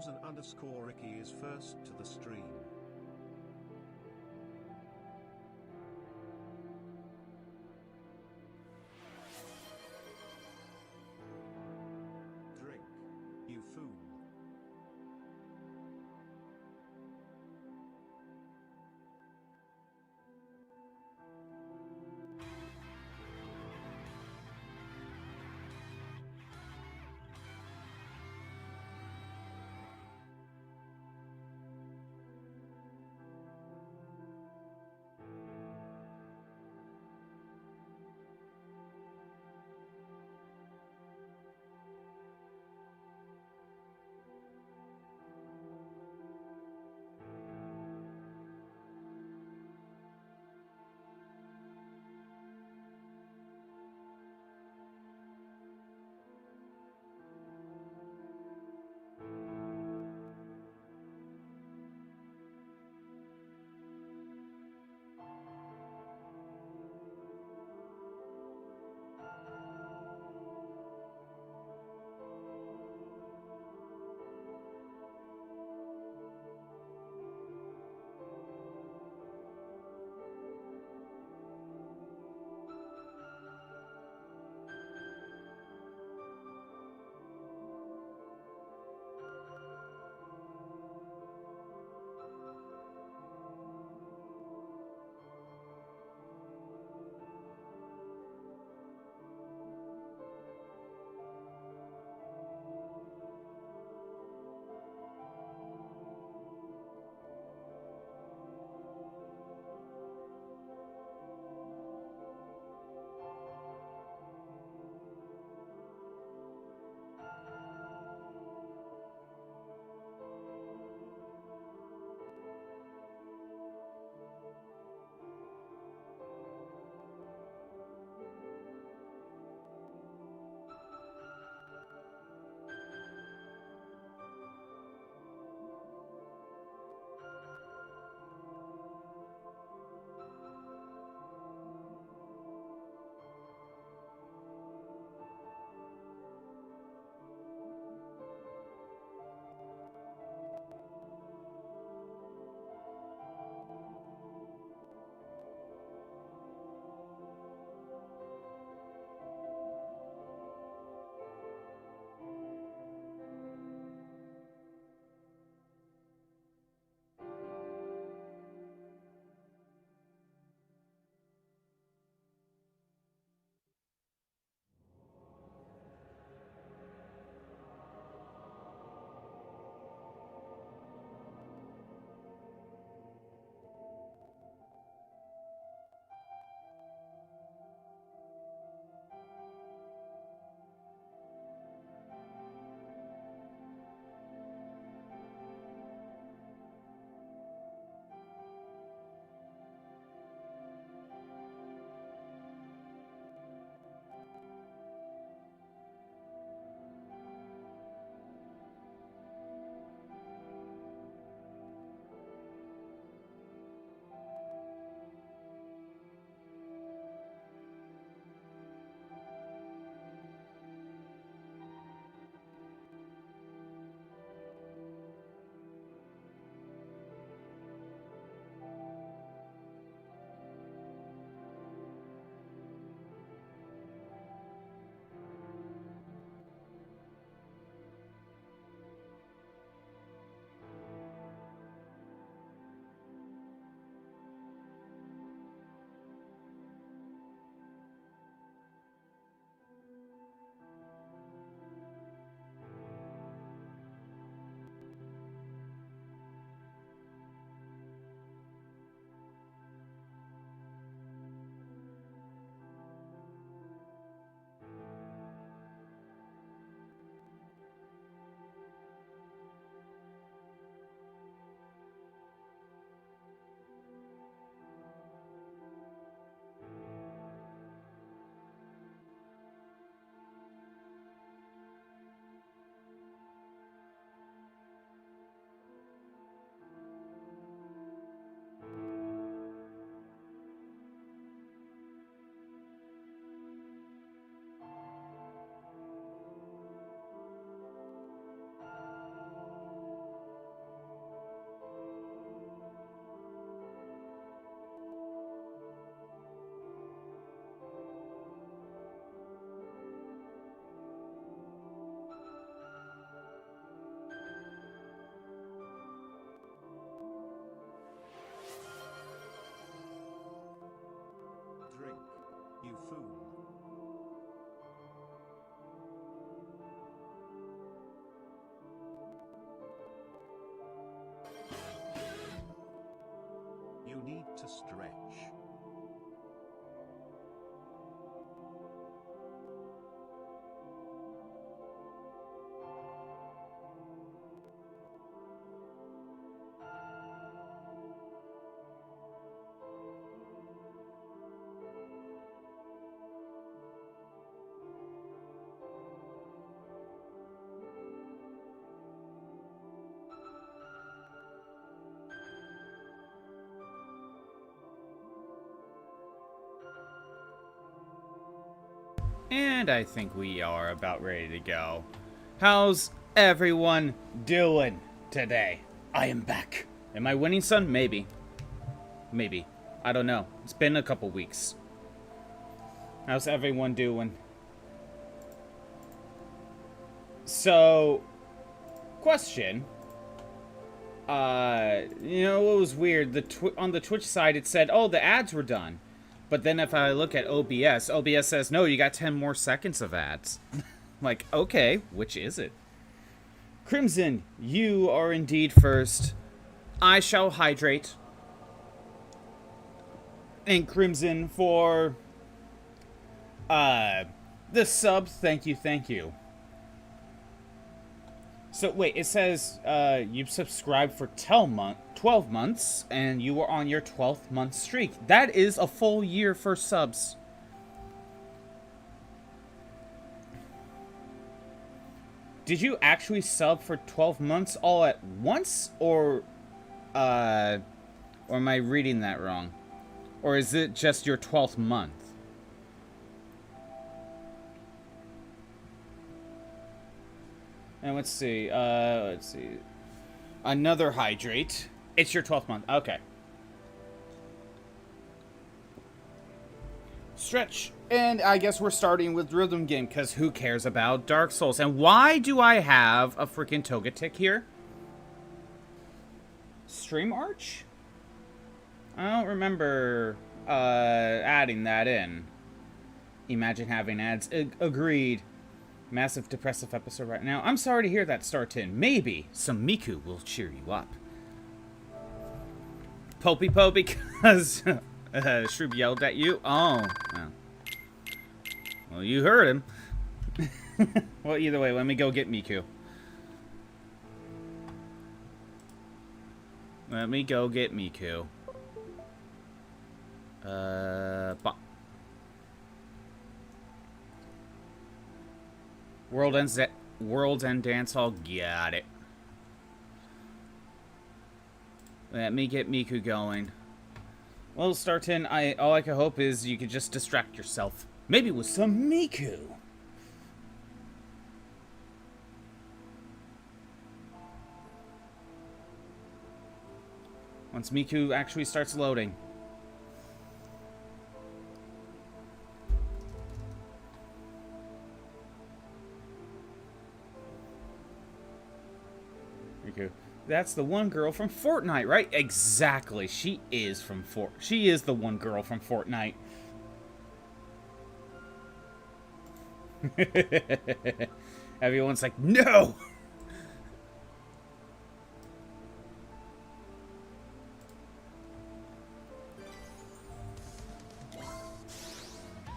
Susan_Ricky is first to the stream. Drink, you fool. And I think we are about ready to go. How's everyone doing today? I am back. Am I winning, son? Maybe. Maybe. I don't know. It's been a couple weeks. How's everyone doing? So, question. You know what was weird? On the Twitch side, it said, oh, the ads were done. But then if I look at OBS says, no, you got 10 more seconds of ads. Like, okay, which is it? Crimson, you are indeed first. I shall hydrate. And Crimson for the sub, thank you, thank you. So wait, it says you've subscribed for 12 months, and you were on your 12th month streak. That is a full year for subs. Did you actually sub for 12 months all at once, or am I reading that wrong? Or is it just your 12th month? And let's see. Another hydrate. It's your 12th month. Okay. Stretch. And I guess we're starting with Rhythm Game, because who cares about Dark Souls? And why do I have a freaking Togetic here? Stream Arch? I don't remember adding that in. Imagine having ads. Agreed. Massive depressive episode right now. I'm sorry to hear that, Startin. Maybe some Miku will cheer you up. Popey Po because Shroob yelled at you. Oh. Well, you heard him. Well, either way, let me go get Miku. Let me go get Miku. World End Dance Hall, got it. Let me get Miku going. Well, Startin, all I can hope is you could just distract yourself. Maybe with some Miku. Once Miku actually starts loading. That's the one girl from Fortnite, right? Exactly. She is the one girl from Fortnite. Everyone's like, no!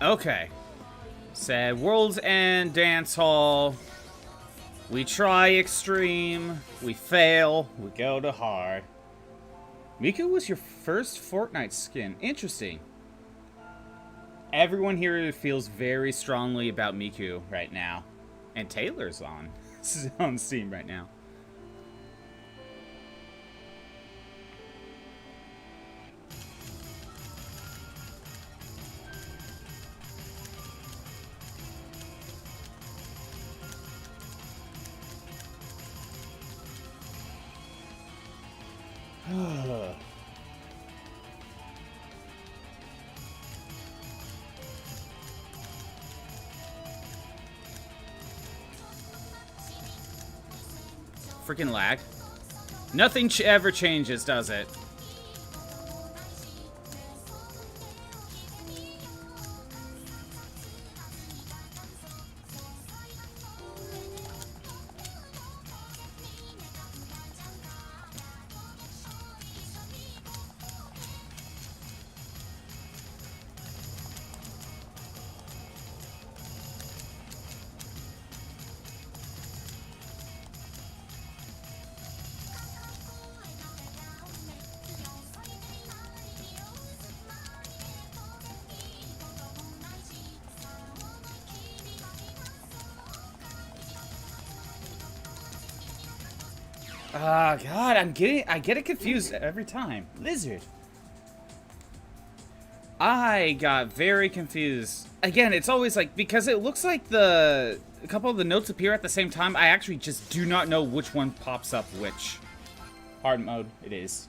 Okay. Said World's End Dance Hall. We try extreme, we fail, we go to hard. Miku was your first Fortnite skin. Interesting. Everyone here feels very strongly about Miku right now. And Taylor's on Steam right now. Freaking lag. Nothing ever changes, does it? Oh, God, I get it confused every time. Lizard. I got very confused. Again, it's always like, because it looks like a couple of the notes appear at the same time, I actually just do not know which one pops up which. Hard mode, it is.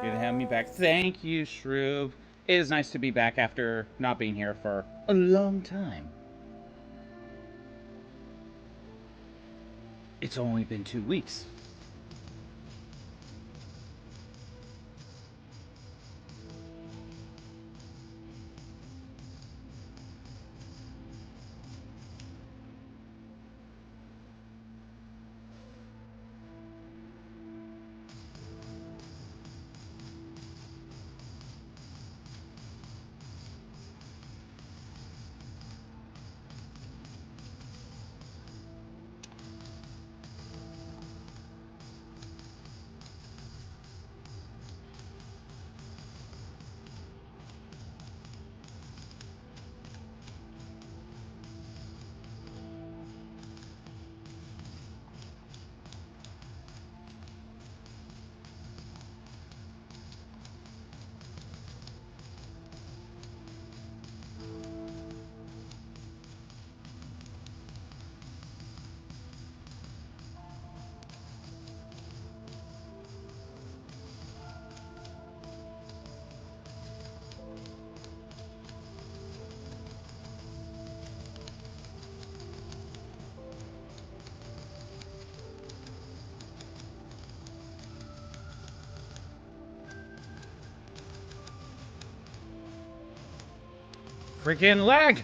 Good to have me back. Thank you, Shroob. It is nice to be back after not being here for a long time. It's only been 2 weeks. Freaking lag!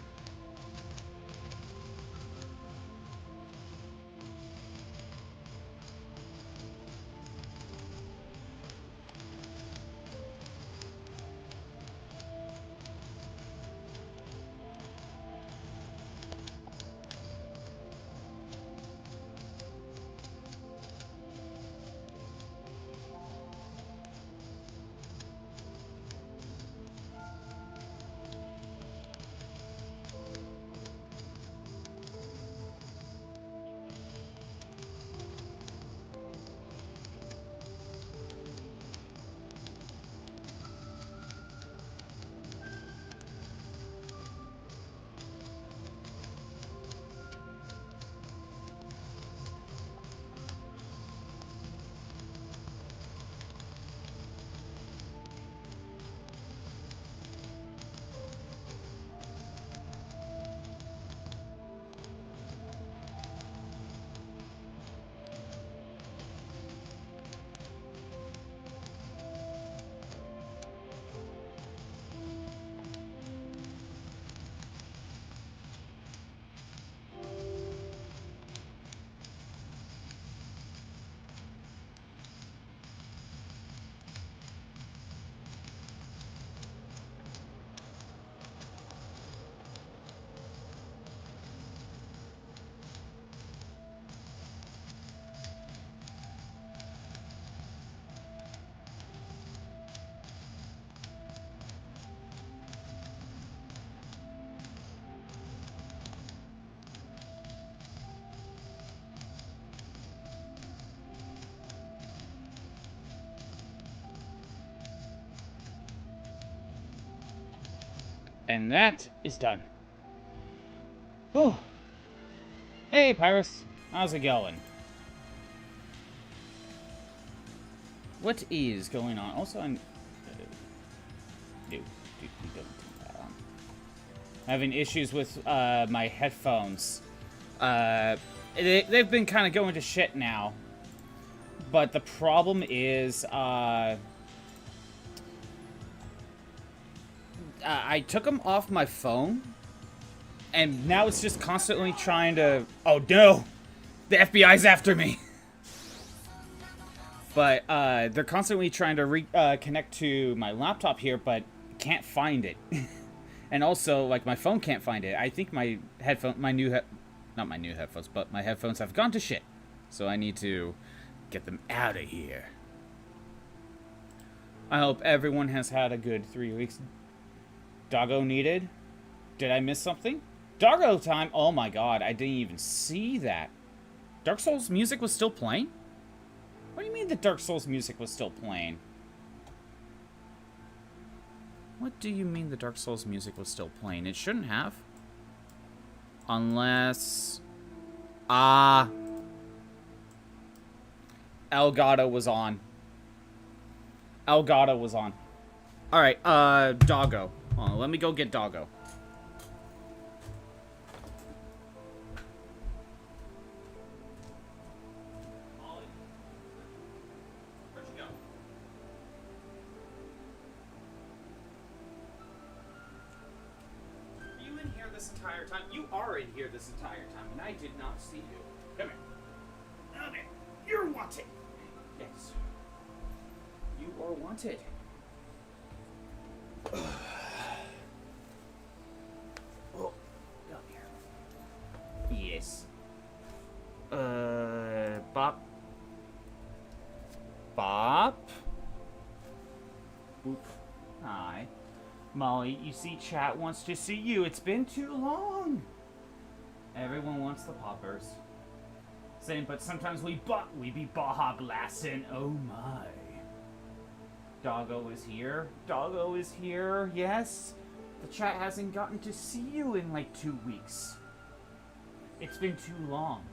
And that is done. Whew. Hey, Pyrus. How's it going? What is going on? Also, I'm... don't turn that on. Having issues with my headphones. They've been kind of going to shit now. But the problem is... I took them off my phone, and now it's just constantly trying to... Oh, no! The FBI's after me! But they're constantly trying to connect to my laptop here, but can't find it. And also, like, my phone can't find it. I think my headphones, not my new headphones, but my headphones have gone to shit. So I need to get them out of here. I hope everyone has had a good 3 weeks. Doggo needed? Did I miss something? Doggo time? Oh my god, I didn't even see that. Dark Souls music was still playing? What do you mean the Dark Souls music was still playing? What do you mean the Dark Souls music was still playing? It shouldn't have. Unless... Elgato was on. Elgato was on. Alright, Doggo. Hold on, let me go get Doggo. Where'd you go? Were you in here this entire time? You are in here this entire time, and I did not see you. Come here. Come here. You're wanted. Yes. You are wanted. Oh, come here. Yes. Bop. Bop. Oop. Hi. Molly, you see chat wants to see you. It's been too long. Everyone wants the poppers. Same, but sometimes we be Baja blasting. Oh my. Doggo is here. Doggo is here. Yes. The chat hasn't gotten to see you in like 2 weeks. It's been too long.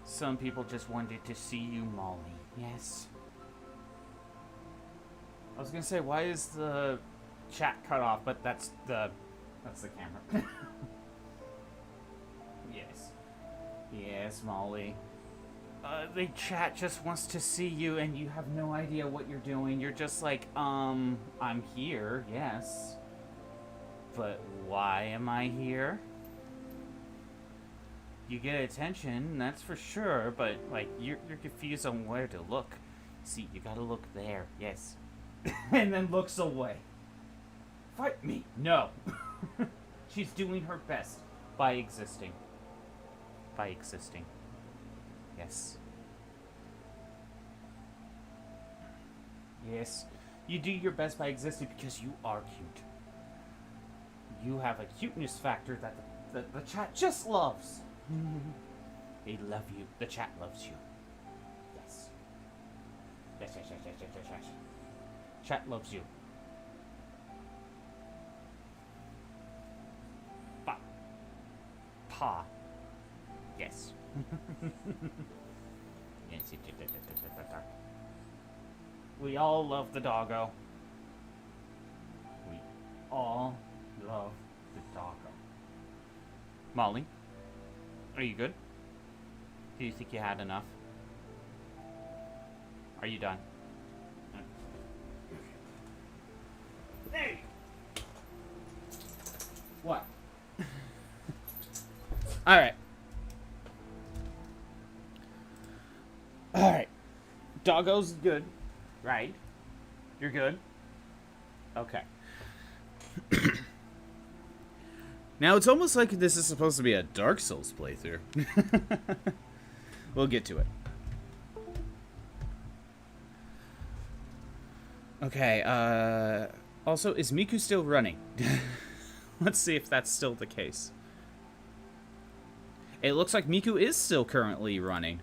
Some people just wanted to see you, Molly. Yes. I was gonna say, why is the chat cut off? But that's the camera. Yes. Yes, Molly. The chat just wants to see you, and you have no idea what you're doing. You're just like, I'm here, yes. But why am I here? You get attention, that's for sure, but, like, you're confused on where to look. See, you gotta look there, yes. And then looks away. Fight me. No. She's doing her best by existing. By existing. Yes. Yes. You do your best by existing because you are cute. You have a cuteness factor that the chat just loves. They love you. The chat loves you. Yes. Yes, yes, yes, yes, yes, yes, yes. Chat loves you. Pa. Pa. Yes. Yes. We all love the doggo. We all love the doggo. Molly, are you good? Do you think you had enough? Are you done? Hey! What? Alright. Alright. Doggo's good. Right? You're good? Okay. Now, it's almost like this is supposed to be a Dark Souls playthrough. We'll get to it. Okay, also, is Miku still running? Let's see if that's still the case. It looks like Miku is still currently running.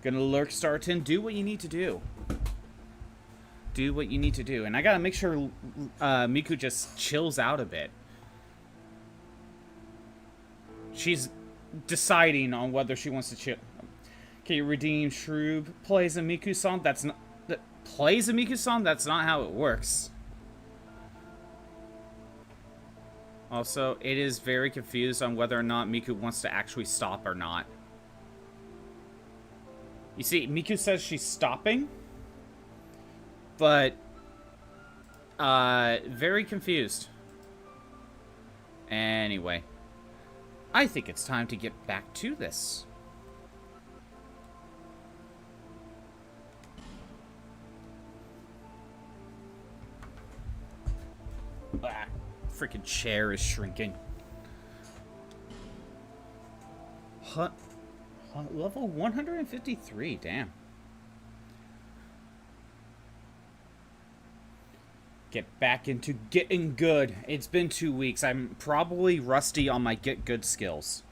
Gonna lurk Starton. Do what you need to do. Do what you need to do. And I gotta make sure Miku just chills out a bit. She's deciding on whether she wants to chill. Okay, redeem Shroob. Plays a Miku song. That's not... Plays a Miku song? That's not how it works. Also, it is very confused on whether or not Miku wants to actually stop or not. You see, Miku says she's stopping, but very confused. Anyway, I think it's time to get back to this. Ah, freaking chair is shrinking. Level 153, damn. Get back into getting good. It's been 2 weeks. I'm probably rusty on my get good skills.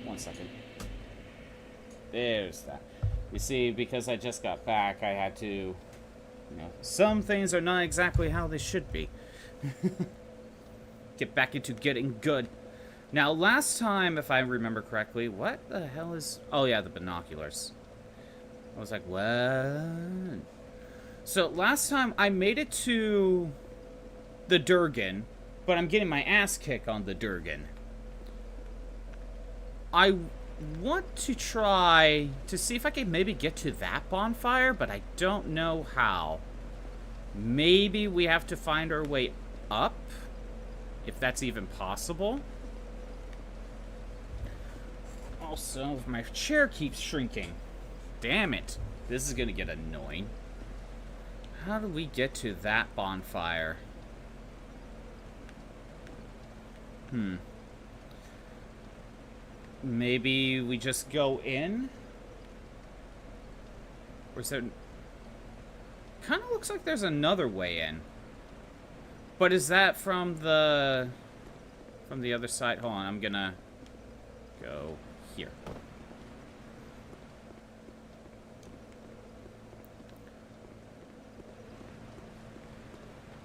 1 second. There's that. You see, because I just got back, I had to, you know, some things are not exactly how they should be. Get back into getting good. Now, last time, if I remember correctly, what the hell is... Oh, yeah, the binoculars. I was like, what? So, last time, I made it to the Durgan, but I'm getting my ass kicked on the Durgan. I want to try to see if I can maybe get to that bonfire, but I don't know how. Maybe we have to find our way up, if that's even possible. Also, my chair keeps shrinking. Damn it. This is gonna get annoying. How do we get to that bonfire? Maybe we just go in? Or is there... Kind of looks like there's another way in. But is that from the... From the other side? Hold on, I'm gonna... Go here.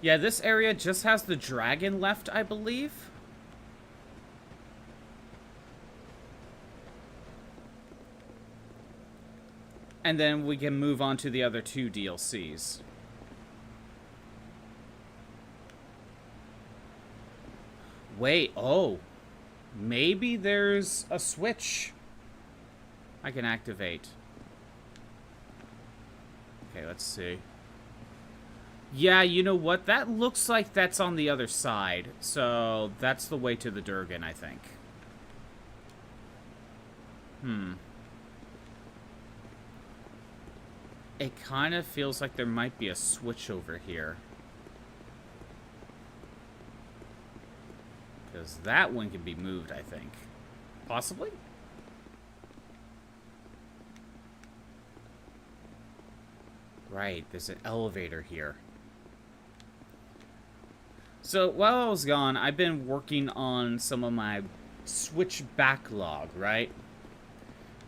Yeah, this area just has the dragon left, I believe. And then we can move on to the other 2 DLCs. Wait, oh. Maybe there's a switch I can activate. Okay, let's see. Yeah, you know what? That looks like that's on the other side. So, that's the way to the Durgan, I think. It kind of feels like there might be a switch over here. Because that one can be moved, I think. Possibly? Right, there's an elevator here. So, while I was gone, I've been working on some of my Switch backlog, right?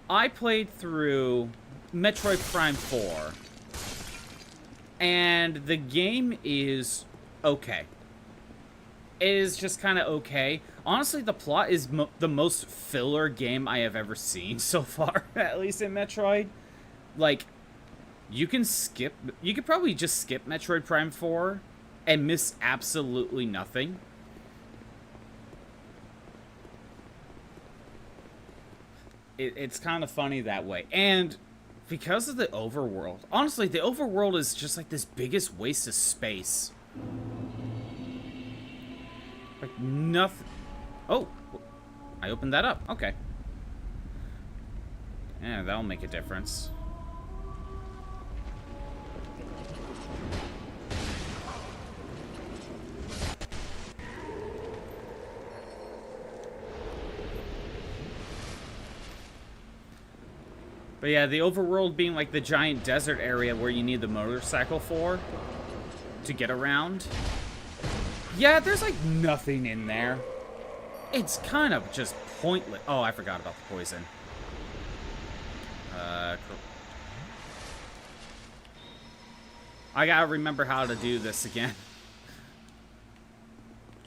I played through Metroid Prime 4. And the game is okay. It is just kind of okay. Honestly, the plot is the most filler game I have ever seen so far, at least in Metroid. Like, you can probably just skip Metroid Prime 4 and miss absolutely nothing. It's kind of funny that way. And because of the overworld, honestly, the overworld is just like this biggest waste of space. Like, nothing. Oh, I opened that up. Okay. Yeah, that'll make a difference. But yeah, the overworld being like the giant desert area where you need the motorcycle for to get around. Yeah, there's like nothing in there. It's kind of just pointless. Oh, I forgot about the poison. I gotta remember how to do this again.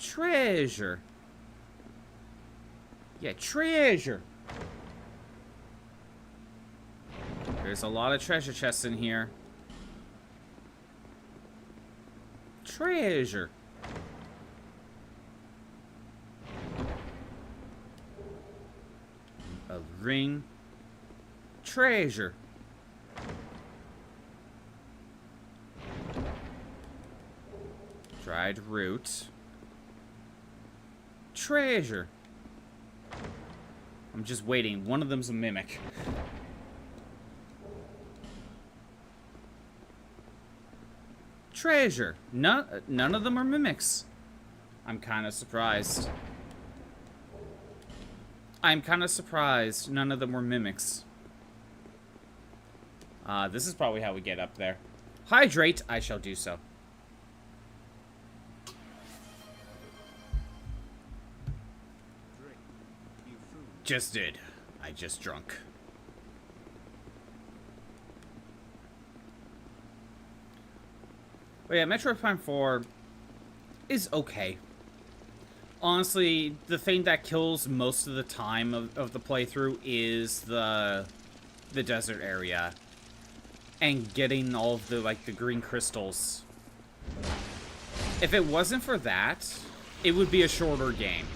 Treasure. Yeah, treasure. There's a lot of treasure chests in here. Treasure. A ring. Treasure. Dried root. Treasure. I'm just waiting. One of them's a mimic. Treasure. None of them are mimics. I'm kind of surprised. I'm kind of surprised none of them were mimics. This is probably how we get up there. Hydrate, I shall do so. Drink, you fool. Just did. I just drunk. But yeah, Metroid Prime 4 is okay. Honestly, the thing that kills most of the time of the playthrough is the desert area. And getting all of the, like, the green crystals. If it wasn't for that, it would be a shorter game.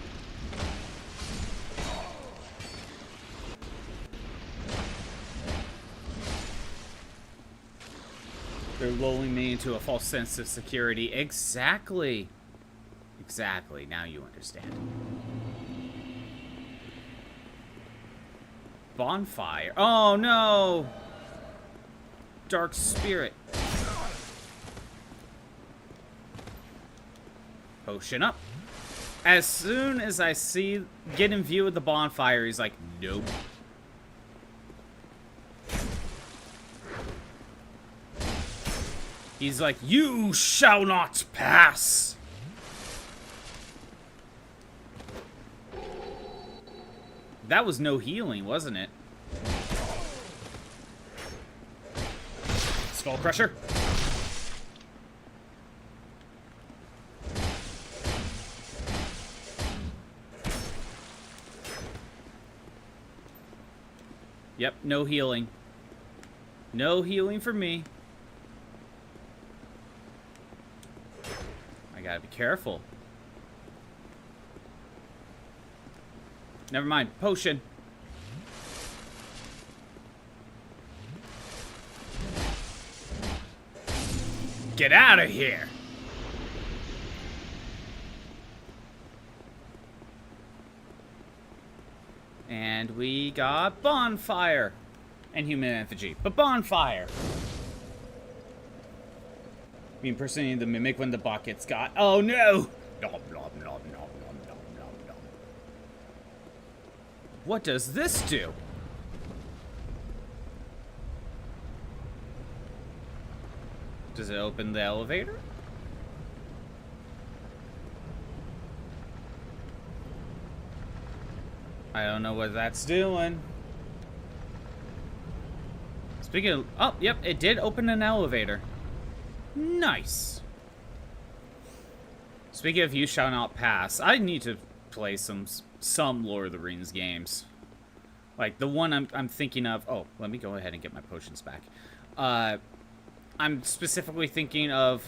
They're lulling me into a false sense of security. Exactly. Exactly. Now you understand. Bonfire. Oh, no! Dark spirit. Potion up. As soon as I get in view of the bonfire, he's like, nope. He's like, you shall not pass. That was no healing, wasn't it? Skull Crusher. Yep, no healing. No healing for me. I gotta be careful. Never mind. Potion. Get out of here. And we got bonfire. And human effigy. But bonfire. Me impersonating the mimic when the buckets got. Oh no! Nom, nom, nom, nom, nom, nom, nom, nom. What does this do? Does it open the elevator? I don't know what that's doing. Speaking of... Oh, yep, it did open an elevator. Nice. Speaking of You Shall Not Pass, I need to play some Lord of the Rings games. Like, the one I'm thinking of... Oh, let me go ahead and get my potions back. I'm specifically thinking of,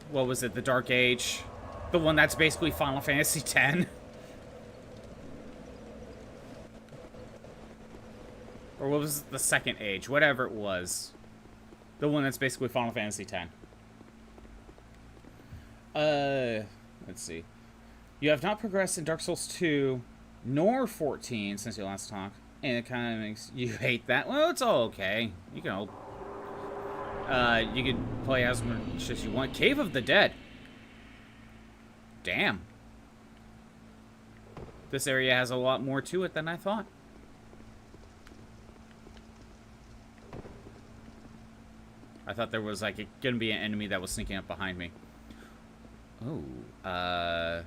what was it, the Dark Age? The one that's basically Final Fantasy X. Or what was the Second Age? Whatever it was. The one that's basically Final Fantasy X. Let's see. You have not progressed in Dark Souls 2, nor 14 since you last talked. And it kind of makes you hate that. Well, it's all okay. You can you could play as much as you want. Cave of the Dead. Damn. This area has a lot more to it than I thought. I thought there was, like, gonna be an enemy that was sneaking up behind me. Oh, okay,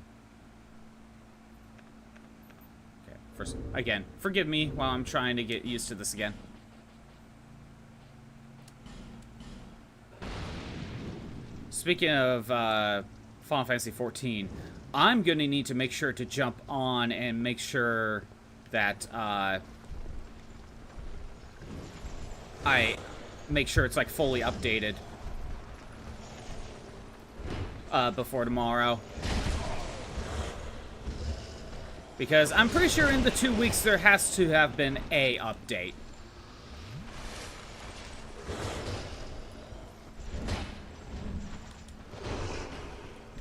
first, again, forgive me while I'm trying to get used to this again. Speaking of, Final Fantasy 14, I'm gonna need to make sure to jump on and make sure that, I make sure it's, like, fully updated before tomorrow. Because I'm pretty sure in the 2 weeks there has to have been a update.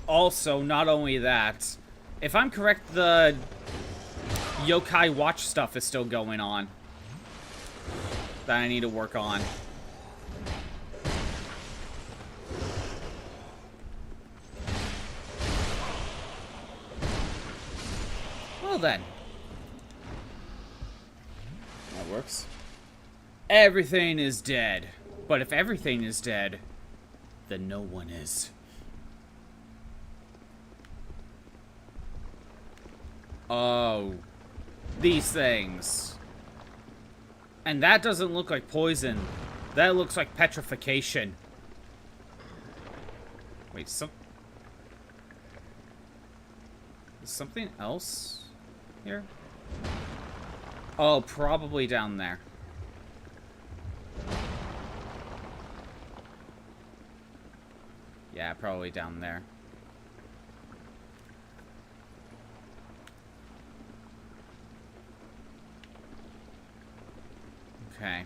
Also, not only that, if I'm correct, the Yokai Watch stuff is still going on that I need to work on. Well then. That works. Everything is dead. But if everything is dead, then no one is. Oh. These things. And that doesn't look like poison. That looks like petrification. Wait, is something else here? Oh, probably down there. Yeah, probably down there. Okay.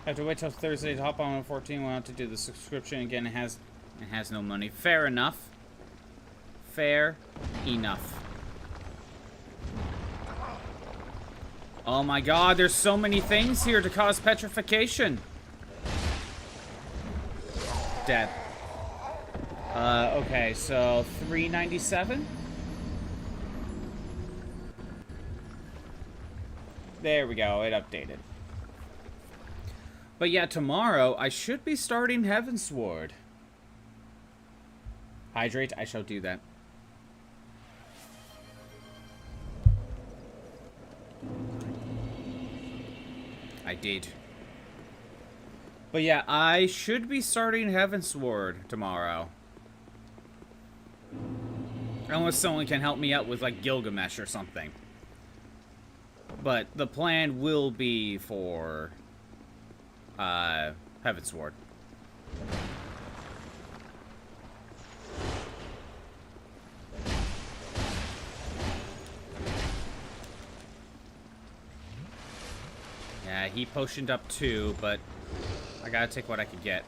I have to wait till Thursday to hop on 14. We'll have to do the subscription again. It has no money. Fair enough. Fair enough. Oh my god, there's so many things here to cause petrification. Dead. Okay, so $3.97. There we go, it updated. But yeah, tomorrow I should be starting Heavensward. Hydrate, I shall do that. I did. But yeah, I should be starting Heavensward tomorrow. Unless someone can help me out with, like, Gilgamesh or something. But the plan will be for Heavensward. Yeah, he potioned up 2, but I gotta take what I could get.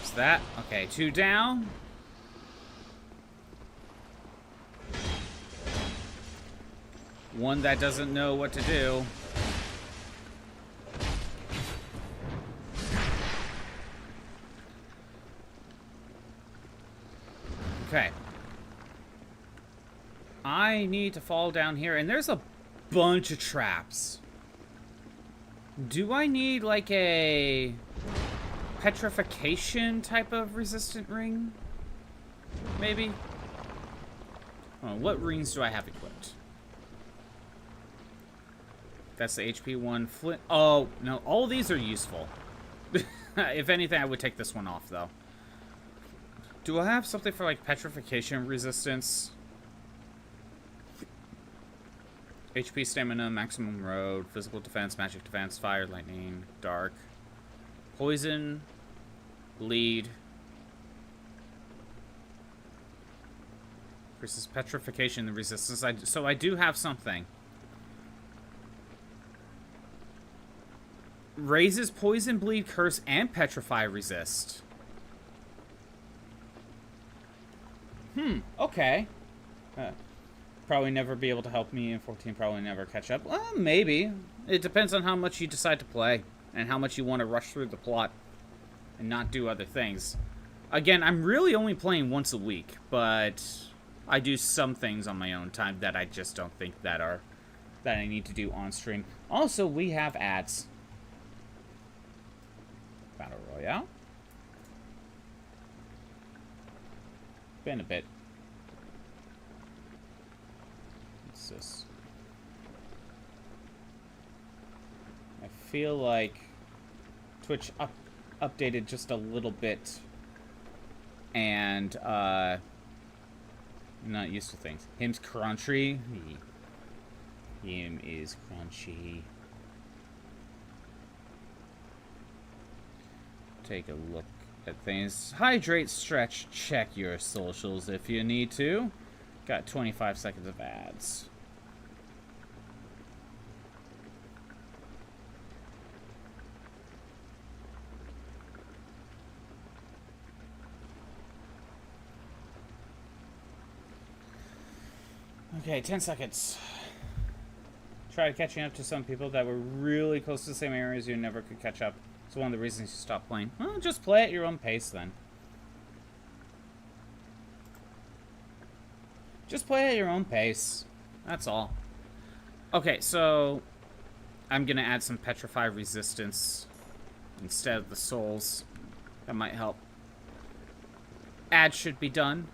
Is that? Okay, 2 down. One that doesn't know what to do. Okay. I need to fall down here, and there's a bunch of traps. Do I need, like, a petrification type of resistant ring? Maybe? Oh, what rings do I have equipped? That's the HP one. Flint. Oh, no, all of these are useful. If anything, I would take this one off, though. Do I have something for, like, petrification resistance? HP, stamina, maximum road, physical defense, magic defense, fire, lightning, dark, poison, bleed. Versus petrification resistance. So I do have something. Raises poison, bleed, curse, and petrify resist. Okay. Probably never be able to help me in 14, probably never catch up. Well, maybe. It depends on how much you decide to play and how much you want to rush through the plot and not do other things. Again, I'm really only playing once a week, but I do some things on my own time that I just don't think that I need to do on stream. Also, we have ads. Battle Royale. Been a bit. What's this? I feel like Twitch updated just a little bit, and I'm not used to things. Him's crunchy. Him is crunchy. Take a look at things. Hydrate, stretch, check your socials if you need to. Got 25 seconds of ads. Okay, 10 seconds. Try catching up to some people that were really close to the same areas you never could catch up. It's one of the reasons you stop playing. Well, just play at your own pace then. Just play at your own pace. That's all. Okay, so I'm gonna add some petrify resistance instead of the souls. That might help. Add should be done.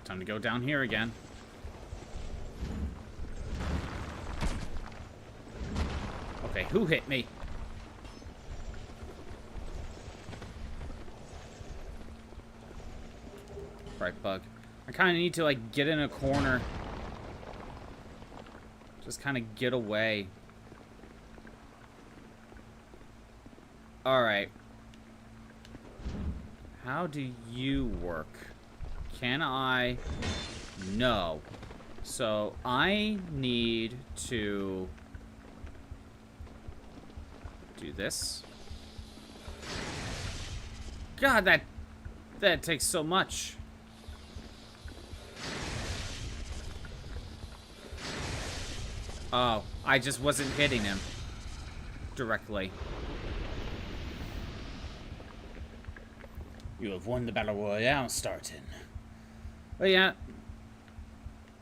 Time to go down here again. Okay, who hit me? Right, bug. I kind of need to, like, get in a corner. Just kind of get away. Alright. How do you work? Can I? No. So, I need to do this. God, that takes so much. Oh, I just wasn't hitting him directly. You have won the Battle Royale, Startin. But yeah.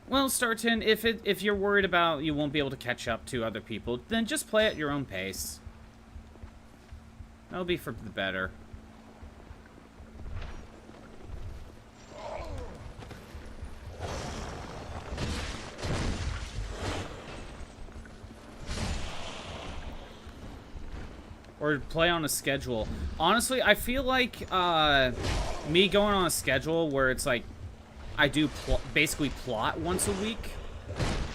Well, Startin, if you're worried about you won't be able to catch up to other people, then just play at your own pace. That'll be for the better. Or play on a schedule. Honestly, I feel like me going on a schedule where it's like I do basically plot once a week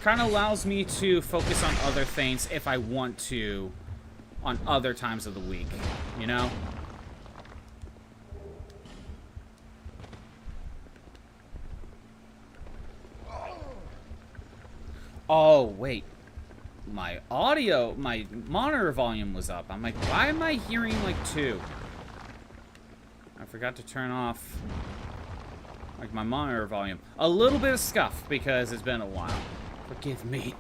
kind of allows me to focus on other things if I want to on other times of the week, you know? Oh, wait. My audio, my monitor volume was up. I'm like, why am I hearing like 2? I forgot to turn off like my monitor volume. A little bit of scuff because it's been a while. Forgive me.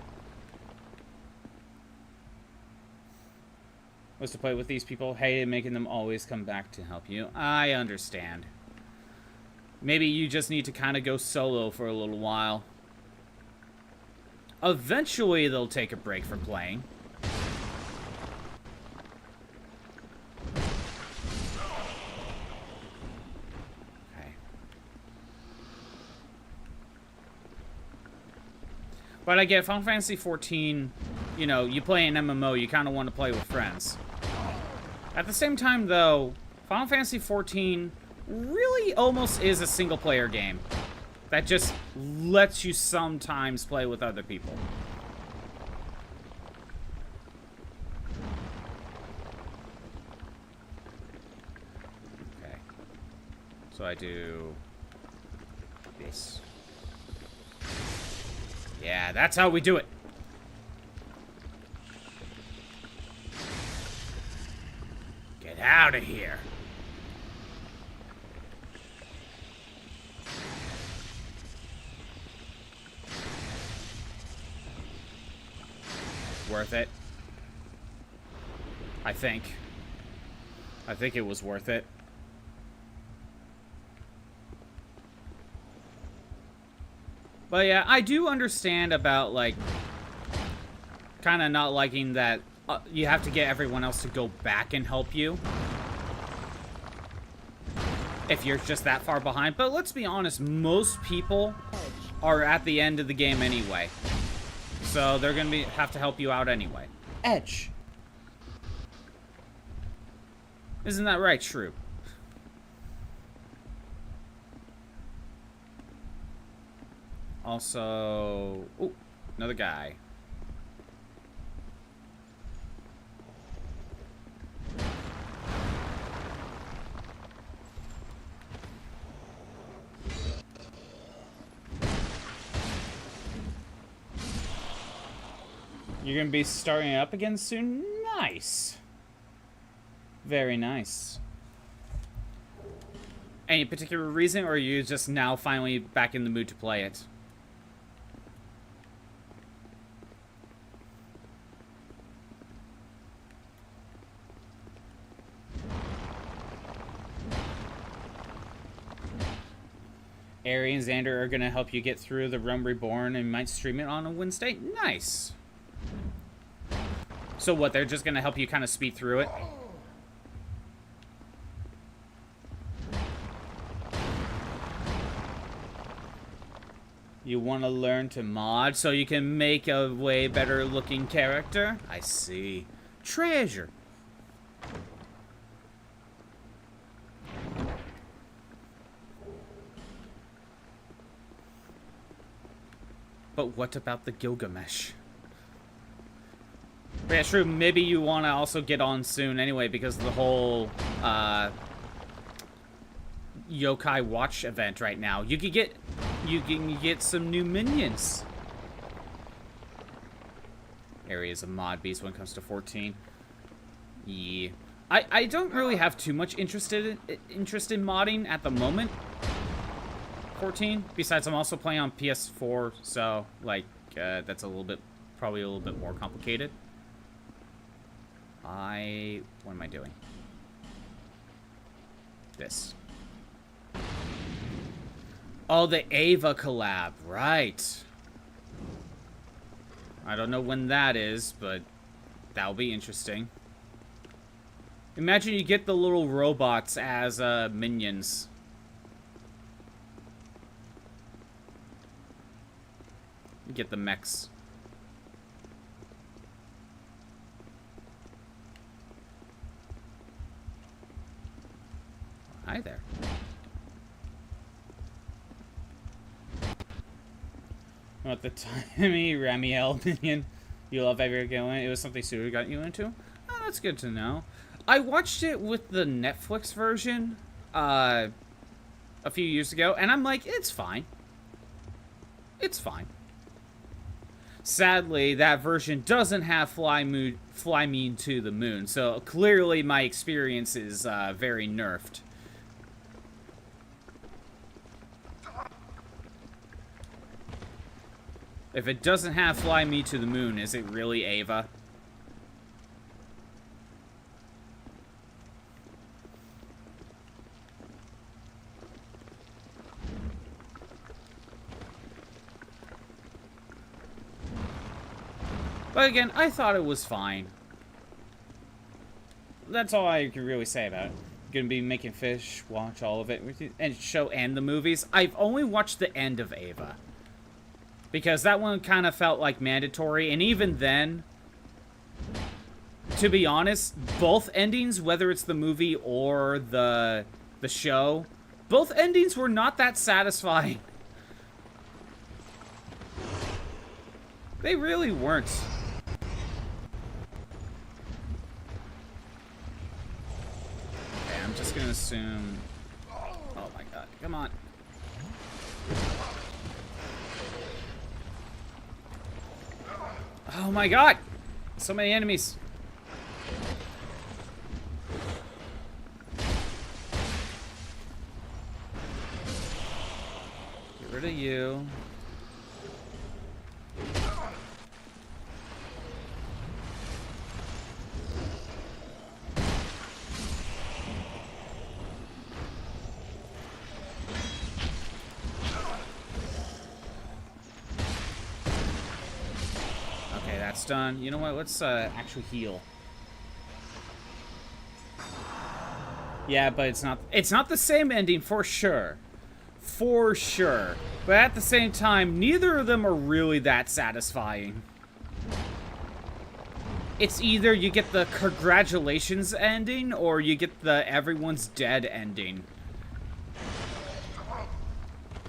Was to play with these people. Hated making them always come back to help you. I understand. Maybe you just need to kind of go solo for a little while. Eventually, they'll take a break from playing. Okay. But I get Final Fantasy 14, you know, you play an MMO, you kind of want to play with friends. At the same time, though, Final Fantasy 14 really almost is a single-player game. That just lets you sometimes play with other people. Okay. So I do this. Yeah, that's how we do it. Get out of here. Worth it. I think it was worth it. But yeah, I do understand about, like, kind of not liking that you have to get everyone else to go back and help you if you're just that far behind. But let's be honest, most people are at the end of the game anyway. So they're going to have to help you out anyway. Edge. Isn't that right, Shrew? Also... Ooh, another guy. You're going to be starting up again soon? Nice. Very nice. Any particular reason, or are you just now finally back in the mood to play it? Ari and Xander are gonna help you get through the Realm Reborn and might stream it on a Wednesday. Nice. So what? They're just gonna help you kind of speed through it. You want to learn to mod so you can make a way better looking character? I see. Treasure. But what about the Gilgamesh? But yeah, true. Maybe you want to also get on soon anyway because of the whole Yokai Watch event right now. You can get some new minions. Areas of mod beast when it comes to 14. Yeah. I don't really have too much interest in modding at the moment. 14. Besides, I'm also playing on PS4, so like that's probably a little bit more complicated. What am I doing? This. Oh, the Ava collab, right. I don't know when that is, but that'll be interesting. Imagine you get the little robots as minions. You get the mechs. Hi there. At the Timmy Ramiel minion you love every game. It was something Suda got you into. Oh, that's good to know. I watched it with the Netflix version a few years ago, and I'm like, it's fine. It's fine. Sadly, that version doesn't have Fly Me to the Moon, so clearly my experience is very nerfed. If it doesn't have Fly Me to the Moon, is it really Ava? But again, I thought it was fine. That's all I can really say about it. Gonna be making Fish watch all of it and show and the movies. I've only watched the end of Ava. Because that one kind of felt like mandatory, and even then, to be honest, both endings, whether it's the movie or the show, both endings were not that satisfying. They really weren't. Okay, I'm just gonna assume... Oh my god, come on. Oh my god! So many enemies. Get rid of you. That's done. You know what? Let's actually heal. Yeah, but it's not the same ending for sure. For sure. But at the same time, neither of them are really that satisfying. It's either you get the congratulations ending or you get the everyone's dead ending.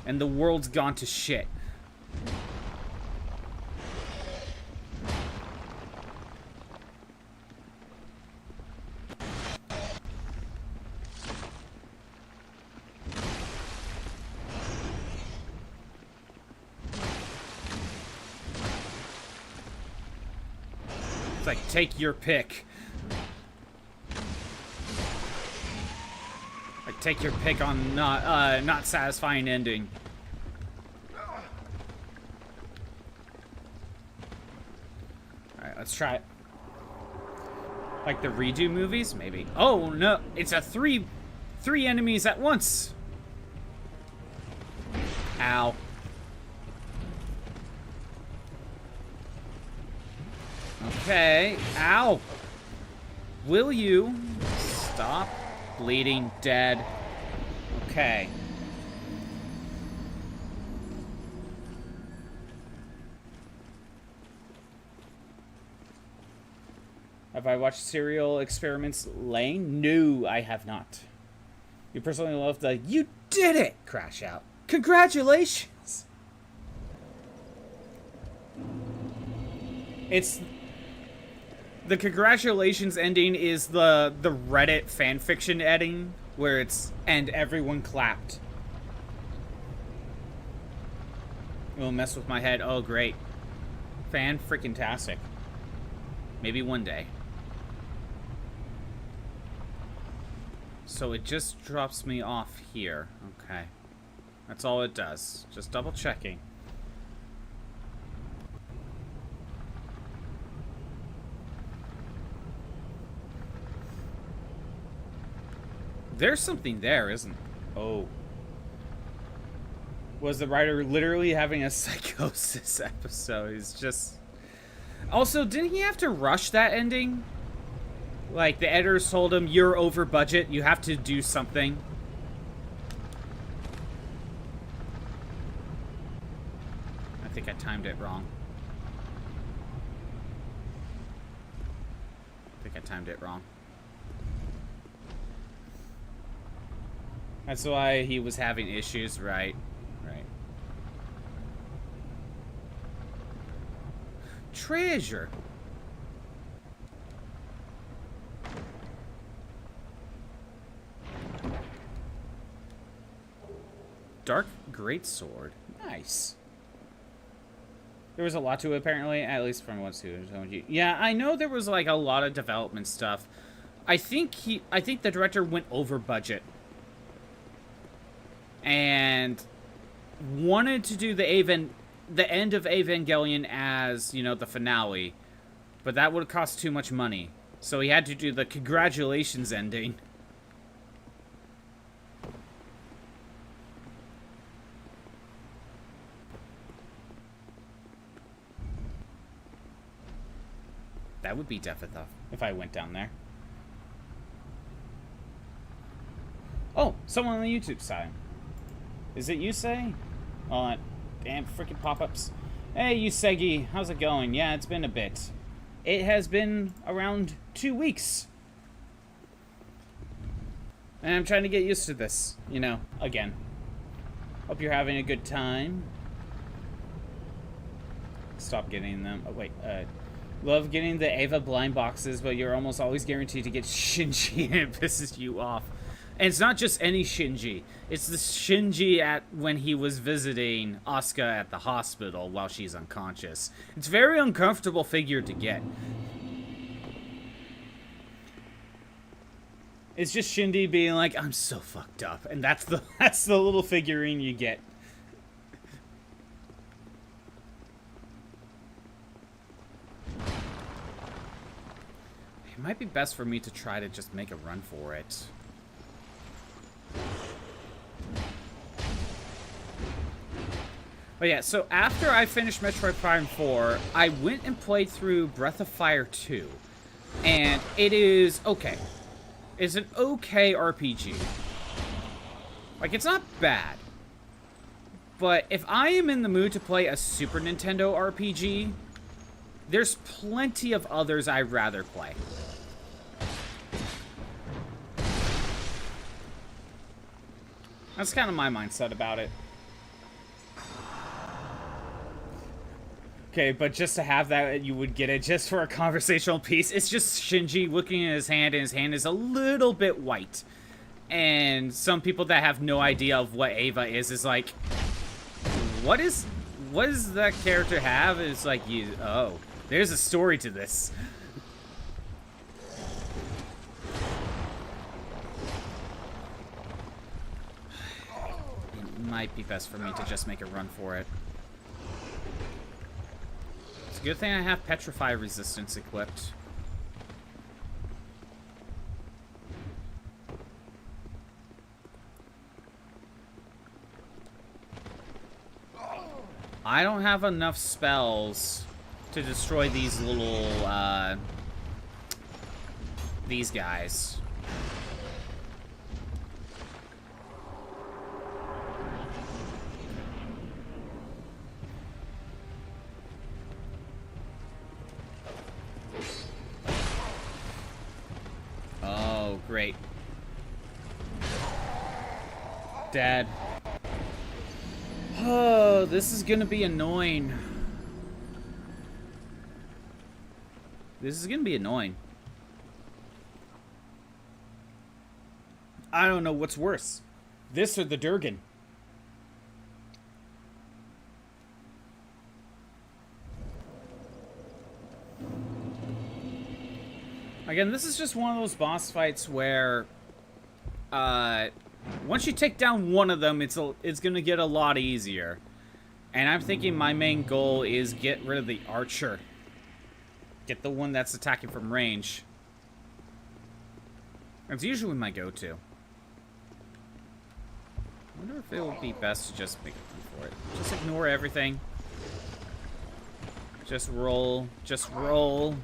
And the world's gone to shit. It's like, take your pick. Like, take your pick on not satisfying ending. Alright, let's try it. Like the redo movies? Maybe. Oh, no. It's a three enemies at once. Ow. Okay. Ow. Will you stop bleeding dead? Okay. Have I watched Serial Experiments Lane? No, I have not. You personally love the "you did it" crash out. Congratulations! It's... The congratulations ending is the Reddit fanfiction ending, where it's, and everyone clapped. It'll mess with my head. Oh, great. Fan-freaking-tastic. Maybe one day. So it just drops me off here. Okay. That's all it does. Just double checking. There's something there, isn't there? Oh. Was the writer literally having a psychosis episode? He's just... Also, didn't he have to rush that ending? Like, the editors told him, you're over budget, you have to do something. I think I timed it wrong. That's why he was having issues, right? Right. Treasure. Dark Greatsword. Nice. There was a lot to it, apparently, at least from what's who told you. Yeah, I know there was like a lot of development stuff. I think the director went over budget and wanted to do the end of Evangelion as, you know, the finale, but that would have cost too much money. So he had to do the congratulations ending. That would be Deatheth if I went down there. Oh, someone on the YouTube side. Is it Yusei? Oh, damn freaking pop-ups. Hey, Yusegi, how's it going? Yeah, it's been a bit. It has been around 2 weeks. And I'm trying to get used to this, you know, again. Hope you're having a good time. Stop getting them. Oh, wait, love getting the Ava blind boxes, but you're almost always guaranteed to get Shinji, and it pisses you off. And it's not just any Shinji. It's the Shinji when he was visiting Asuka at the hospital while she's unconscious. It's a very uncomfortable figure to get. It's just Shinji being like, I'm so fucked up. And that's the little figurine you get. It might be best for me to try to just make a run for it. But yeah, so after I finished Metroid Prime 4, I went and played through Breath of Fire 2. And it is okay. It's an okay RPG. Like, it's not bad. But if I am in the mood to play a Super Nintendo RPG, there's plenty of others I'd rather play. That's kind of my mindset about it. Okay, but just to have that, you would get it just for a conversational piece. It's just Shinji looking at his hand, and his hand is a little bit white. And some people that have no idea of what Ava is like, what does that character have? It's like, oh, there's a story to this. It might be best for me to just make a run for it. It's a good thing I have Petrify resistance equipped. I don't have enough spells to destroy these little, these guys. Oh, great. Dead. Oh, this is gonna be annoying. This is gonna be annoying. I don't know what's worse. This or the Durgan. Again, this is just one of those boss fights where once you take down one of them, it's gonna get a lot easier. And I'm thinking my main goal is get rid of the archer. Get the one that's attacking from range. That's usually my go-to. I wonder if it would be best to just make a run for it. Just ignore everything. Just roll. Just roll.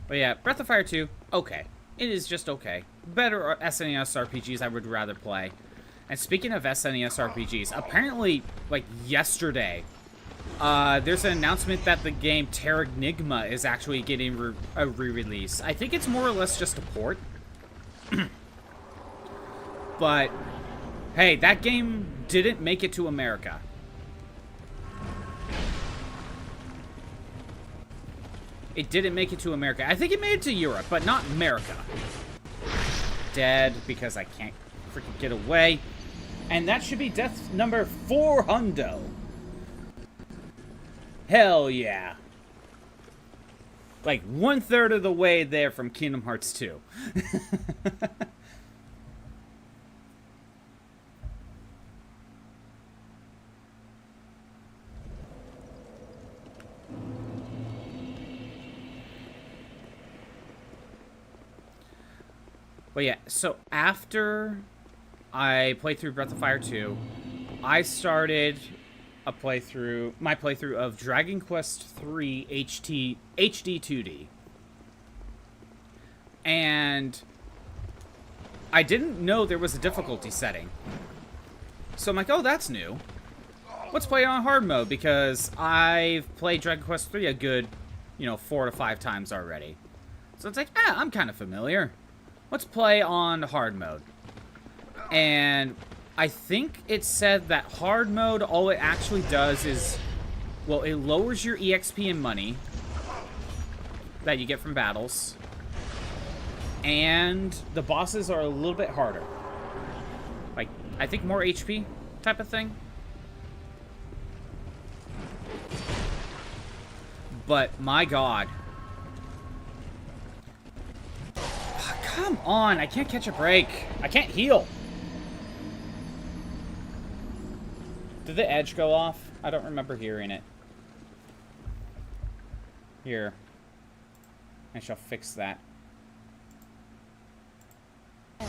But yeah, Breath of Fire 2, okay. It is just okay. Better SNES RPGs I would rather play. And speaking of SNES RPGs, apparently, like, yesterday, there's an announcement that the game Terranigma is actually getting a re-release. I think it's more or less just a port. But, hey, that game didn't make it to America. It didn't make it to America. I think it made it to Europe, but not America. Dead, because I can't freaking get away. And that should be death number 400. Hell yeah. Like, 1/3 of the way there from Kingdom Hearts 2. But yeah, so after I played through Breath of Fire 2, I started my playthrough of Dragon Quest III HD 2D. And I didn't know there was a difficulty setting. So I'm like, oh, that's new. Let's play it on hard mode, because I've played Dragon Quest III a good, 4 to 5 times already. So it's like, I'm kind of familiar. Let's play on hard mode. And I think it said that hard mode, all it actually does is, well, it lowers your EXP and money that you get from battles. And the bosses are a little bit harder. Like, I think more HP type of thing. But, my god. Come on, I can't catch a break. I can't heal. Did the edge go off? I don't remember hearing it. Here. I shall fix that. Edge.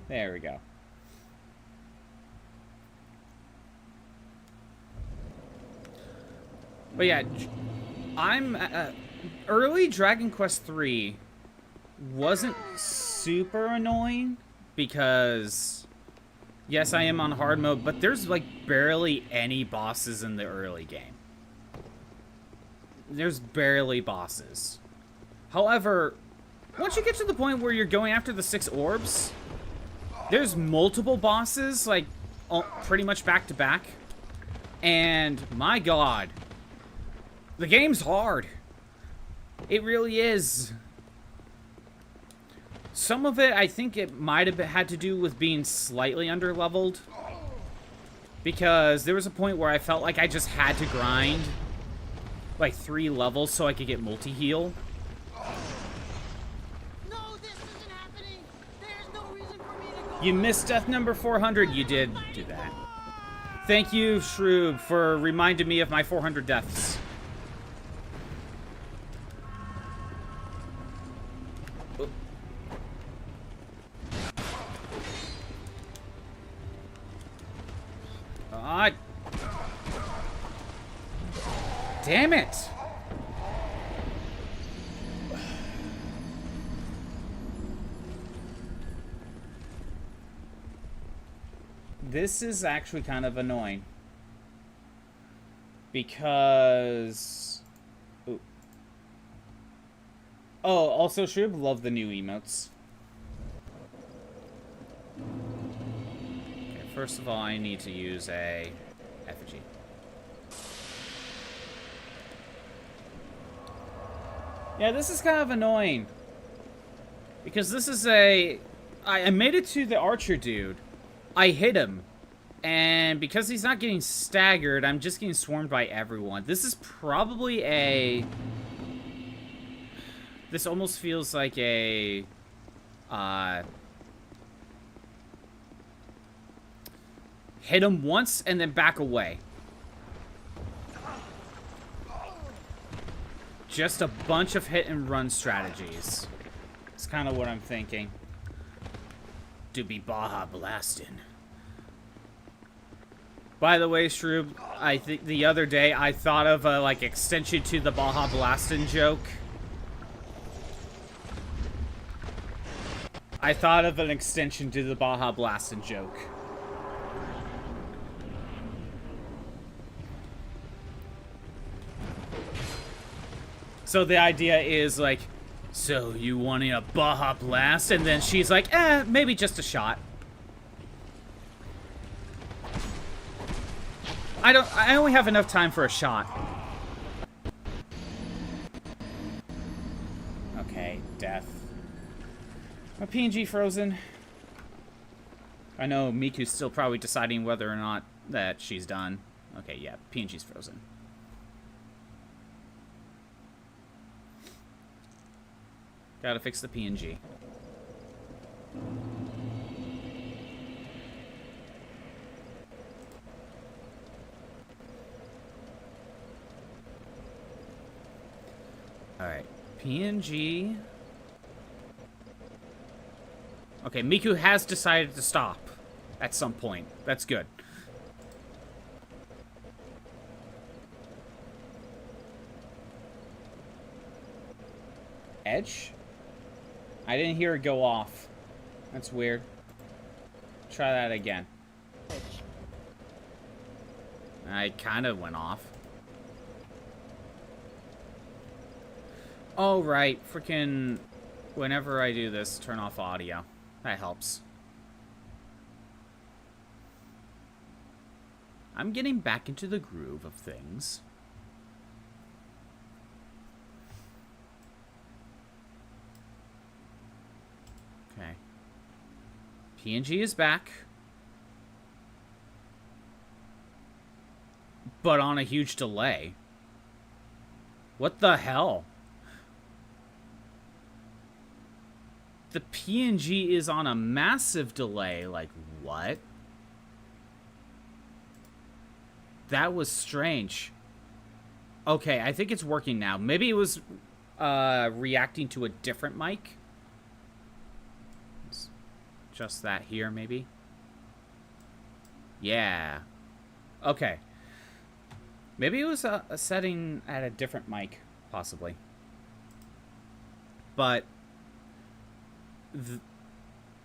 There we go. But yeah, I'm early Dragon Quest III wasn't super annoying because yes, I am on hard mode, but there's like barely any bosses in the early game. There's barely bosses. However, once you get to the point where you're going after the 6 orbs, there's multiple bosses, like pretty much back to back. And my god, the game's hard. It really is. Some of it, I think it might have had to do with being slightly underleveled. Because there was a point where I felt like I just had to grind like 3 levels so I could get multi-heal. No, this isn't happening. There's no reason for me to go. You missed death number 400. You did do that. Thank you, Shroob, for reminding me of my 400 deaths. Damn it! This is actually kind of annoying. Because... Ooh. Oh, also, Shrub, love the new emotes. Okay, first of all, I need to use a effigy. Yeah, this is kind of annoying. Because this is a... I made it to the archer dude. I hit him. And because he's not getting staggered, I'm just getting swarmed by everyone. This is probably a... This almost feels like a... hit him once and then back away. Just a bunch of hit and run strategies. It's kind of what I'm thinking. To be Baja blasting. By the way, Shroob, I think the other day I thought of a like extension to the Baja blasting joke. I thought of an extension to the Baja blasting joke. So the idea is like, so you wanting a Baja blast? And then she's like, maybe just a shot. I only have enough time for a shot. Okay, death. My PNG frozen. I know Miku's still probably deciding whether or not that she's done. Okay, yeah, PNG's frozen. Gotta fix the PNG. Alright, PNG. Okay, Miku has decided to stop at some point. That's good. Edge? I didn't hear it go off. That's weird. Try that again. I kind of went off. Oh, right. Freaking... Whenever I do this, turn off audio. That helps. I'm getting back into the groove of things. Okay. PNG is back. But on a huge delay. What the hell? The PNG is on a massive delay. Like, what? That was strange. Okay, I think it's working now. Maybe it was reacting to a different mic. Just that here, maybe. Yeah. Okay. Maybe it was a setting at a different mic, possibly. But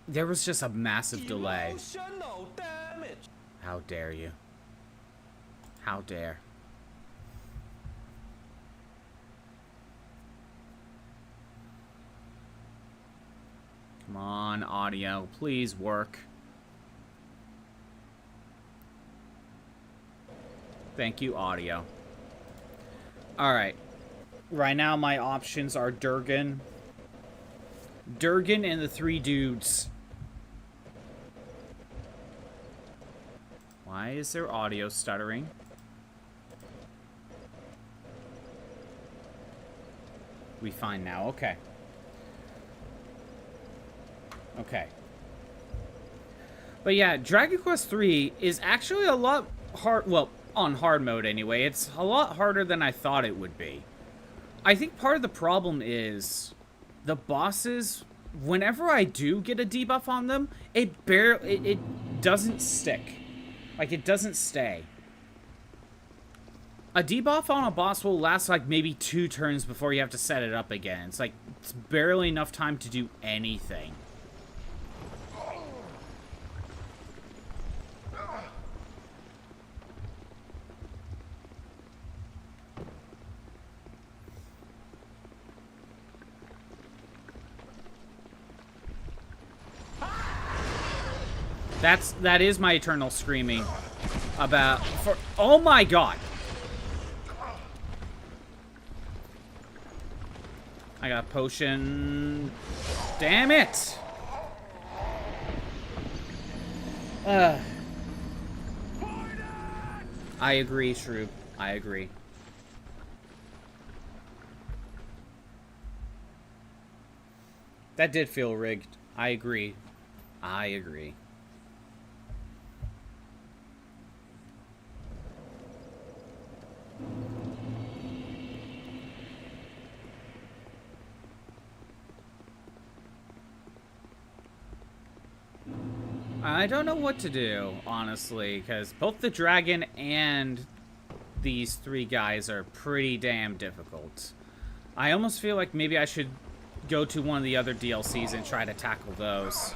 there was just a massive delay. How dare you? How dare? Come on, audio. Please work. Thank you, audio. Alright. Right now, my options are Durgan. Durgan and the three dudes. Why is there audio stuttering? We fine now. Okay. Okay. But yeah, Dragon Quest III is actually a lot hard. Well, on hard mode anyway. It's a lot harder than I thought it would be. I think part of the problem is the bosses, whenever I do get a debuff on them, it doesn't stick. Like, it doesn't stay. A debuff on a boss will last like maybe 2 turns before you have to set it up again. It's like, it's barely enough time to do anything. That is my eternal screaming about oh my god. I got a potion. Damn it. I agree, Shrew. I agree. That did feel rigged. I agree. I agree. I don't know what to do, honestly, because both the dragon and these 3 guys are pretty damn difficult. I almost feel like maybe I should go to one of the other DLCs and try to tackle those.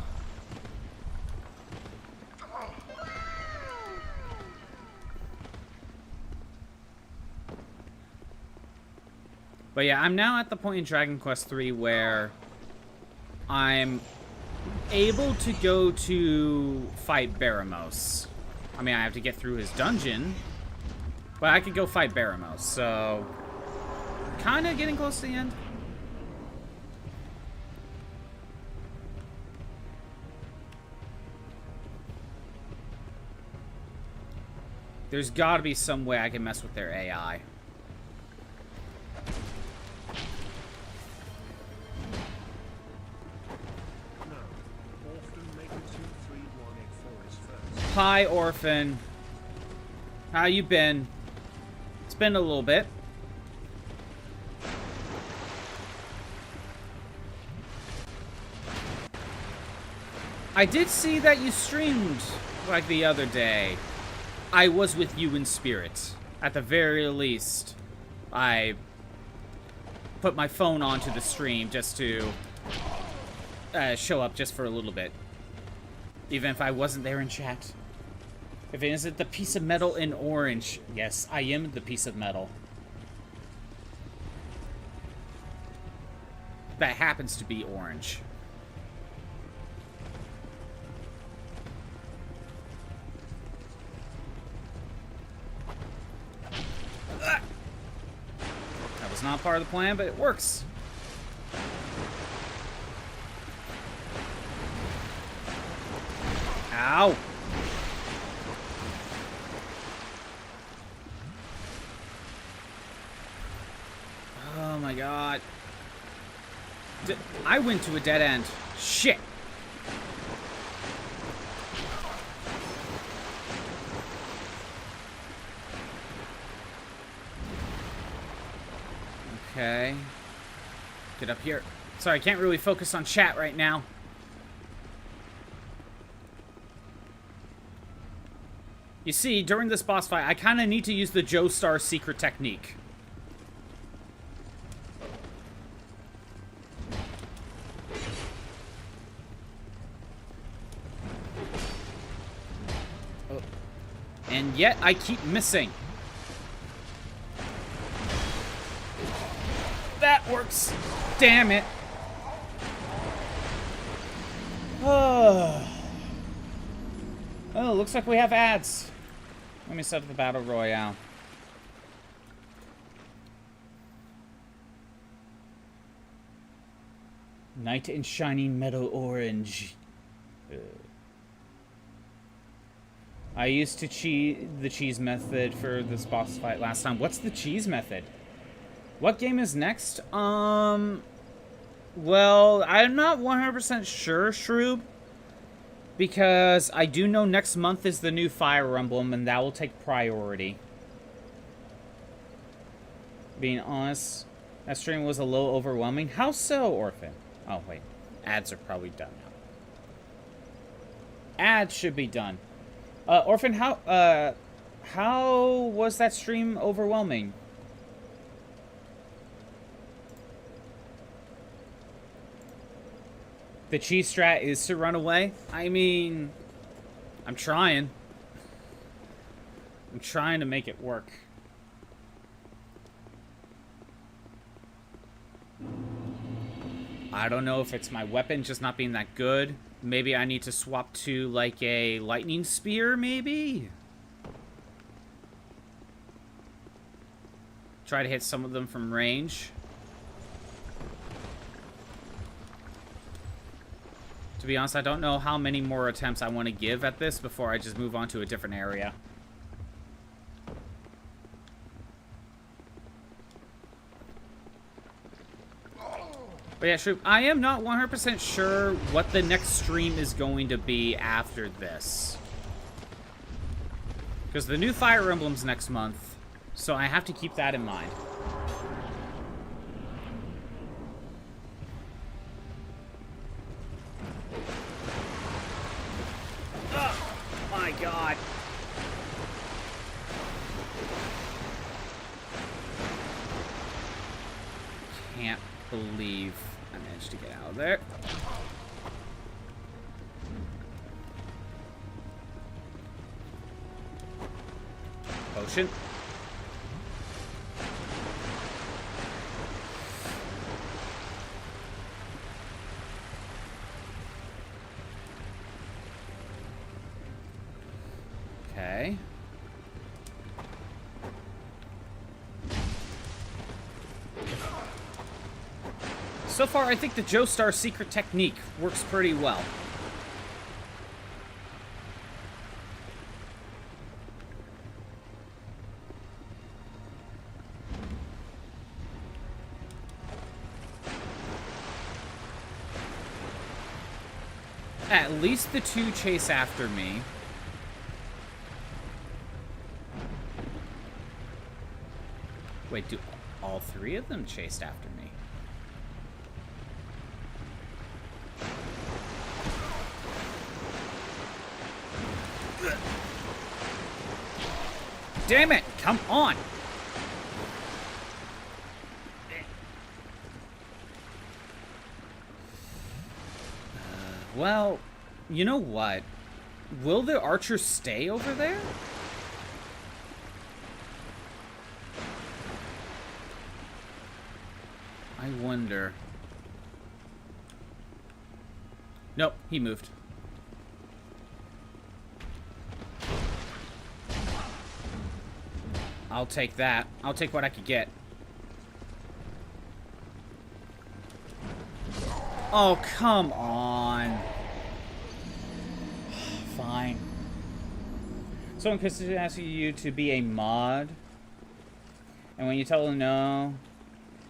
But yeah, I'm now at the point in Dragon Quest III where I'm able to go to fight Baramos. I mean, I have to get through his dungeon, but I could go fight Baramos, so kind of getting close to the end. There's got to be some way I can mess with their AI. Hi, Orphan. How you been? It's been a little bit. I did see that you streamed, like, the other day. I was with you in spirit. At the very least, I put my phone onto the stream just to show up just for a little bit. Even if I wasn't there in chat. If it isn't the piece of metal in orange. Yes, I am the piece of metal. That happens to be orange. That was not part of the plan, but it works. Ow! Oh my god. I went to a dead end. Shit! Okay. Get up here. Sorry, I can't really focus on chat right now. You see, during this boss fight, I kind of need to use the Joestar secret technique. Oh. And yet, I keep missing. That works. Damn it. Oh, looks like we have ads. Let me set up the Battle Royale. Knight in Shining Metal Orange. I used to the cheese method for this boss fight last time. What's the cheese method? What game is next? Well, I'm not 100% sure, Shroob. Because I do know next month is the new Fire Emblem, and that will take priority. Being honest, that stream was a little overwhelming. How so, Orphan? Oh, wait. Ads are probably done now. Ads should be done. Orphan, how How was that stream overwhelming? The cheese strat is to run away? I mean, I'm trying. I'm trying to make it work. I don't know if it's my weapon just not being that good. Maybe I need to swap to, like, a lightning spear, maybe? Try to hit some of them from range. To be honest, I don't know how many more attempts I want to give at this before I just move on to a different area. But yeah, Shroop, I am not 100% sure what the next stream is going to be after this. Because the new Fire Emblem's next month, so I have to keep that in mind. Oh my god. Can't believe I managed to get out of there. Potion. Okay. So far, I think the Joestar secret technique works pretty well. At least the two chase after me. Wait, do all three of them chased after me? Damn it! Come on! Well, you know what? Will the archer stay over there? I wonder. Nope, he moved. I'll take that. I'll take what I could get. Oh, come on. Fine. Someone Chris is asking you to be a mod. And when you tell them no,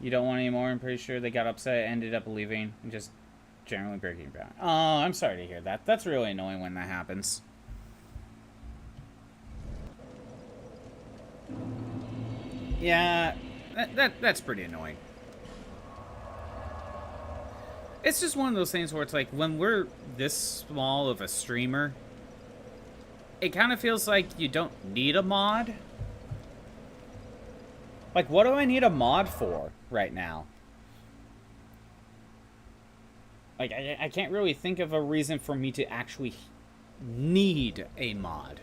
you don't want any more, I'm pretty sure they got upset, ended up leaving, and just generally breaking down. Oh, I'm sorry to hear that. That's really annoying when that happens. Yeah, that's pretty annoying. It's just one of those things where it's like, when we're this small of a streamer, it kind of feels like you don't need a mod. Like, what do I need a mod for right now? Like, I can't really think of a reason for me to actually need a mod.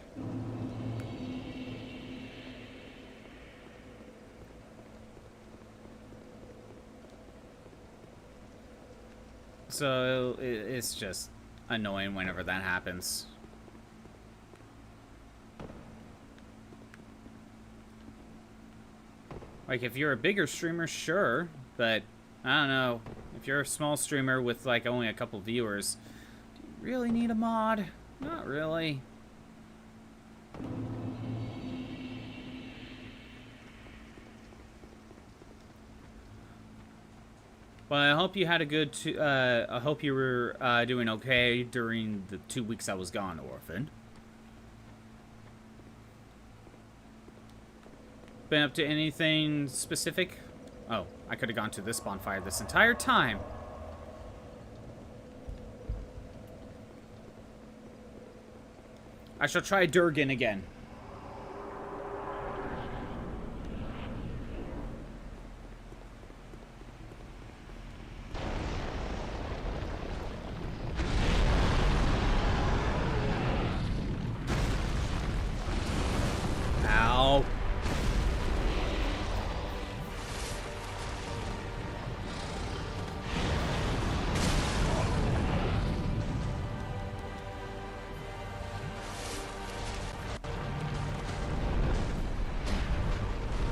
So, it's just annoying whenever that happens. Like, if you're a bigger streamer, sure, but I don't know. If you're a small streamer with, like, only a couple viewers, do you really need a mod? Not really. Well, I hope you had a good. I hope you were doing okay during the 2 weeks I was gone, Orphan. Been up to anything specific? Oh, I could have gone to this bonfire this entire time. I shall try Durgan again.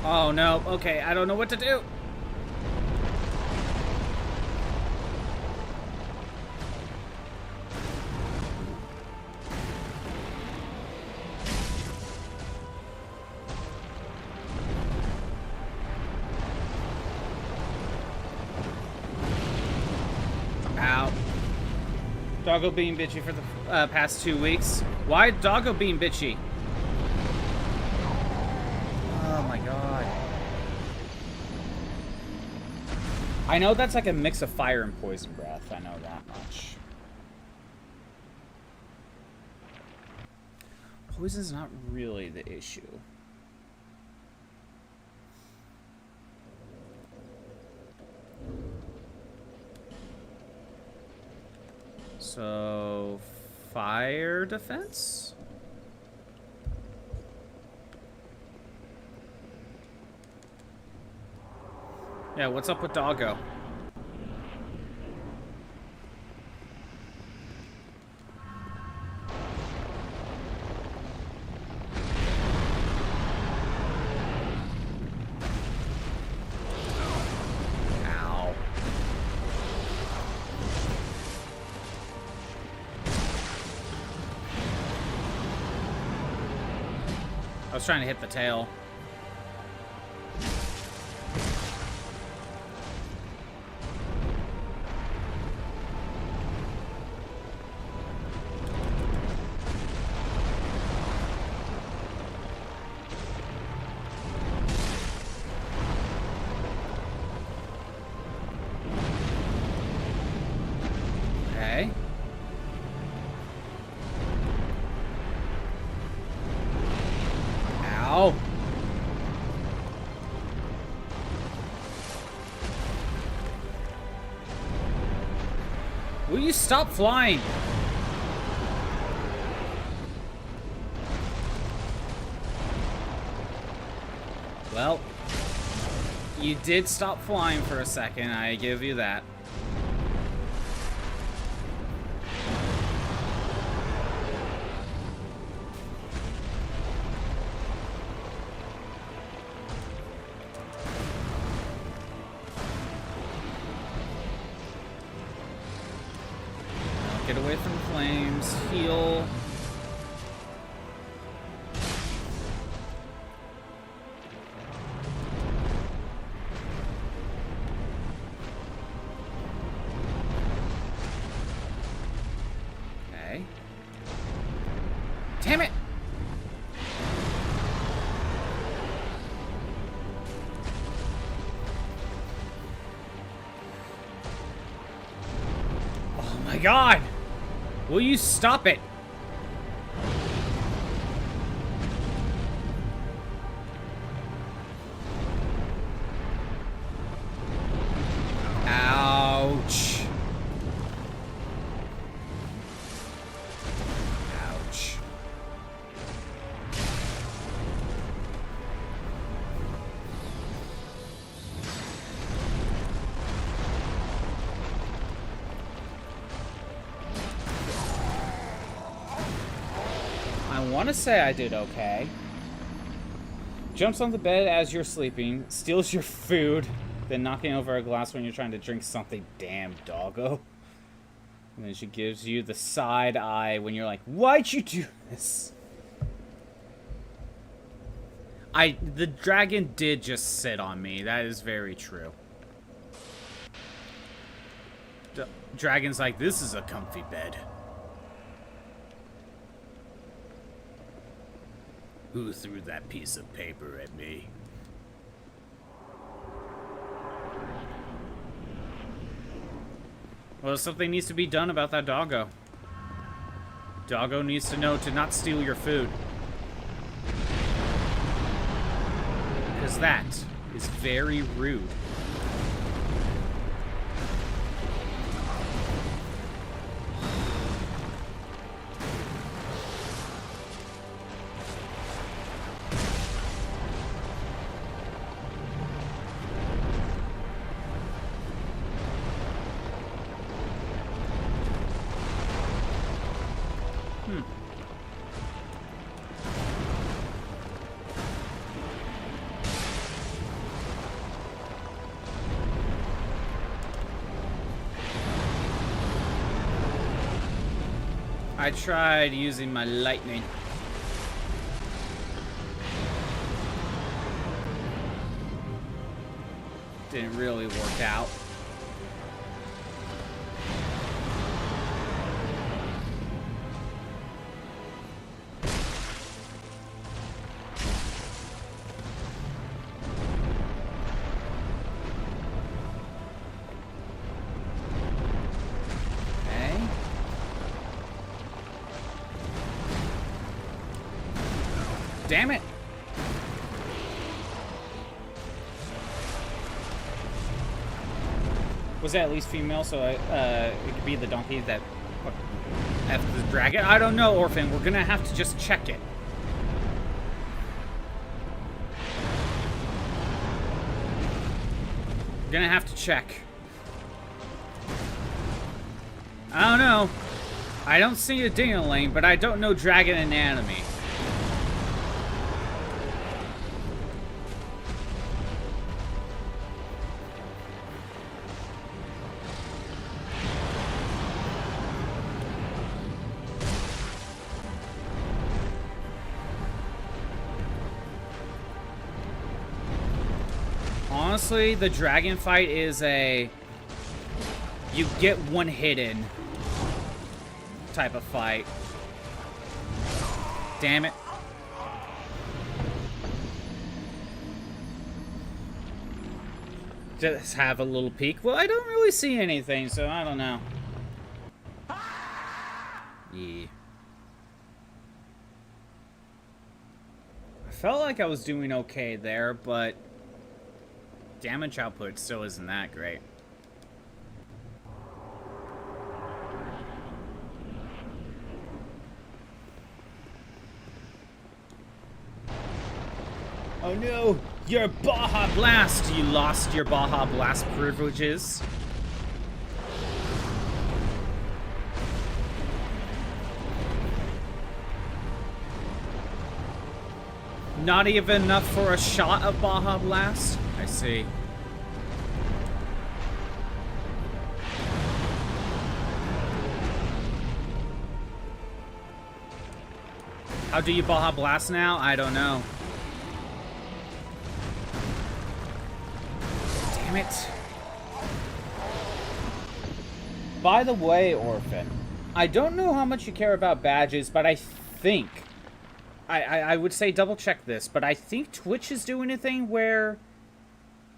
Oh no, okay, I don't know what to do. Ow. Doggo being bitchy for the past 2 weeks. Why Doggo being bitchy? Oh my god. I know that's like a mix of fire and poison breath. I know that much. Poison's not really the issue. So, fire defense? Yeah, what's up with Doggo? Ow. I was trying to hit the tail. Okay. Ow. Will you stop flying? Well, you did stop flying for a second, I give you that. Get away from the flames, heal. Okay. Damn it! Oh my god! Will you stop it? Ouch. Ouch. I want to say I did okay. Jumps on the bed as you're sleeping, steals your food, then knocking over a glass when you're trying to drink something. Damn, Doggo. And then she gives you the side eye when you're like, why'd you do this? The dragon did just sit on me. That is very true. Dragon's like, this is a comfy bed. Who threw that piece of paper at me? Well, something needs to be done about that Doggo. Doggo needs to know to not steal your food. Because that is very rude. I tried using my lightning. Didn't really work out. Damn it! Was that at least female? So it could be the donkey that after the dragon. I don't know, Orphan. We're gonna have to just check it. We're gonna have to check. I don't know. I don't see a Drangleic, but I don't know dragon anatomy. Honestly, the dragon fight is a you get one hit in type of fight. Damn it. Just have a little peek. Well, I don't really see anything, so I don't know. Yeah. I felt like I was doing okay there, but damage output still isn't that great. Oh no! Your Baja Blast! You lost your Baja Blast privileges. Not even enough for a shot of Baja Blast? I see. How do you Baja Blast now? I don't know. Damn it. By the way, Orphan, I don't know how much you care about badges, but I think... I would say double check this, but I think Twitch is doing a thing where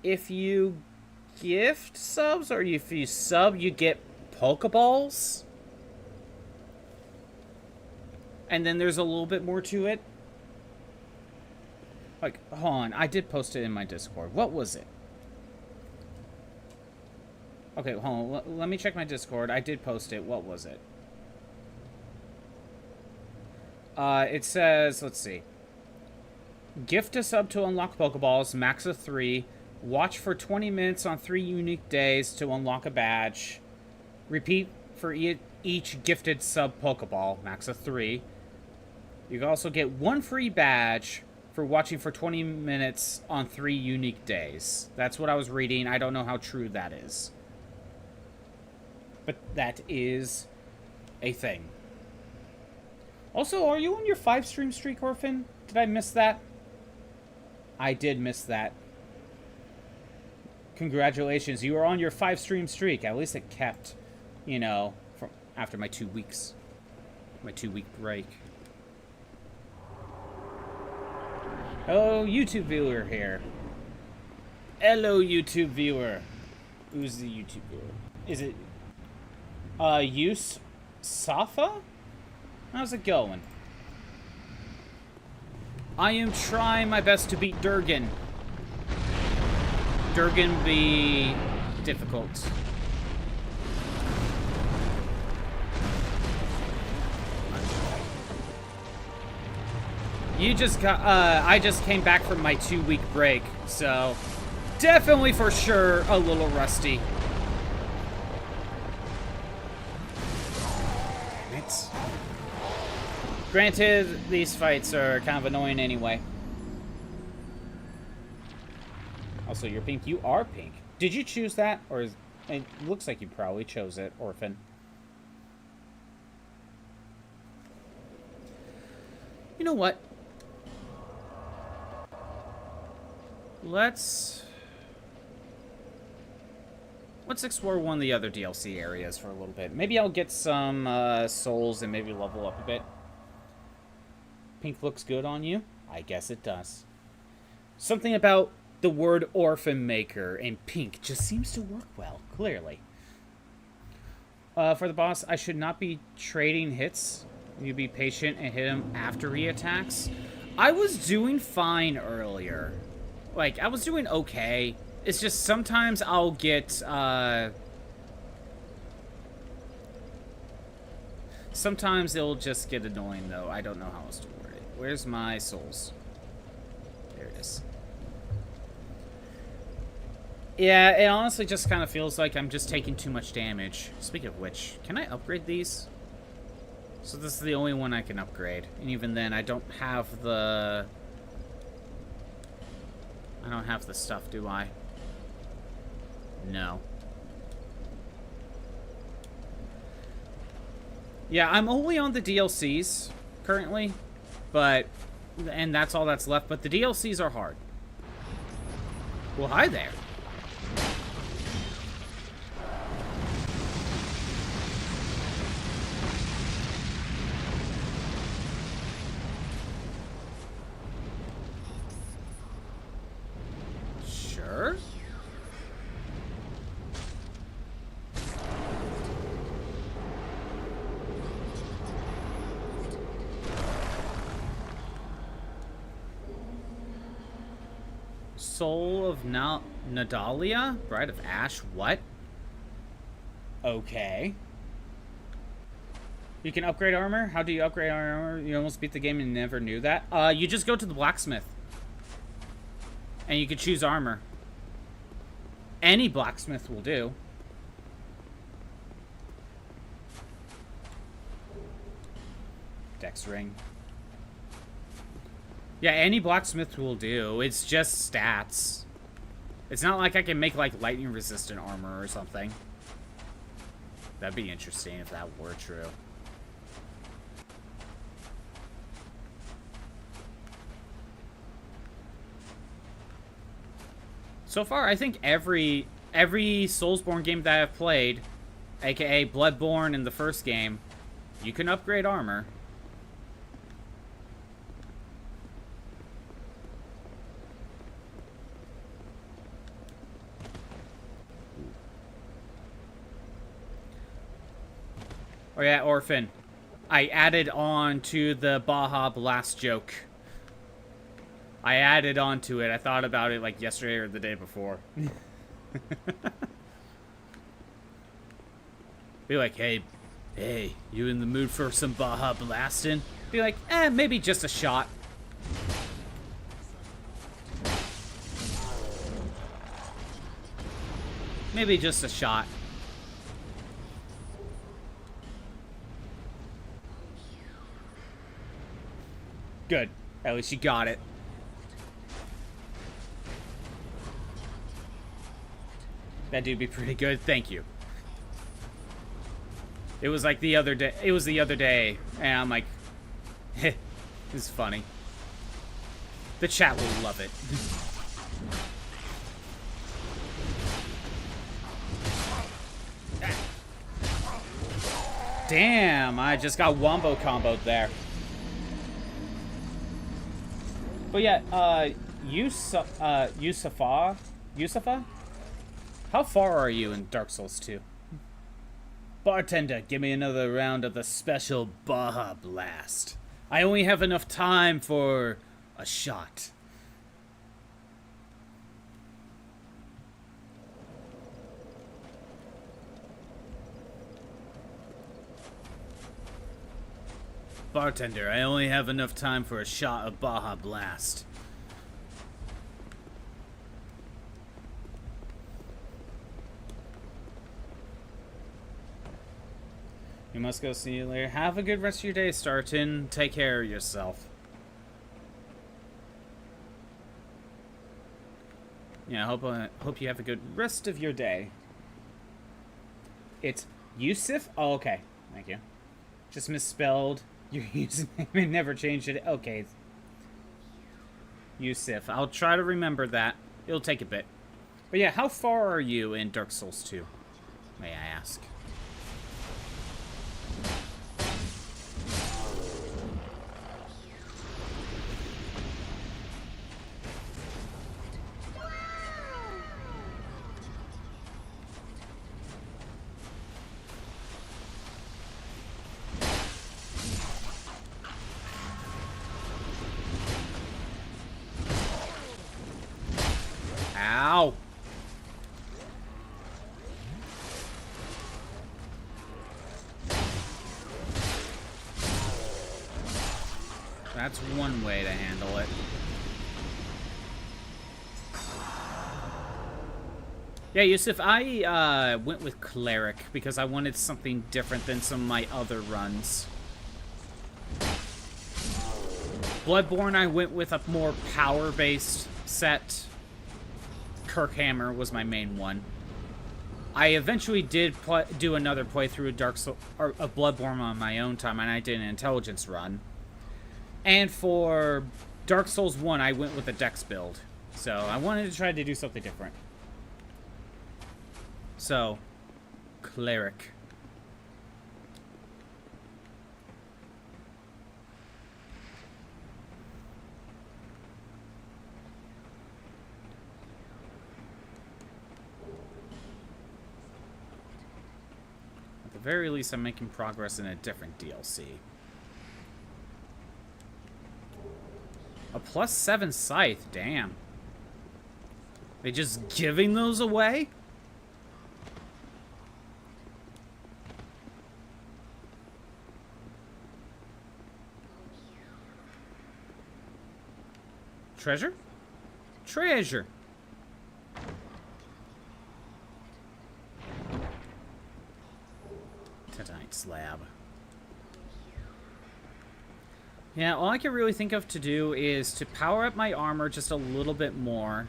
if you gift subs or if you sub, you get Pokeballs. And then there's a little bit more to it. Like, hold on, I did post it in my Discord. What was it? Okay, hold on, let me check my Discord. I did post it. What was it? It says, let's see. Gift a sub to unlock Pokeballs, max of 3. Watch for 20 minutes on 3 unique days to unlock a badge. Repeat for each gifted sub Pokeball, max of 3. You can also get 1 free badge for watching for 20 minutes on 3 unique days. That's what I was reading. I don't know how true that is. But that is a thing. Also, are you on your 5-stream streak, Orphan? Did I miss that? I did miss that. Congratulations, you are on your 5-stream streak. At least it kept, you know, from after my 2 weeks. My 2-week break. Hello, YouTube viewer here. Hello, YouTube viewer. Who's the YouTube viewer? Is it, Use Safa? How's it going? I am trying my best to beat Durgan. Durgan be difficult. You just got, I just came back from my 2-week break, so definitely for sure a little rusty. Damn it. Granted, these fights are kind of annoying anyway. Also, you're pink. You are pink. Did you choose that? Or is, it looks like you probably chose it, Orphan. You know what? Let's explore one of the other DLC areas for a little bit. Maybe I'll get some souls and maybe level up a bit. Pink looks good on you? I guess it does. Something about the word orphan maker and pink just seems to work well, clearly. For the boss, I should not be trading hits. You be patient and hit him after he attacks. I was doing fine earlier. Like, I was doing okay. It's just sometimes I'll get, sometimes it'll just get annoying, though. I don't know how else to word it. Where's my souls? There it is. Yeah, it honestly just kind of feels like I'm just taking too much damage. Speaking of which, can I upgrade these? So this is the only one I can upgrade. And even then, I don't have the... I don't have the stuff, do I? No. Yeah, I'm only on the DLCs currently, but... And that's all that's left, but the DLCs are hard. Well, hi there. Sure. Soul of Nadalia? Bride of Ash? What? Okay. You can upgrade armor? How do you upgrade armor? You almost beat the game and never knew that? You just go to the blacksmith. And you can choose armor. Any blacksmith will do. Dex ring. Yeah, any blacksmith will do. It's just stats. It's not like I can make, like, lightning resistant armor or something. That'd be interesting if that were true. So far, I think every Soulsborne game that I've played, aka Bloodborne in the first game, you can upgrade armor. Oh yeah, Orphan. I added on to the Baja Blast joke. I added on to it. I thought about it like yesterday or the day before. Be like, hey, you in the mood for some Baja Blasting? Be like, maybe just a shot. Maybe just a shot. Good. At least you got it. That dude be pretty good. Thank you. It was like the other day. It was the other day, and I'm like, this is funny. The chat will love it. Damn, I just got wombo comboed there. But yeah, Yusufa? How far are you in Dark Souls 2? Bartender, give me another round of the special Baja Blast. I only have enough time for a shot. Bartender, I only have enough time for a shot of Baja Blast. You must go, see you later. Have a good rest of your day, Starton. Take care of yourself. Yeah, I hope you have a good rest of your day. It's Yusuf? Oh, okay. Thank you. Just misspelled Your username and never changed it. Okay. Yusuf. I'll try to remember that. It'll take a bit. But yeah, how far are you in Dark Souls 2? May I ask? Ow! That's one way to handle it. Yeah, Yusuf, I went with Cleric because I wanted something different than some of my other runs. Bloodborne, I went with a more power-based set. Kirkhammer was my main one. I eventually did do another playthrough of of Bloodborne on my own time, and I did an intelligence run. And for Dark Souls 1, I went with a Dex build. So I wanted to try to do something different. So, Cleric. At the very least, I'm making progress in a different DLC. A +7 scythe, damn. They just giving those away? Treasure? Treasure! Titanite slab. Yeah, all I can really think of to do is to power up my armor just a little bit more.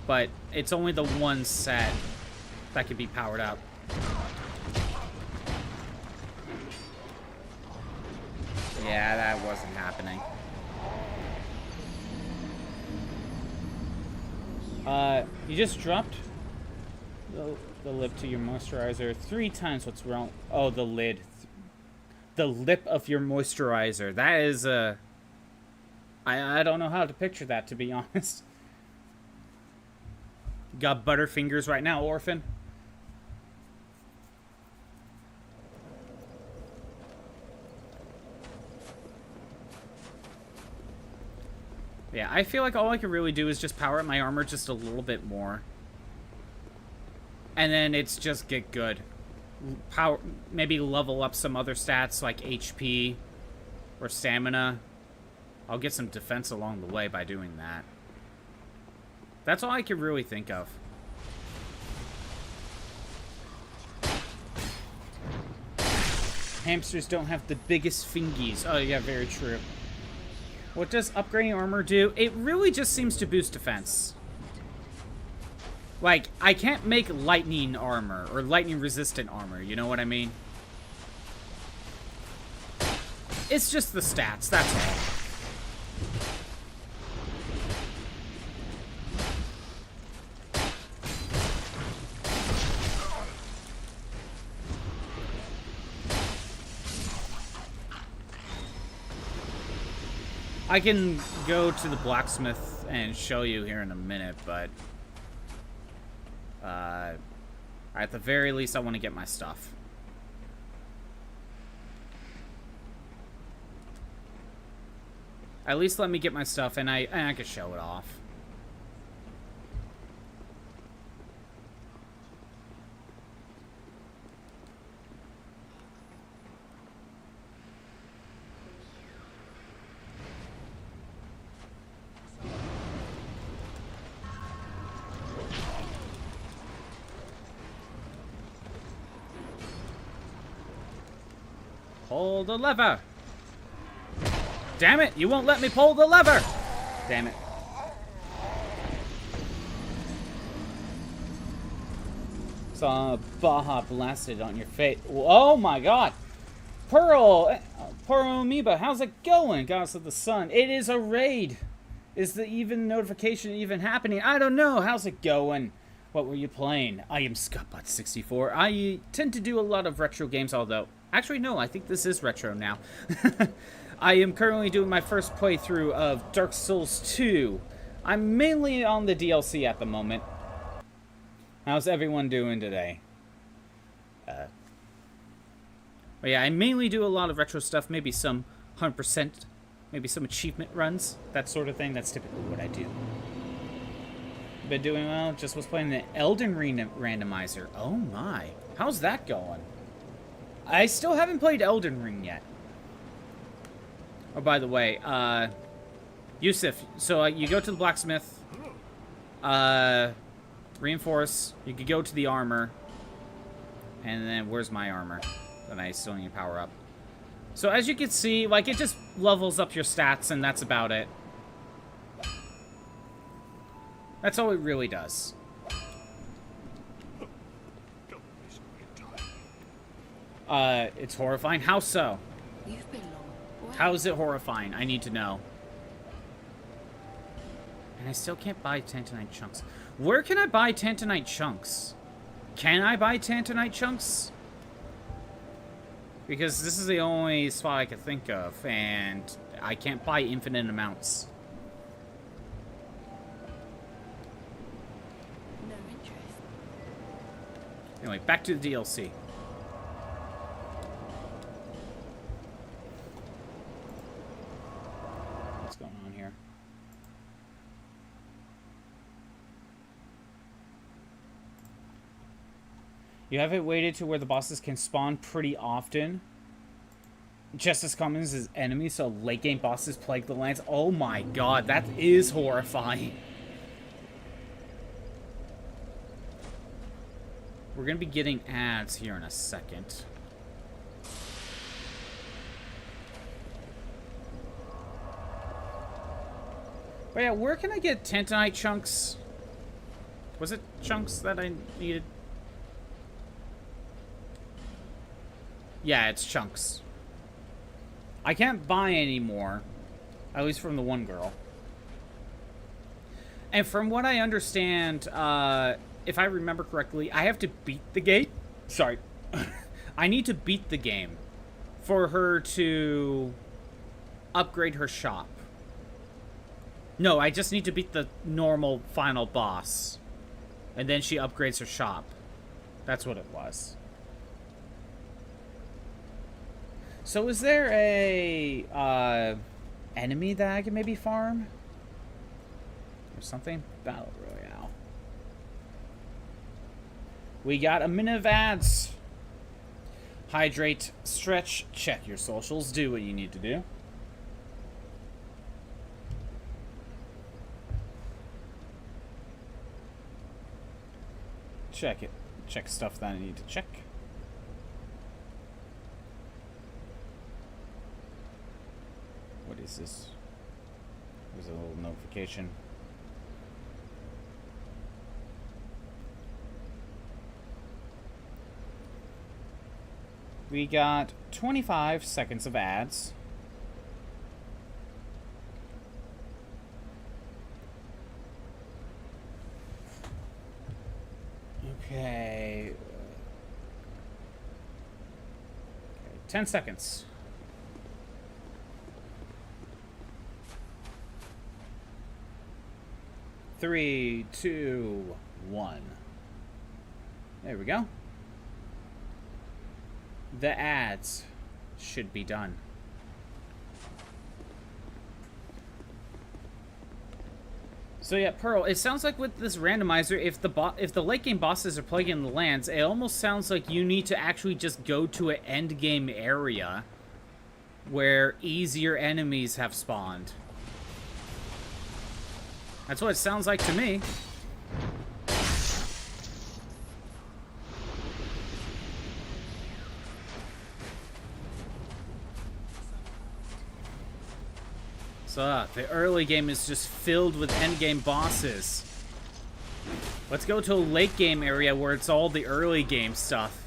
But it's only the one set that can be powered up. Yeah, that wasn't happening. You just dropped the lip to your moisturizer 3 times. What's wrong? Oh, the lid. The lip of your moisturizer. That is, I don't know how to picture that, to be honest. You got butterfingers right now, Orphan. Yeah, I feel like all I can really do is just power up my armor just a little bit more. And then it's just get good. Maybe level up some other stats like HP or stamina. I'll get some defense along the way by doing that. That's all I can really think of. Hamsters don't have the biggest fingies. Oh yeah, very true. What does upgrading armor do? It really just seems to boost defense. Like, I can't make lightning armor or lightning resistant armor, you know what I mean? It's just the stats, that's all. I can go to the blacksmith and show you here in a minute, but at the very least I want to get my stuff. At least let me get my stuff and I can show it off. Pull the lever! Damn it! You won't let me pull the lever! Damn it. Saw Baja blasted on your face. Oh my god! Pearl! Pearl Amoeba, how's it going? Goddess of the Sun. It is a raid! Is the even notification even happening? I don't know. How's it going? What were you playing? I am Scottbot64. I tend to do a lot of retro games, although... Actually, no, I think this is retro now. I am currently doing my first playthrough of Dark Souls 2. I'm mainly on the DLC at the moment. How's everyone doing today? But yeah, I mainly do a lot of retro stuff, maybe some 100%, maybe some achievement runs, that sort of thing. That's typically what I do. Been doing well, just was playing the Elden Ring randomizer. Oh my, how's that going? I still haven't played Elden Ring yet. Oh, by the way, Yusuf, so you go to the blacksmith, reinforce, you could go to the armor, and then where's my armor that I still need to power up? So as you can see, like, it just levels up your stats, and that's about it. That's all it really does. It's horrifying. How so? You've been long. How is it horrifying? I need to know. And I still can't buy Tantanite chunks. Where can I buy Tantanite chunks? Can I buy Tantanite chunks? Because this is the only spot I could think of, and I can't buy infinite amounts. No interest. Anyway, back to the DLC. What's going on here? You haven't waited to where the bosses can spawn pretty often. Just as common as enemies, so late game bosses plague the lands. Oh my god, that is horrifying. We're gonna be getting ads here in a second. But yeah, where can I get Tantanite chunks? Was it chunks that I needed? Yeah, it's chunks. I can't buy any more. At least from the one girl. And from what I understand, if I remember correctly, I have to beat the game. Sorry. I need to beat the game for her to upgrade her shop. No, I just need to beat the normal final boss. And then she upgrades her shop. That's what it was. So is there a enemy that I can maybe farm? Or something? Battle Royale. We got a minute of ads. Hydrate, stretch, check your socials, do what you need to do. Check it. Check stuff that I need to check. What is this? There's a little notification. We got 25 seconds of ads. Okay. 10 seconds. 3, 2, 1. There we go. The ads should be done. So yeah, Pearl, it sounds like with this randomizer, if the late game bosses are plaguing the lands, it almost sounds like you need to actually just go to an end game area where easier enemies have spawned. That's what it sounds like to me. So, the early game is just filled with endgame bosses. Let's go to a late game area where it's all the early game stuff.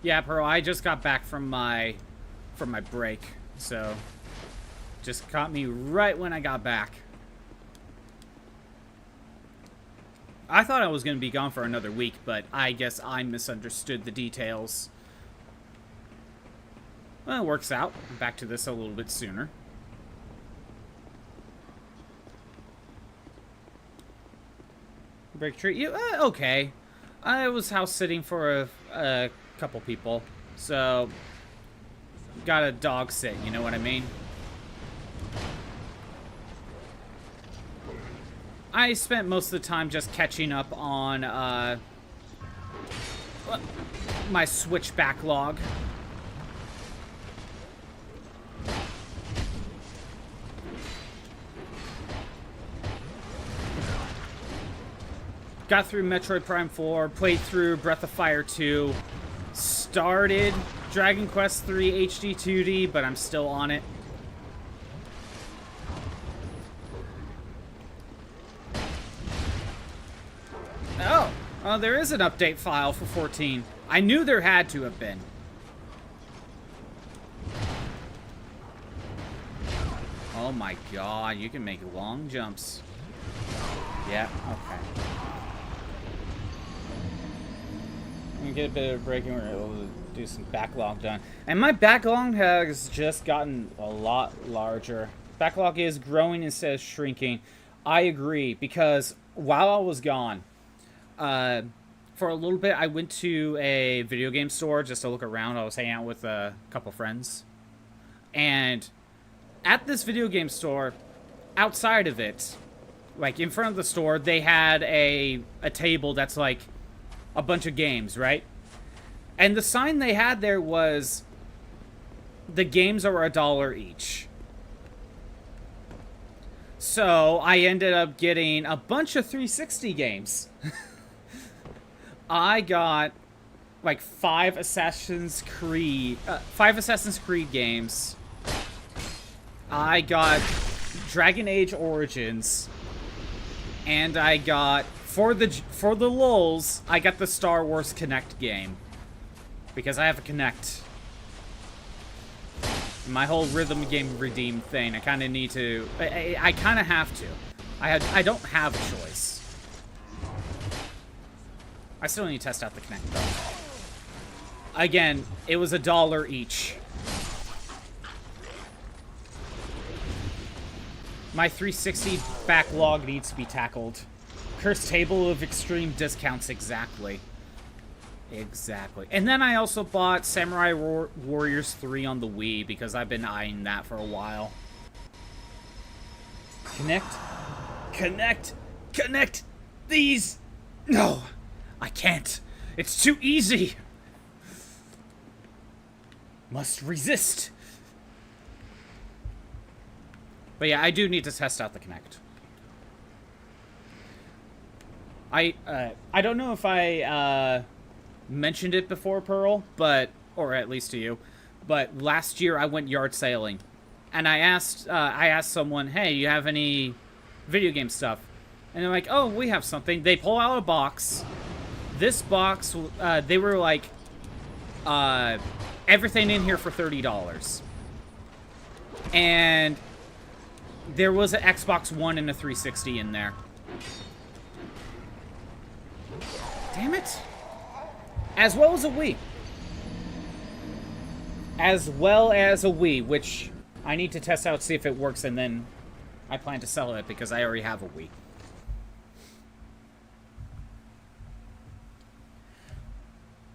Yeah, Pearl, I just got back from my break, so just caught me right when I got back. I thought I was going to be gone for another week, but I guess I misunderstood the details. Well, it works out. I'm back to this a little bit sooner. Break tree? Okay. I was house sitting for a couple people, so got a dog sit, you know what I mean? I spent most of the time just catching up on my Switch backlog. Got through Metroid Prime 4, played through Breath of Fire 2, started Dragon Quest 3 HD 2D, but I'm still on it. Oh, there is an update file for 14. I knew there had to have been. Oh my god, you can make long jumps. Yeah, okay. I'm gonna get a bit of a break and we're able to do some backlog done. And my backlog has just gotten a lot larger. Backlog is growing instead of shrinking. I agree, because while I was gone, for a little bit, I went to a video game store just to look around. I was hanging out with a couple friends. And at this video game store, outside of it, like in front of the store, they had a table that's like a bunch of games, right? And the sign they had there was, the games are $1 each. So I ended up getting a bunch of 360 games. I got like 5 Assassin's Creed games. I got Dragon Age Origins, and I got for the lulz, I got the Star Wars Kinect game because I have a Kinect. My whole rhythm game redeem thing, I kind of need to. I kind of have to. I don't have a choice. I still need to test out the Kinect though. Again, it was $1 each. My 360 backlog needs to be tackled. Cursed table of extreme discounts, exactly. Exactly. And then I also bought Samurai Warriors 3 on the Wii because I've been eyeing that for a while. Connect. Connect. Connect. These. No. I can't. It's too easy. Must resist. But yeah, I do need to test out the Kinect. I don't know if I mentioned it before, Pearl, but or at least to you, but last year I went yard sailing, and I asked someone, "Hey, you have any video game stuff?" And they're like, "Oh, we have something." They pull out a box. This box, they were like, everything in here for $30, and there was an Xbox One and a 360 in there. Damn it. As well as a Wii. As well as a Wii, which I need to test out, see if it works, and then I plan to sell it because I already have a Wii.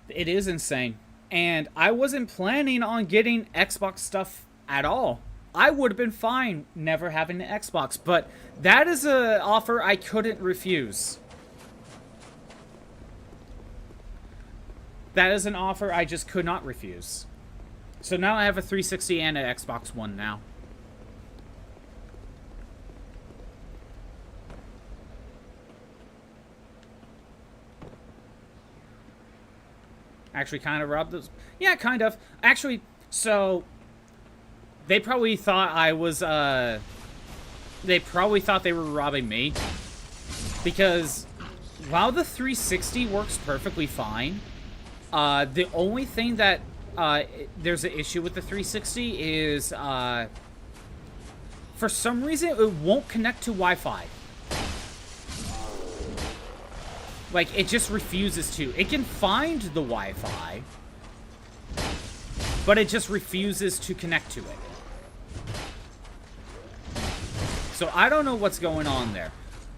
It is insane. And I wasn't planning on getting Xbox stuff at all. I would have been fine never having an Xbox, but that is an offer I couldn't refuse. That is an offer I just could not refuse. So now I have a 360 and an Xbox One now. Actually kind of robbed those. Yeah, kind of. Actually, so they probably thought I was, they probably thought they were robbing me. Because while the 360 works perfectly fine, the only thing that there's an issue with the 360 is for some reason it won't connect to Wi-Fi. Like, it just refuses to. It can find the Wi-Fi, but it just refuses to connect to it. So I don't know what's going on there.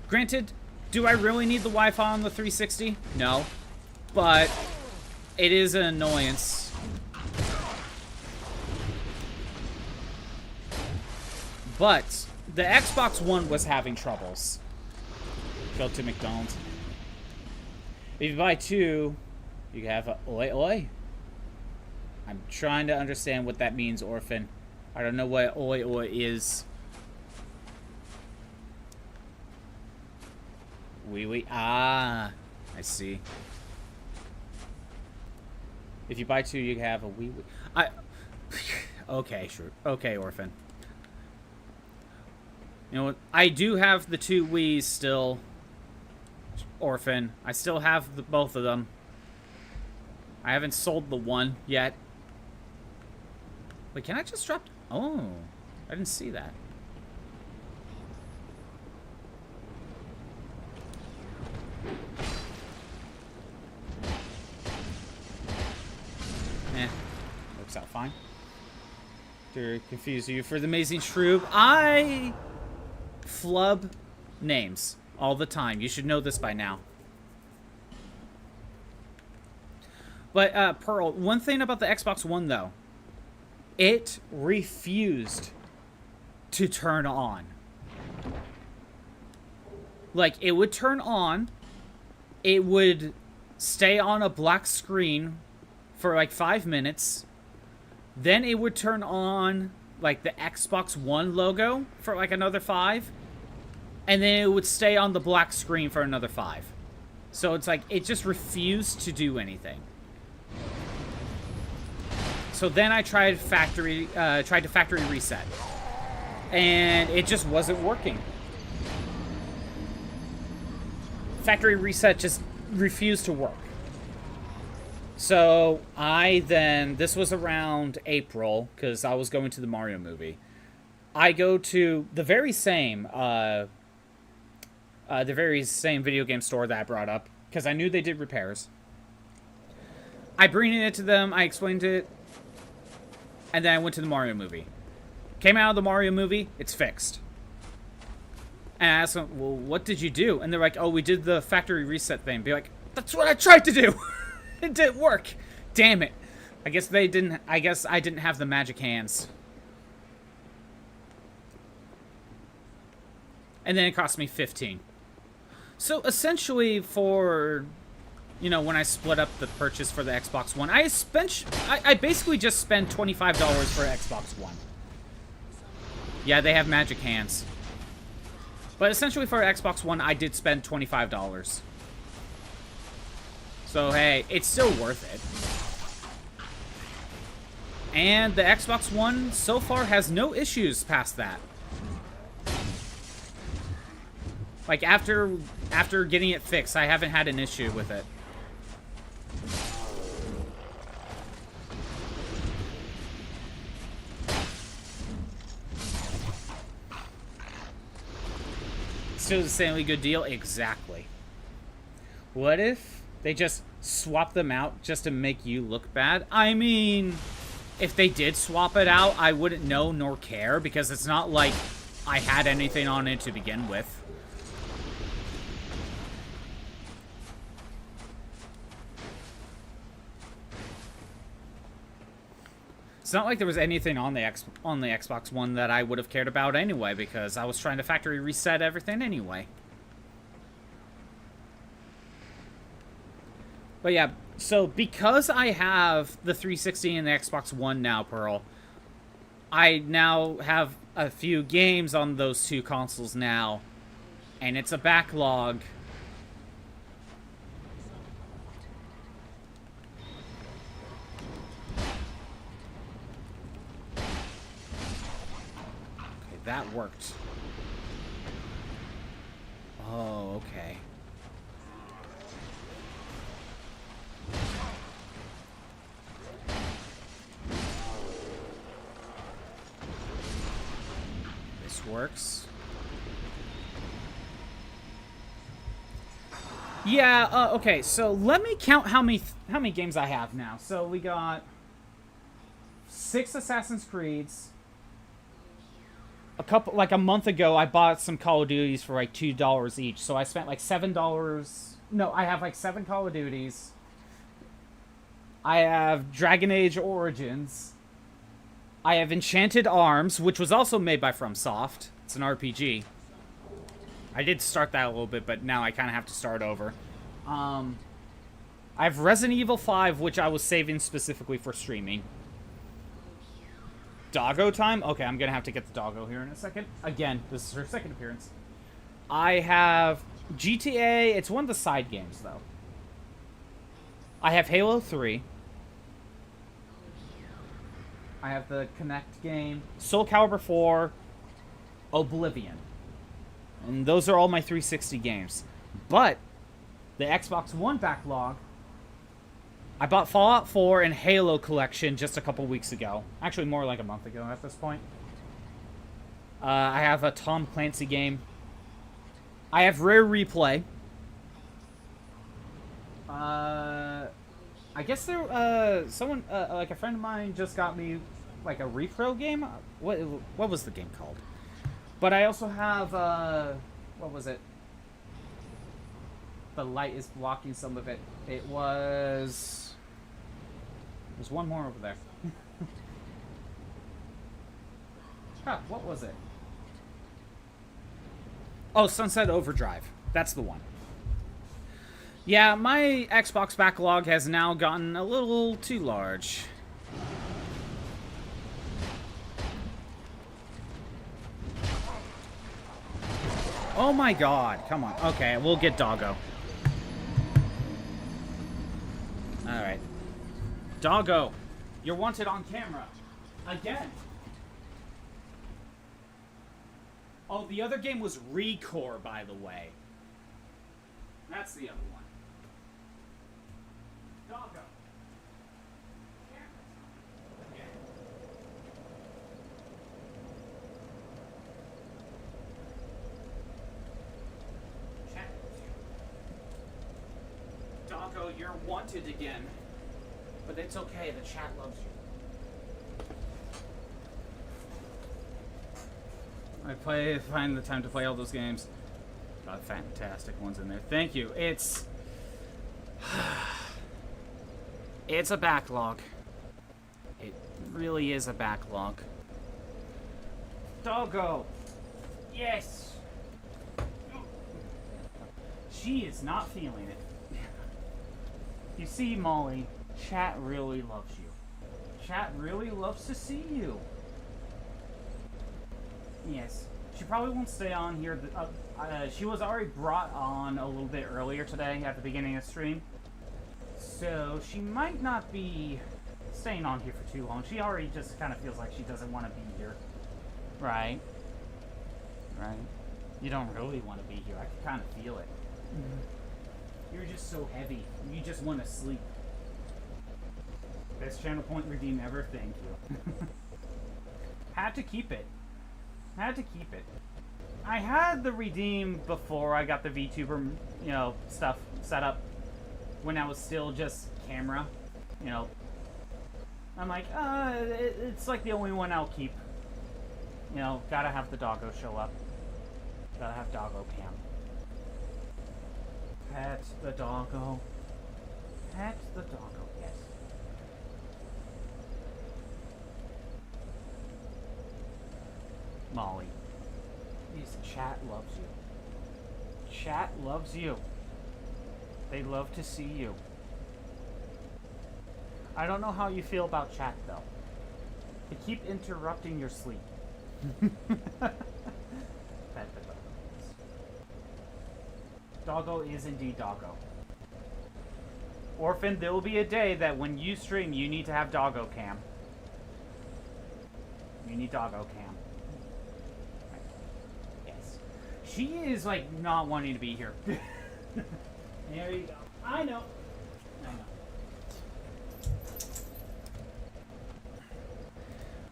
Granted, do I really need the Wi-Fi on the 360? No. But it is an annoyance. But the Xbox One was having troubles. Go to McDonald's. If you buy two, you can have a oi oi. I'm trying to understand what that means, Orphan. I don't know what oi oi is. Wee wee. Ah, I see. If you buy two, you can have a wee wee. Okay, sure. Okay, Orphan. You know what? I do have the two Wii's still. Orphan. I still have both of them. I haven't sold the one yet. Wait, can I just drop... Oh, I didn't see that. Works out fine. To confuse you for the amazing shroob. I flub names all the time. You should know this by now. But, Pearl, one thing about the Xbox One, though. It refused to turn on. Like, it would turn on. It would stay on a black screen for, like, 5 minutes. Then it would turn on, like, the Xbox One logo for, like, another 5. And then it would stay on the black screen for another 5. So it's like, it just refused to do anything. So then I tried to factory reset. And it just wasn't working. Factory reset just refused to work. So this was around April, because I was going to the Mario movie. I go to the very same video game store that I brought up, because I knew they did repairs. I bring it to them, I explained it, and then I went to the Mario movie. Came out of the Mario movie, it's fixed. And I asked them, well, what did you do? And they're like, oh, we did the factory reset thing. Be like, that's what I tried to do! It didn't work! Damn it. I guess I didn't have the magic hands. And then it cost me 15. So essentially for, you know, when I split up the purchase for the Xbox One, I basically just spent $25 for Xbox One. Yeah, they have magic hands. But essentially for Xbox One, I did spend $25. So hey, it's still worth it. And the Xbox One so far has no issues past that. Like, after getting it fixed, I haven't had an issue with it. Still the insanely good deal? Exactly. What if they just swap them out just to make you look bad? I mean, if they did swap it out, I wouldn't know nor care, because it's not like I had anything on it to begin with. It's not like there was anything on the Xbox One that I would have cared about anyway, because I was trying to factory reset everything anyway. But yeah, so because I have the 360 and the Xbox One now, Pearl, I now have a few games on those two consoles now, and it's a backlog. Okay, that worked. Oh, okay. This works. Yeah, okay, so let me count how many games I have now. So we got 6 Assassin's Creeds. Like a month ago, I bought some Call of Duties for like $2 each. So I spent like $7. No, I have like 7 Call of Duties. I have Dragon Age Origins. I have Enchanted Arms, which was also made by FromSoft. It's an RPG. I did start that a little bit, but now I kind of have to start over. I have Resident Evil 5, which I was saving specifically for streaming. Doggo time? Okay, I'm going to have to get the doggo here in a second. Again, this is her second appearance. I have GTA. It's one of the side games, though. I have Halo 3. I have the Connect game. Soul Calibur 4. Oblivion. And those are all my 360 games. But the Xbox One backlog, I bought Fallout 4 and Halo Collection just a couple weeks ago. Actually, more like a month ago at this point. I have a Tom Clancy game. I have Rare Replay. I guess someone, like a friend of mine just got me, like, a repro game? What was the game called? But I also have, what was it? The light is blocking some of it. It was... There's one more over there. Huh, what was it? Oh, Sunset Overdrive. That's the one. Yeah, my Xbox backlog has now gotten a little too large. Oh my god, come on. Okay, we'll get Doggo. Alright. Doggo, you're wanted on camera. Again. Oh, the other game was Recore, by the way. That's the other one. Doggo. Doggo, you're wanted again. But it's okay, the chat loves you. Find the time to play all those games. Got fantastic ones in there. Thank you. It's a backlog. It really is a backlog. Doggo! Yes! She is not feeling it. You see, Molly, chat really loves you. Chat really loves to see you. Yes. She probably won't stay on here. She was already brought on a little bit earlier today at the beginning of the stream. So she might not be staying on here for too long. She already just kind of feels like she doesn't want to be here. Right? Right? You don't really want to be here. I can kind of feel it. You're just so heavy. You just want to sleep. Best channel point redeem ever. Thank you. Had to keep it. Had to keep it. I had the redeem before I got the VTuber, you know, stuff set up. When I was still just camera, you know. I'm like, it's like the only one I'll keep. You know, gotta have the doggo show up. Gotta have doggo cam. Pet the doggo. Pet the doggo, yes. Molly. Yes, chat loves you. Chat loves you. They love to see you. I don't know how you feel about chat, though. They keep interrupting your sleep. Doggo is indeed doggo. Orphan, there will be a day that when you stream, you need to have doggo cam. You need doggo cam. Yes. She is, like, not wanting to be here. There you go. I know.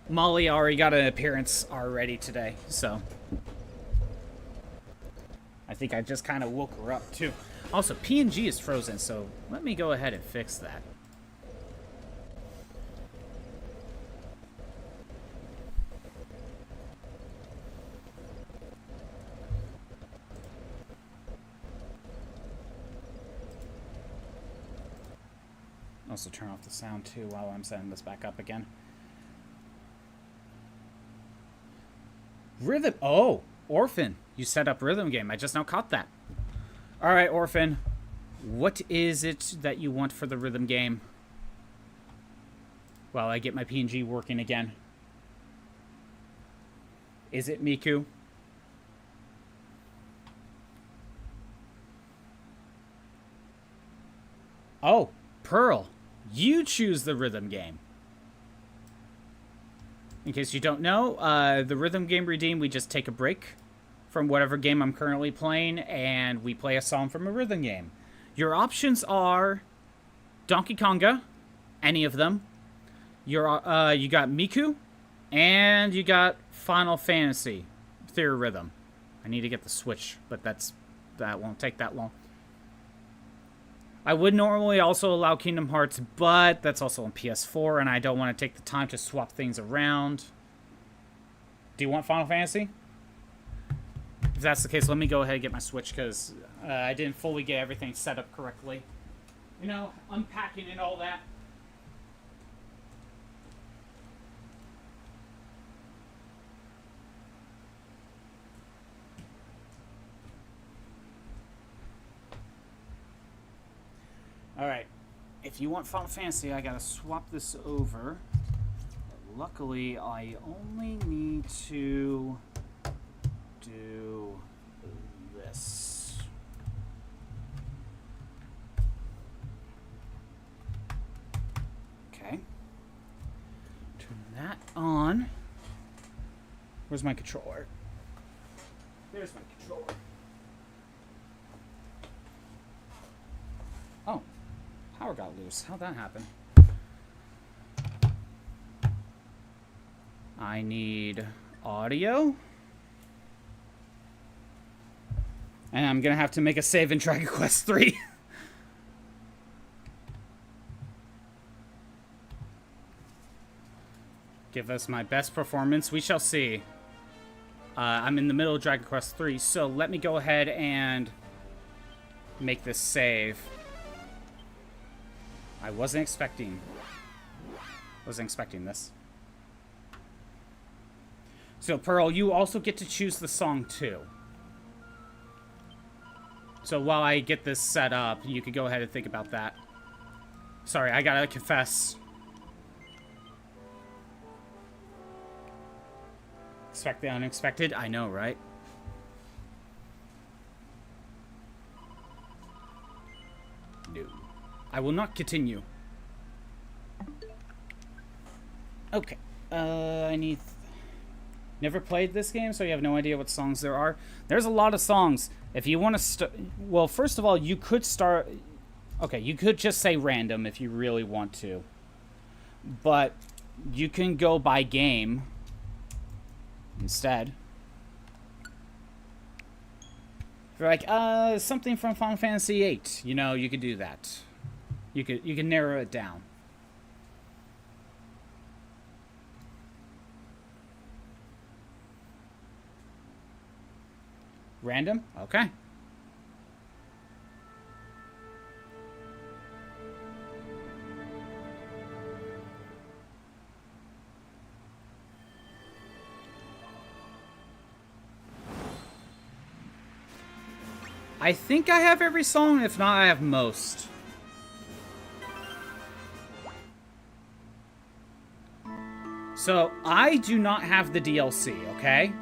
Molly already got an appearance already today, so I think I just kind of woke her up too. Also, PNG is frozen, so let me go ahead and fix that. Also turn off the sound too while I'm setting this back up again. Rhythm. Oh, Orphan. You set up rhythm game. I just now caught that. All right, Orphan. What is it that you want for the rhythm game? While I get my PNG working again. Is it Miku? Oh, Pearl. You choose the rhythm game. In case you don't know, the rhythm game redeem, we just take a break from whatever game I'm currently playing, and we play a song from a rhythm game. Your options are Donkey Konga, any of them. You got Miku, and you got Final Fantasy Theory Rhythm. I need to get the Switch, but that won't take that long. I would normally also allow Kingdom Hearts, but that's also on PS4, and I don't want to take the time to swap things around. Do you want Final Fantasy? If that's the case, let me go ahead and get my Switch, because I didn't fully get everything set up correctly. You know, unpacking and all that. Alright, if you want Final Fantasy, I gotta swap this over. Luckily, I only need to do this. Okay. Turn that on. Where's my controller? There's my controller. Oh. Power got loose. How'd that happen? I need audio. And I'm gonna have to make a save in Dragon Quest 3. Give us my best performance. We shall see. I'm in the middle of Dragon Quest 3, so let me go ahead and make this save. I wasn't expecting this. So, Pearl, you also get to choose the song, too. So, while I get this set up, you could go ahead and think about that. Sorry, I gotta confess. Expect the unexpected? I know, right? No. I will not continue. Okay. I need... Never played this game, so you have no idea what songs there are. There's a lot of songs. If you want to start... Well, first of all, you could start... Okay, you could just say random if you really want to. But you can go by game instead. If you're like, something from Final Fantasy VIII, you know, you could do that. You can narrow it down. Random? Okay. I think I have every song. If not, I have most. So, I do not have the DLC, okay?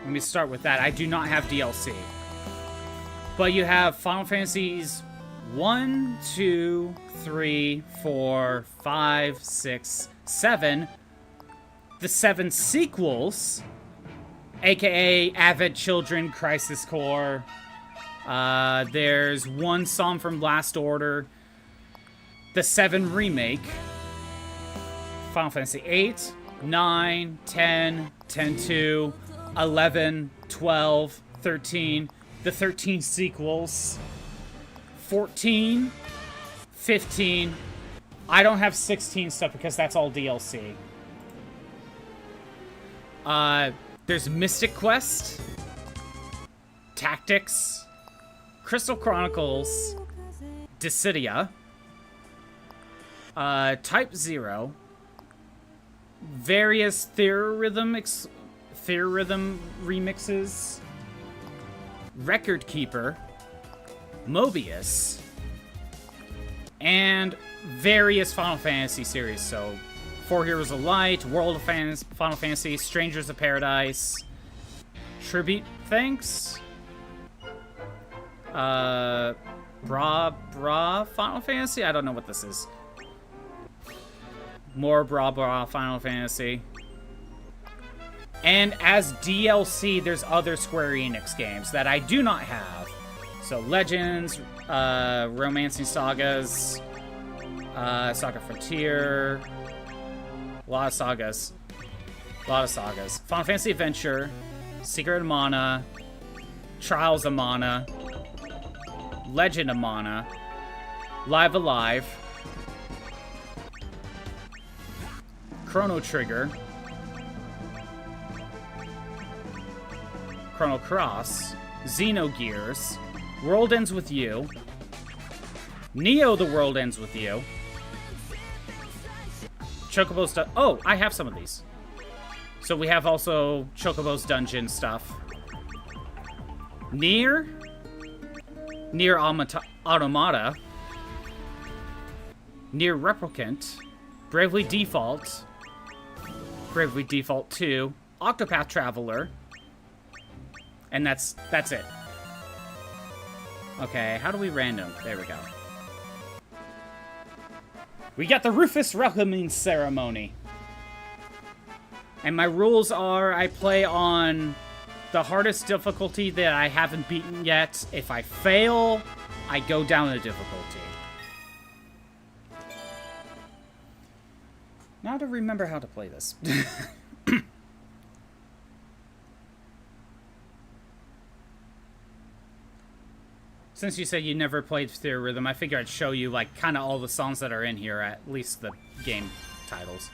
Let me start with that. I do not have DLC. But you have Final Fantasies 1, 2, 3, 4, 5, 6, 7. The 7 sequels, aka Advent Children, Crisis Core. There's one song from Last Order. The 7 remake. Final Fantasy 8, 9, 10, 10-2, 11, 12, 13. The 13 sequels. 14, 15. I don't have 16 stuff because that's all DLC. There's Mystic Quest, Tactics, Crystal Chronicles, Dissidia, Type 0, various Theorhythm remixes, Record Keeper, Mobius, and various Final Fantasy series. So, 4 Heroes of Light, World of Final Fantasy, Strangers of Paradise, Tribute Thanks, Bra Final Fantasy? I don't know what this is. More Bra Final Fantasy. And as DLC, there's other Square Enix games that I do not have. So Legends, Romancing Sagas, Saga Frontier, a lot of sagas. Final Fantasy Adventure, Secret of Mana, Trials of Mana, Legend of Mana, Live Alive, Chrono Trigger, Chrono Cross, Xenogears, World Ends With You, Neo The World Ends With You, Chocobo's oh, I have some of these. So we have also Chocobo's Dungeon stuff. Nier Automata, Nier Replicant, Bravely Default 2, Octopath Traveler, and that's it. Okay, how do we random? There we go. We got the Rufus Welcoming Ceremony. And my rules are I play on the hardest difficulty that I haven't beaten yet. If I fail, I go down the difficulty. Now to remember how to play this. Since you said you never played Theorhythm, I figured I'd show you, like, kind of all the songs that are in here, at least the game titles.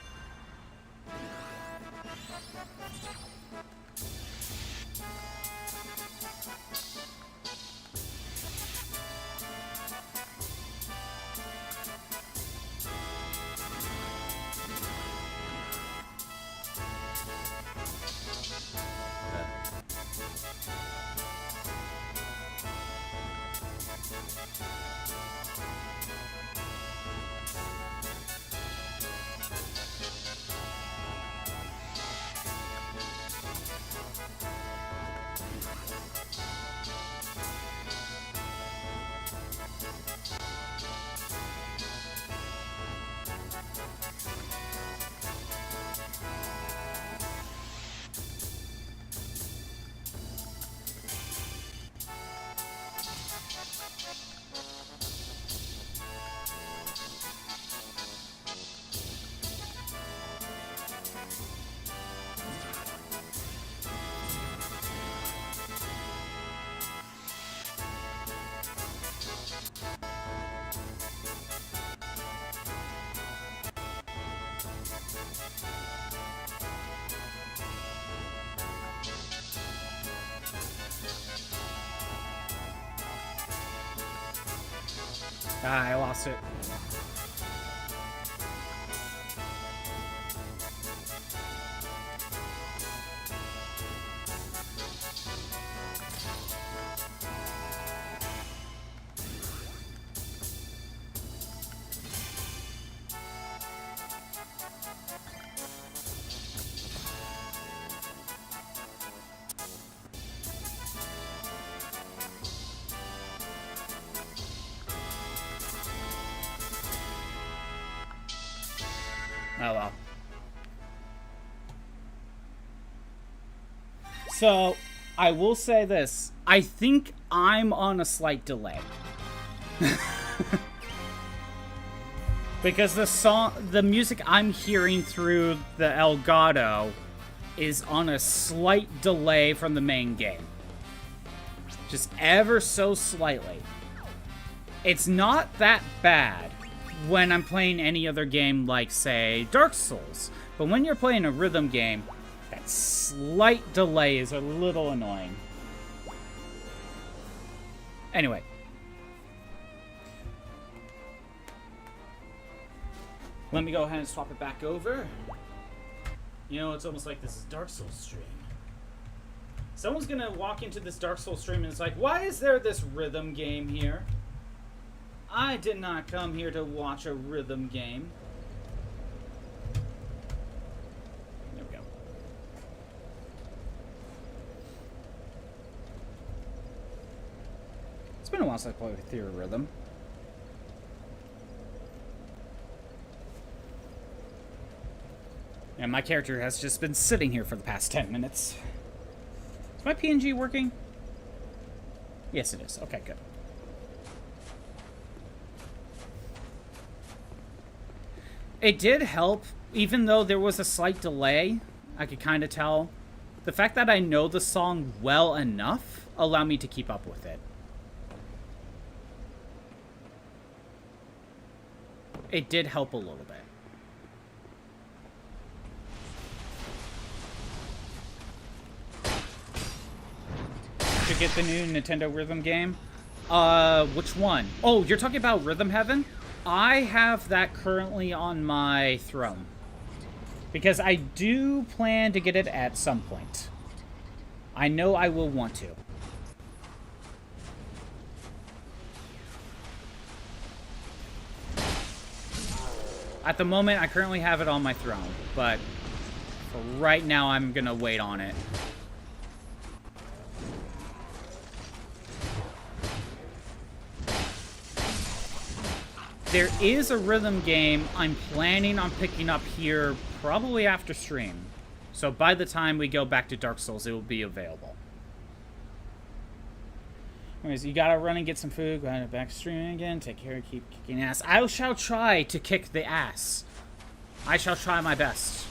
Ah, I lost it. Oh well. So, I will say this. I think I'm on a slight delay. Because the music I'm hearing through the Elgato is on a slight delay from the main game. Just ever so slightly. It's not that bad when I'm playing any other game like, say, Dark Souls. But when you're playing a rhythm game, that slight delay is a little annoying. Anyway. Let me go ahead and swap it back over. You know, it's almost like this is Dark Souls stream. Someone's gonna walk into this Dark Souls stream and it's like, why is there this rhythm game here? I did not come here to watch a rhythm game. There we go. It's been a while since I played through a rhythm. And my character has just been sitting here for the past 10 minutes. Is my PNG working? Yes, it is. Okay, good. It did help, even though there was a slight delay. I could kind of tell. The fact that I know the song well enough allowed me to keep up with it. It did help a little bit. To get the new Nintendo Rhythm game? Which one? Oh, you're talking about Rhythm Heaven? I have that currently on my throne. Because I do plan to get it at some point. I know I will want to. At the moment, I currently have it on my throne, but for right now, I'm gonna wait on it. There is a rhythm game I'm planning on picking up here probably after stream. So by the time we go back to Dark Souls, it will be available. Anyways, you gotta run and get some food. Go ahead and back to streaming again. Take care and keep kicking ass. I shall try to kick the ass. I shall try my best.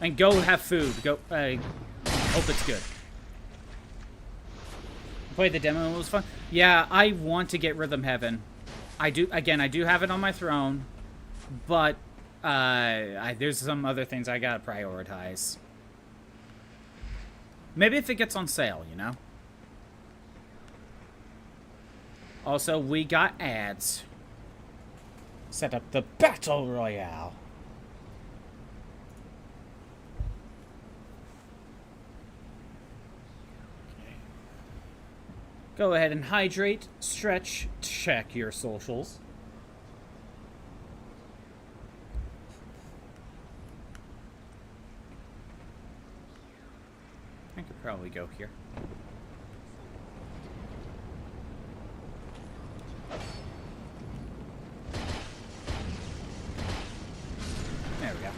And go have food. Go. Hope it's good. Played the demo. It was fun. Yeah, I want to get Rhythm Heaven. I do have it on my throne, but there's some other things I gotta prioritize. Maybe if it gets on sale, you know? Also, we got ads. Set up the Battle Royale. Go ahead and hydrate, stretch, check your socials. I could probably go here. There we go.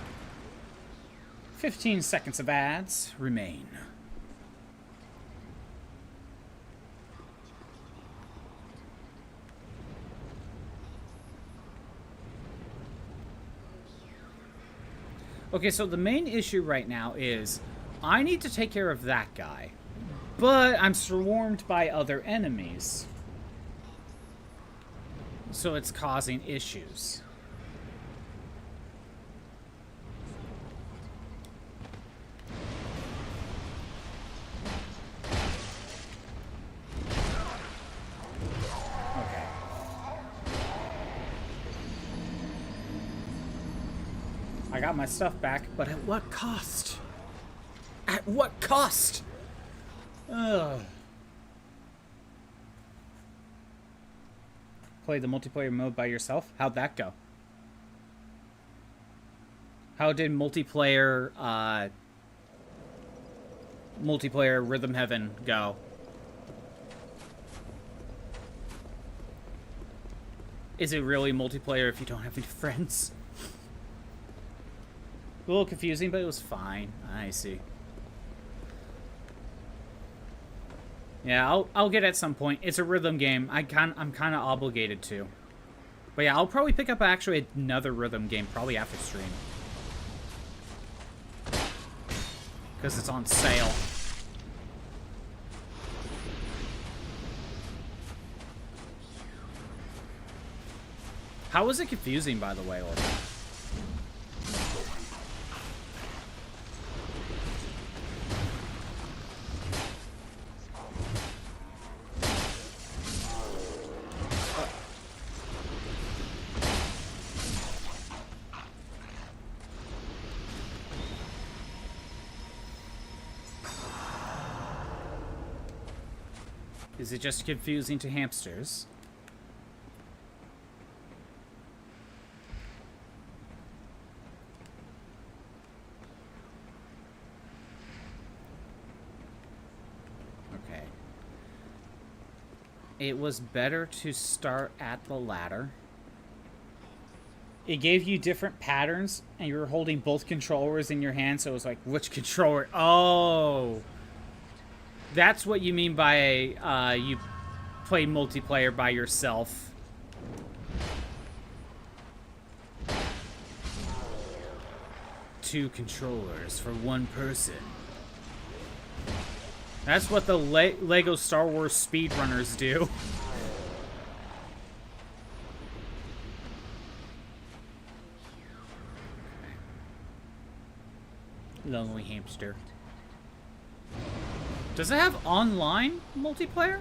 15 seconds of ads remain. Okay, so the main issue right now is I need to take care of that guy, but I'm swarmed by other enemies. So it's causing issues. I got my stuff back, but at what cost? At what cost? Ugh. Play the multiplayer mode by yourself? How'd that go? How did multiplayer Rhythm Heaven go? Is it really multiplayer if you don't have any friends? A little confusing, but it was fine. I see. Yeah, I'll get at some point. It's a rhythm game. I'm kind of obligated to. But yeah, I'll probably pick up actually another rhythm game probably after stream. Because it's on sale. How was it confusing, by the way, Olga? Is it just confusing to hamsters? Okay. It was better to start at the ladder. It gave you different patterns, and you were holding both controllers in your hand, so it was like, which controller? Oh! That's what you mean by you play multiplayer by yourself. Two controllers for one person. That's what the Lego Star Wars speedrunners do. Lonely hamster. Does it have online multiplayer?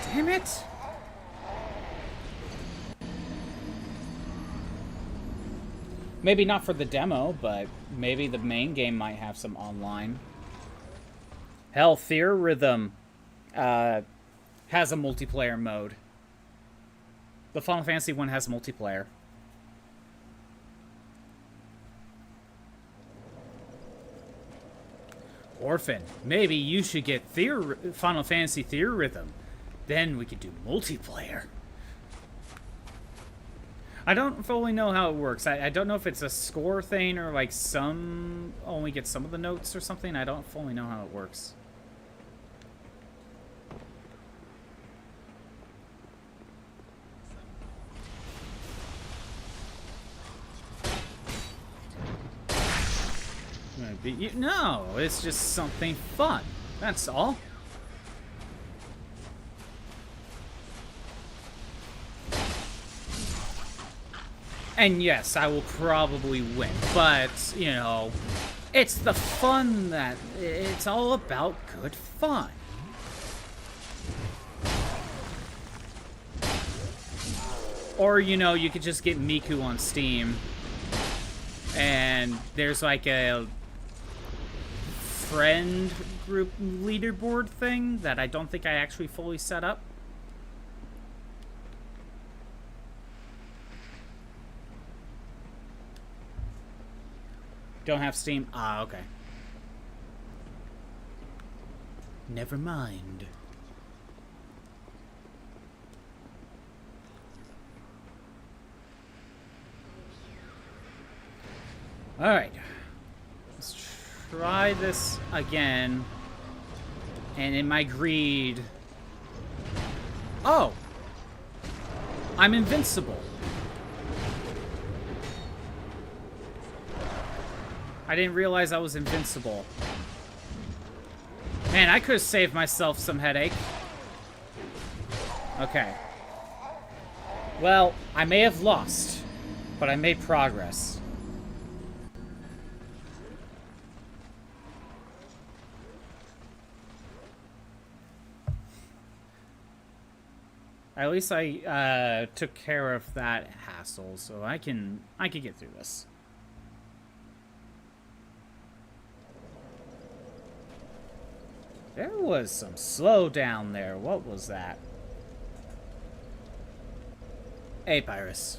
Damn it! Maybe not for the demo, but maybe the main game might have some online. Hell, Fear Rhythm has a multiplayer mode. The Final Fantasy one has multiplayer. Orphan, maybe you should get Final Fantasy Theorhythm. Then we could do multiplayer. I don't fully know how it works. I don't know if it's a score thing or like some only get some of the notes or something. I don't fully know how it works. No, it's just something fun. That's all. And yes, I will probably win, but, you know, it's the fun that... It's all about good fun. Or, you know, you could just get Miku on Steam. And there's like a friend group leaderboard thing that I don't think I actually fully set up. Don't have Steam? Ah, okay. Never mind. Alright. Let's try this again. And in my greed... Oh! I'm invincible. I didn't realize I was invincible. Man, I could have saved myself some headache. Okay. Well, I may have lost, but I made progress. At least I took care of that hassle, so I can get through this. There was some slowdown there. What was that? Hey, Pyrus.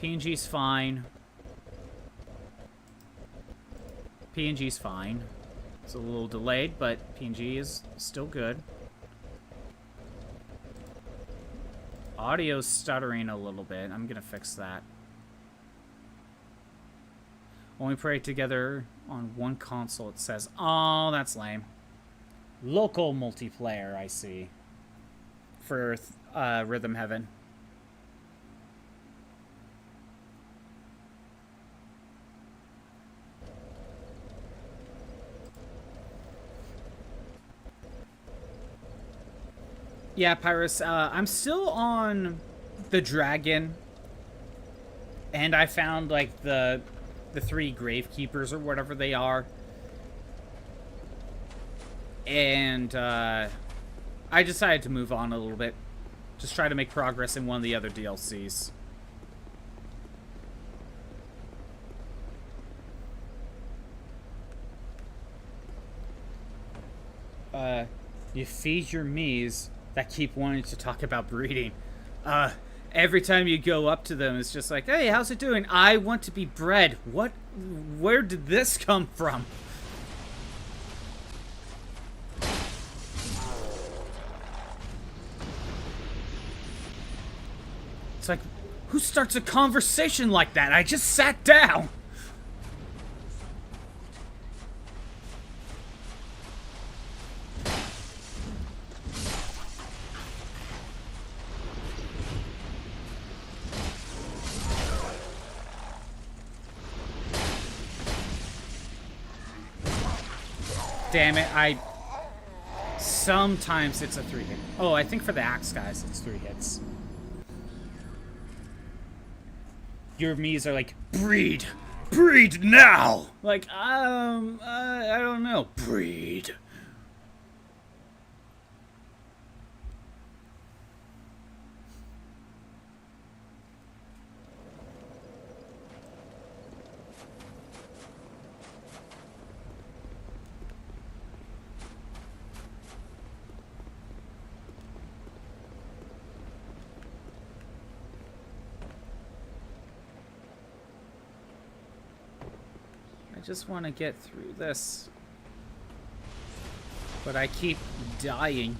PNG's fine. PNG's fine. It's a little delayed, but PNG is still good. Audio's stuttering a little bit. I'm gonna fix that. Only play together on one console, it says. Oh, that's lame. Local multiplayer, I see. For Rhythm Heaven. Yeah, Pyrus, I'm still on the dragon. And I found, like, the 3 gravekeepers or whatever they are. And, I decided to move on a little bit. Just try to make progress in one of the other DLCs. You feed your Miis that keep wanting to talk about breeding. Every time you go up to them, it's just like, hey, how's it doing? I want to be bred. What? Where did this come from? It's like, who starts a conversation like that? I just sat down. Damn it, sometimes it's a 3-hit. Oh, I think for the axe guys, it's 3 hits. Your Miis are like, breed! Breed now! Like, I don't know. Breed. I just want to get through this. But I keep dying.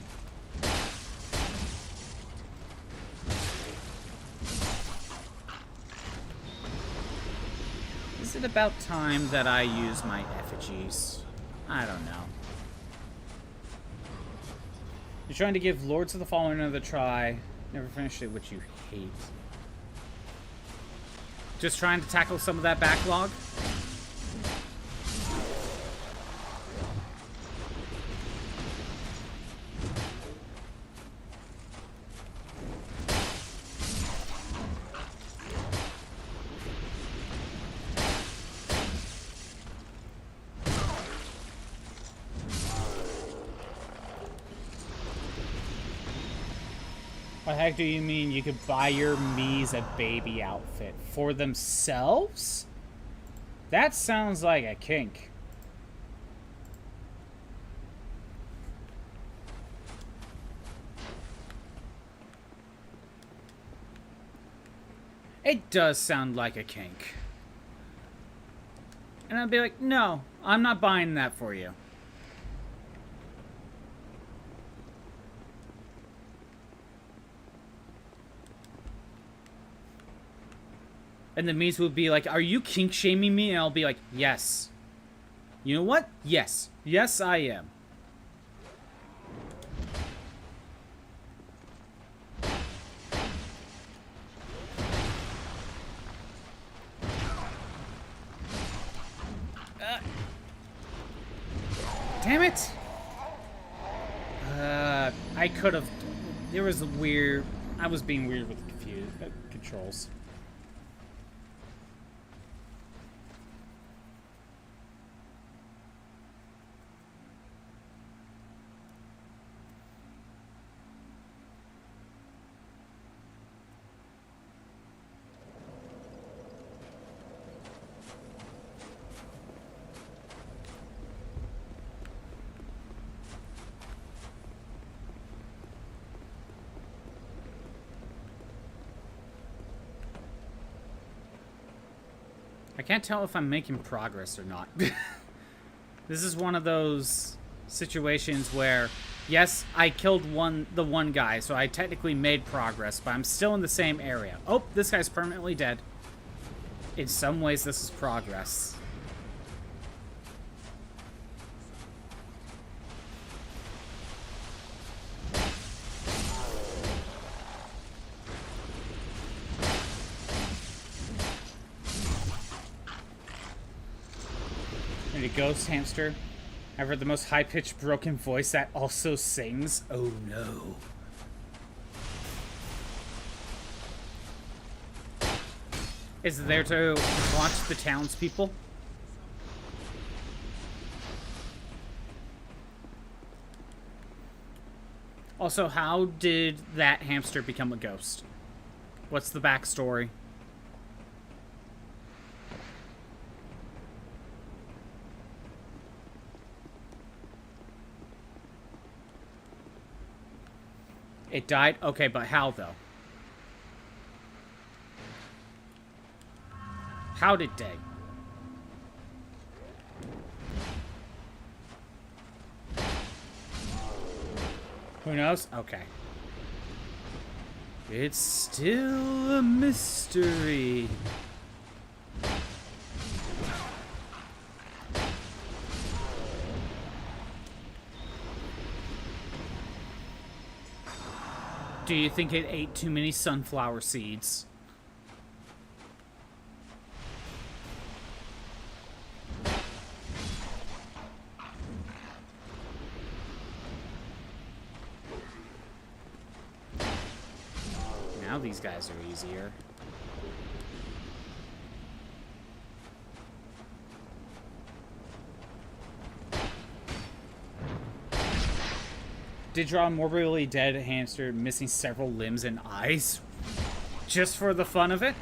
Is it about time that I use my effigies? I don't know. You're trying to give Lords of the Fallen another try. Never finish it, which you hate. Just trying to tackle some of that backlog. What the heck do you mean you could buy your Miis a baby outfit for themselves? That sounds like a kink. It does sound like a kink. And I'd be like, no, I'm not buying that for you. And the Miis would be like, are you kink shaming me? And I'll be like, yes. You know what? Yes. Yes, I am. Damn it! I could have... There was a weird... I was being weird with the controls. I can't tell if I'm making progress or not. This is one of those situations where Yes, I killed the one guy, so I technically made progress, but I'm still in the same area. Oh, this guy's permanently dead. In some ways, this is progress. And a ghost hamster. I've heard the most high-pitched broken voice that also sings. Oh no. Is it there to watch the townspeople? Also, how did that hamster become a ghost? What's the backstory? It died? Okay, but how, though? How did they? Who knows? Okay. It's still a mystery. Do you think it ate too many sunflower seeds? Now these guys are easier. Did draw a morbidly dead hamster missing several limbs and eyes? Just for the fun of it?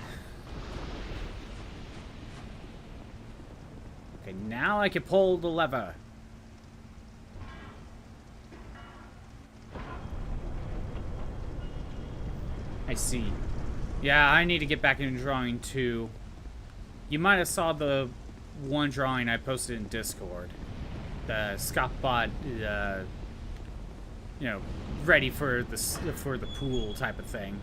Okay, now I can pull the lever. I see. Yeah, I need to get back into drawing too. You might have saw the one drawing I posted in Discord. The Scottbot, you know, ready for the pool type of thing.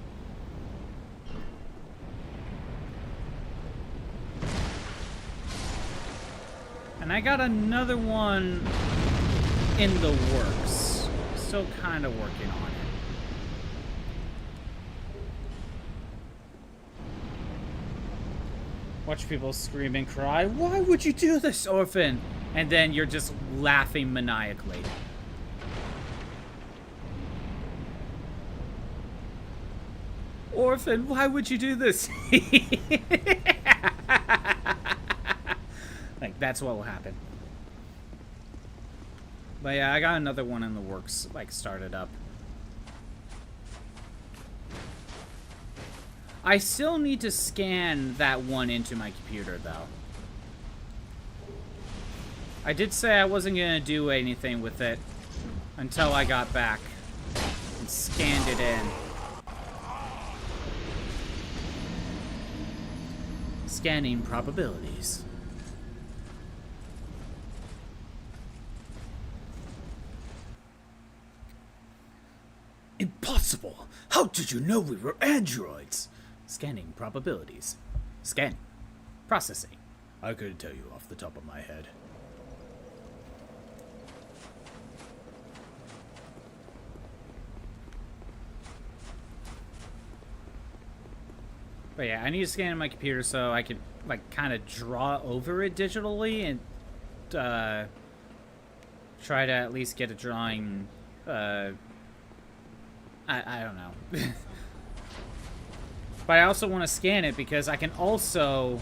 And I got another one in the works. Still kind of working on it. Watch people scream and cry, "Why would you do this, orphan?" And then you're just laughing maniacally. Orphan, why would you do this? Like, that's what will happen. But yeah, I got another one in the works, like, started up. I still need to scan that one into my computer, though. I did say I wasn't going to do anything with it until I got back and scanned it in. Scanning probabilities. Impossible! How did you know we were androids? Scanning probabilities. Scanning. Processing. I couldn't tell you off the top of my head. But yeah, I need to scan in my computer so I could, like, kind of draw over it digitally and try to at least get a drawing. I don't know. But I also want to scan it because I can also,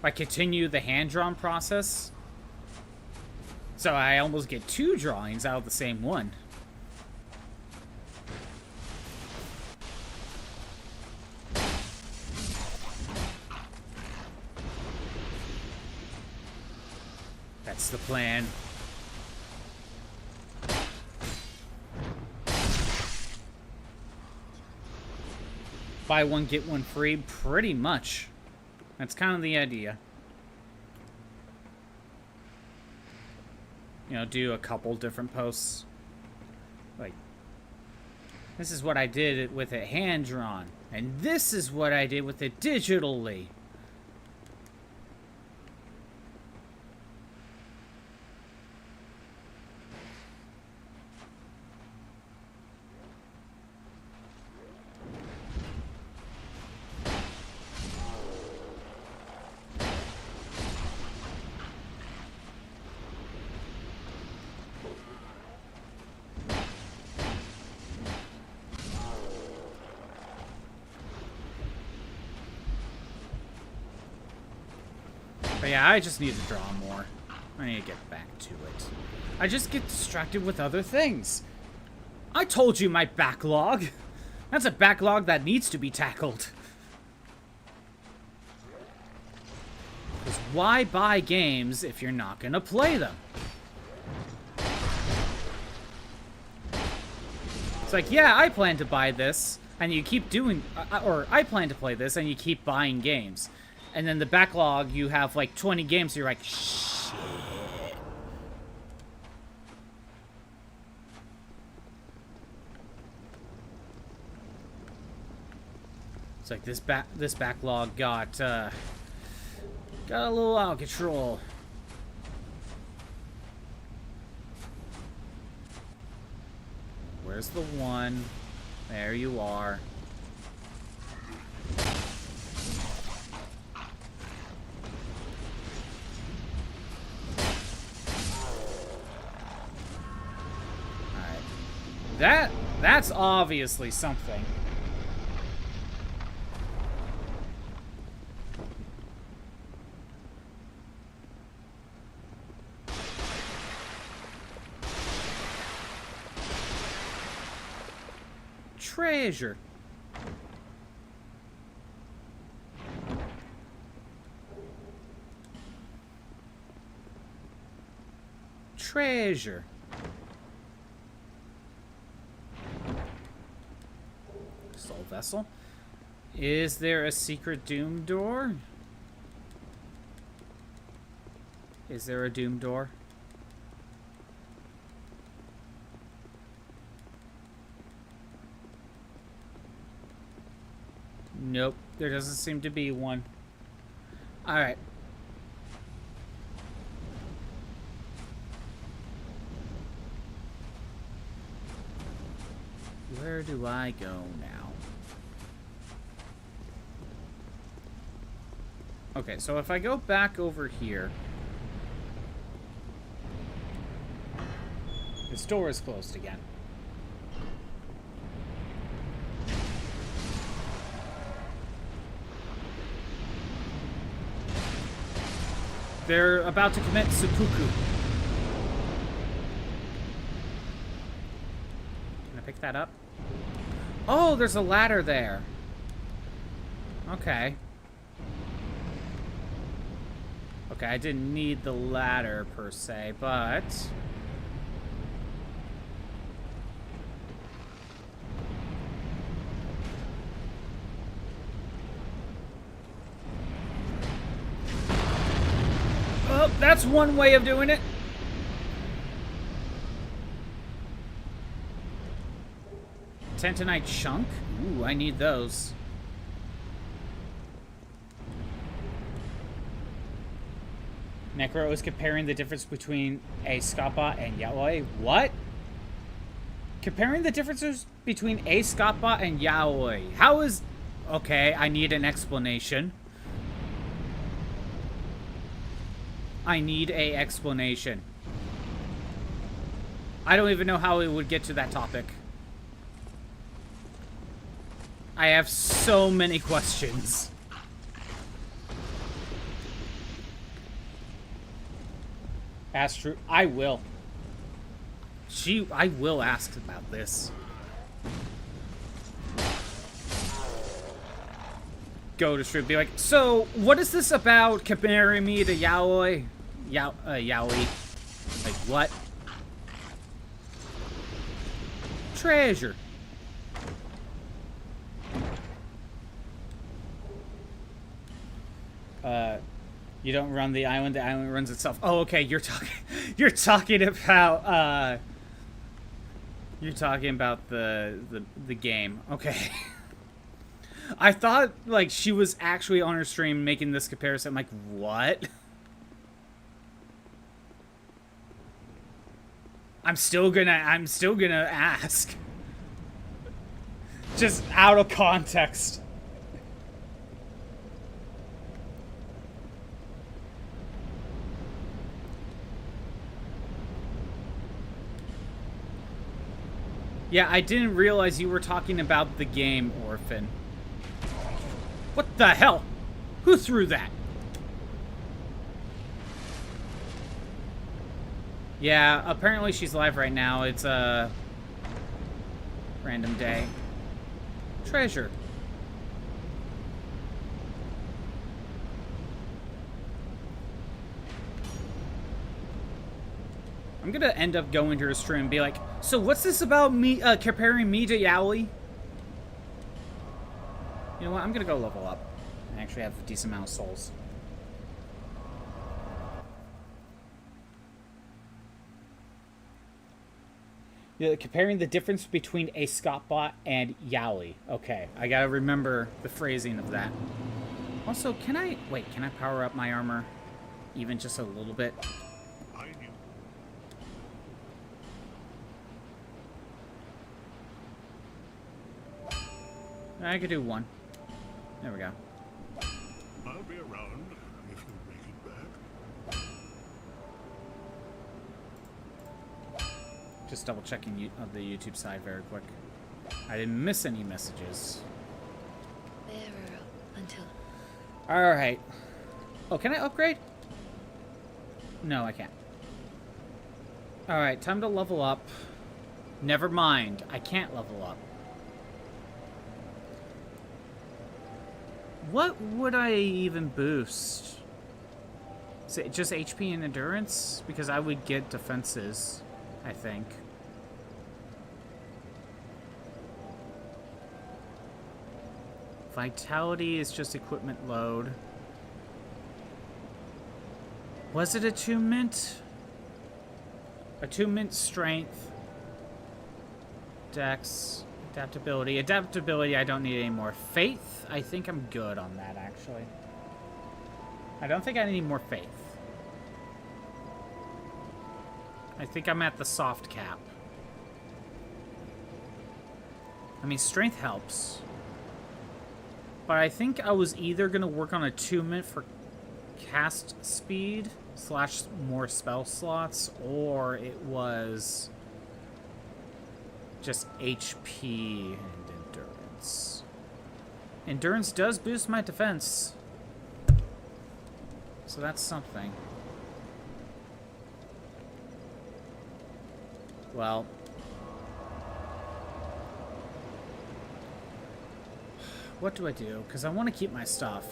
like, continue the hand-drawn process. So I almost get 2 drawings out of the same one. That's the plan. Buy one, get one free, pretty much. That's kind of the idea. You know, do a couple different posts. Like, this is what I did with it hand-drawn. And this is what I did with it digitally. But yeah, I just need to draw more. I need to get back to it. I just get distracted with other things. I told you my backlog. That's a backlog that needs to be tackled. Because why buy games if you're not going to play them? It's like, yeah, I plan to buy this, and you keep doing... or, I plan to play this, and you keep buying games. And then the backlog, you have like 20 games, so you're like, shit. It's like this backlog got a little out of control. Where's the one? There you are. That's obviously something. Treasure. Treasure. Soul vessel. Is there a secret doom door? Is there a doom door? Nope, there doesn't seem to be one. Alright. Where do I go now? Okay, so if I go back over here... This door is closed again. They're about to commit seppuku. Can I pick that up? Oh, there's a ladder there. Okay. Okay, I didn't need the ladder per se, but... Oh, that's one way of doing it. Tentonite chunk? Ooh, I need those. Necro is comparing the difference between a Scappa and Yaoi. What? Comparing the differences between a Scappa and Yaoi. How is... Okay, I need an explanation. I need a explanation. I don't even know how we would get to that topic. I have so many questions. Ask true. I will. I will ask about this. Go to Shrew, be like, so, what is this about comparing me to Yaoi? Yaoi. Like, what? Treasure. You don't run the island runs itself. Oh, okay, you're talking about, You're talking about the game. Okay. I thought, like, she was actually on her stream making this comparison. I'm like, what? I'm still gonna ask. Just out of context. Yeah, I didn't realize you were talking about the game, Orphan. What the hell? Who threw that? Yeah, apparently she's live right now. It's a random day. Treasure. I'm gonna end up going to her stream and be like, so what's this about me, comparing me to Yowli? You know what, I'm gonna go level up. I actually have a decent amount of souls. Yeah, comparing the difference between a Scottbot and Yowli. Okay, I gotta remember the phrasing of that. Also, can I power up my armor? Even just a little bit? I could do one. There we go. I'll be around if you make it back. Just double checking the YouTube side very quick. I didn't miss any messages. They're up until... Alright. Oh, can I upgrade? No, I can't. Alright, time to level up. Never mind, I can't level up. What would I even boost? Is it just HP and endurance? Because I would get defenses, I think. Vitality is just equipment load. Was it attunement? Attunement, strength, dex, adaptability. Adaptability, I don't need any more. Faith, I think I'm good on that, actually. I don't think I need more faith. I think I'm at the soft cap. I mean, strength helps. But I think I was either going to work on attunement for cast speed / more spell slots, or it was just HP and endurance. Endurance does boost my defense. So that's something. Well. What do I do? Because I want to keep my stuff.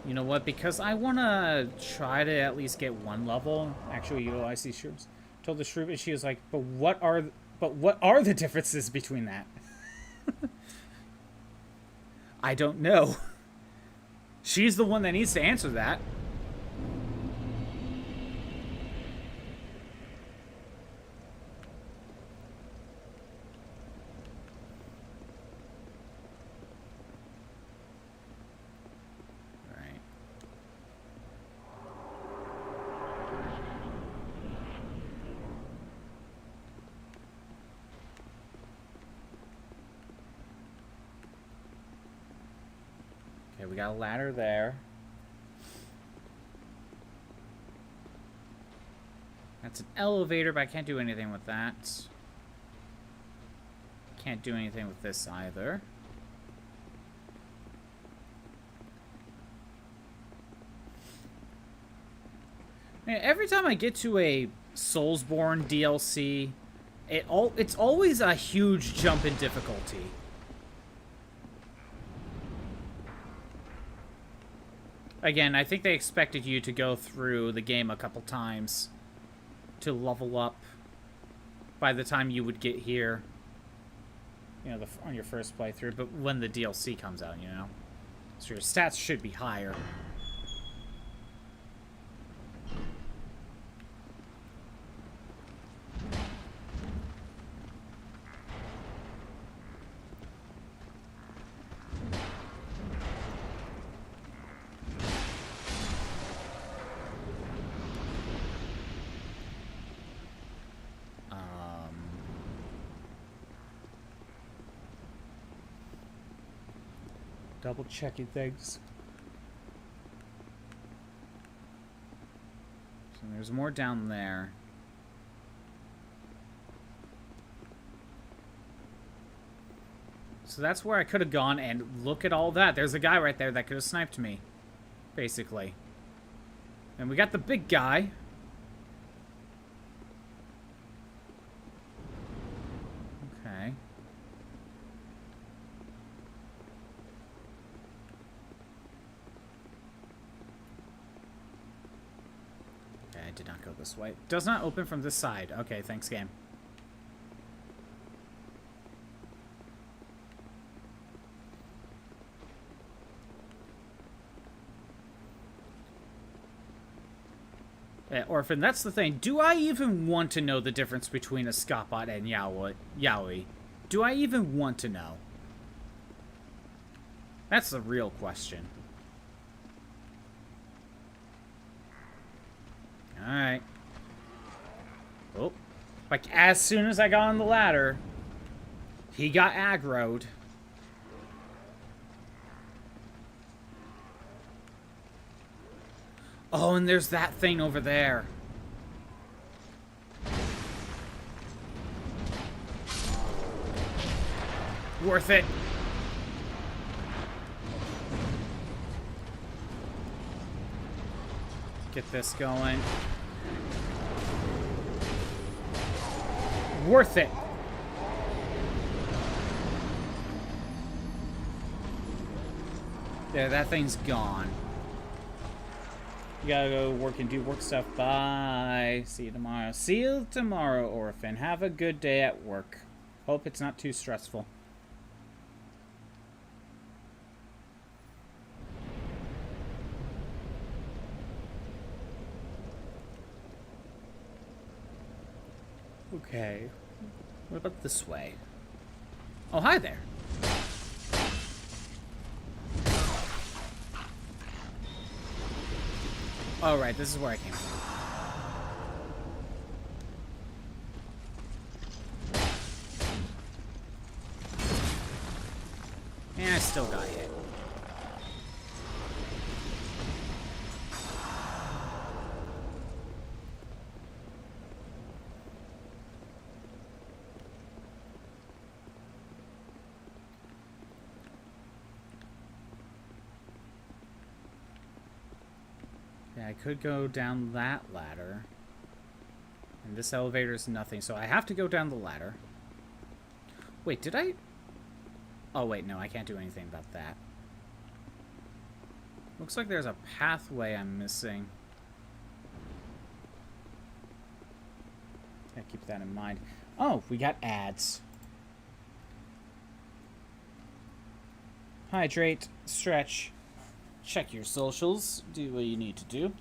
You know what? Because I want to try to at least get one level. Actually, utilize these shrooms. Told the shroom, and she was like, but what are the differences between that? I don't know. She's the one that needs to answer that. We got a ladder there. That's an elevator, but I can't do anything with that. Can't do anything with this either. Man, every time I get to a Soulsborne DLC, it's always a huge jump in difficulty. Again, I think they expected you to go through the game a couple times to level up by the time you would get here, you know, on your first playthrough, but when the DLC comes out, you know. So your stats should be higher. Double checking things. So there's more down there. So that's where I could have gone, and look at all that. There's a guy right there that could have sniped me, basically. And we got the big guy. Okay. Okay, I did not go this way. Does not open from this side. Okay, thanks, game. Orphan, that's the thing. Do I even want to know the difference between a Scottbot and Yaoi? Do I even want to know? That's the real question. Alright. Oh. Like, as soon as I got on the ladder, he got aggroed. Oh, and there's that thing over there. Worth it. Get this going. Worth it. Yeah, that thing's gone. You gotta go work and do work stuff. Bye. See you tomorrow. See you tomorrow, Orphan. Have a good day at work. Hope it's not too stressful. Okay. What about this way? Oh, hi there. Oh, right, this is where I came from. And I still got hit. I could go down that ladder. And this elevator is nothing, so I have to go down the ladder. Wait, did I? Oh, wait, no, I can't do anything about that. Looks like there's a pathway I'm missing. Gotta keep that in mind. Oh, we got ads. Hydrate, stretch. Check your socials, do what you need to do.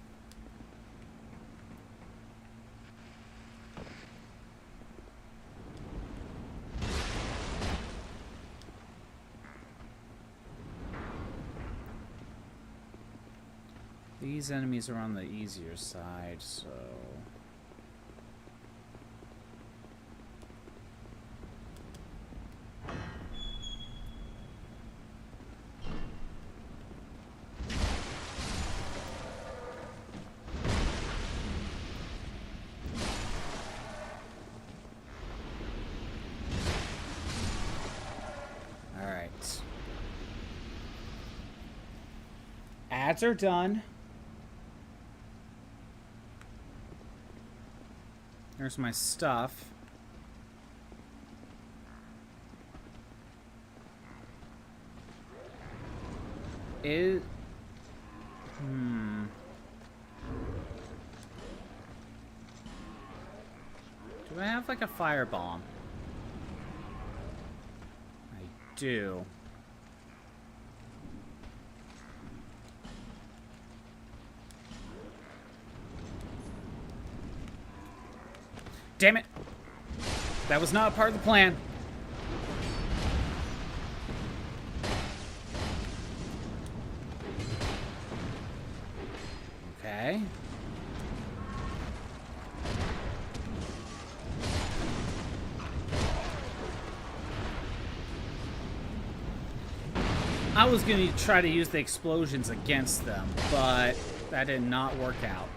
These enemies are on the easier side, so... Ads are done. There's my stuff. Do I have like a firebomb? I do. Damn it! That was not a part of the plan. Okay. I was going to try to use the explosions against them, but that did not work out.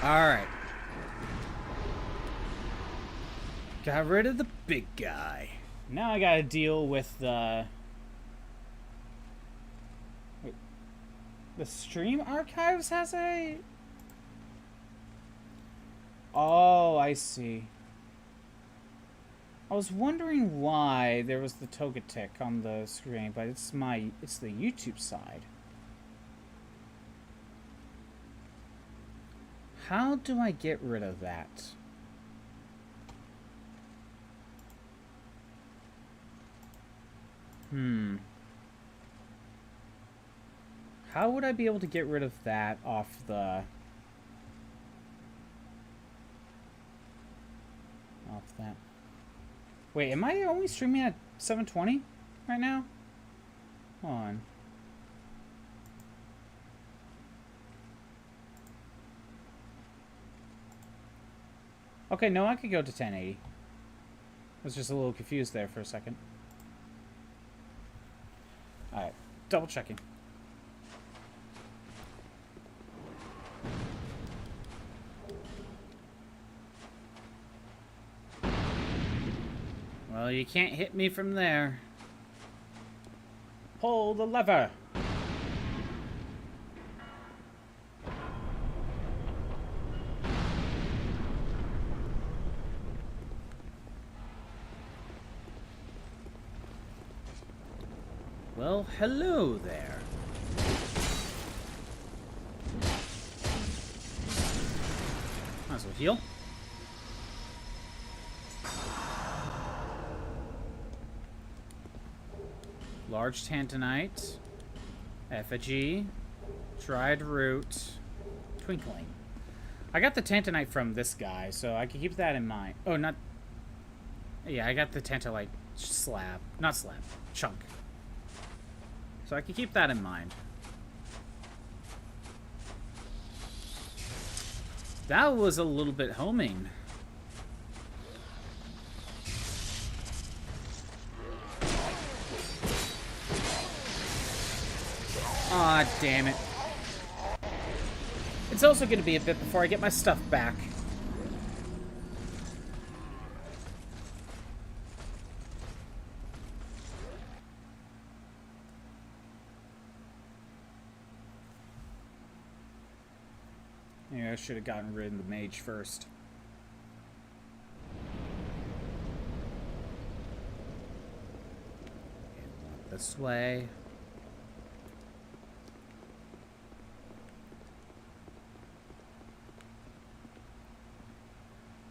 Alright. Got rid of the big guy. Now I gotta deal with the... Wait. The stream archives has a... Oh, I see. I was wondering why there was the Togetic on the screen, but it's the YouTube side. How do I get rid of that? How would I be able to get rid of that off the... Off that... Wait, am I only streaming at 720 right now? Hold on. Okay, no, I could go to 1080. I was just a little confused there for a second. Alright, double checking. Well, you can't hit me from there. Pull the lever! Well, hello there. Might as well heal. Large Tantanite, effigy, dried root, twinkling. I got the Tantanite from this guy, so I can keep that in mind. Oh, not... Yeah, I got the Tantalite slab. Not slab. Chunk. So I can keep that in mind. That was a little bit homing. Aw, damn it. It's also going to be a bit before I get my stuff back. Yeah, I should have gotten rid of the mage first. This way.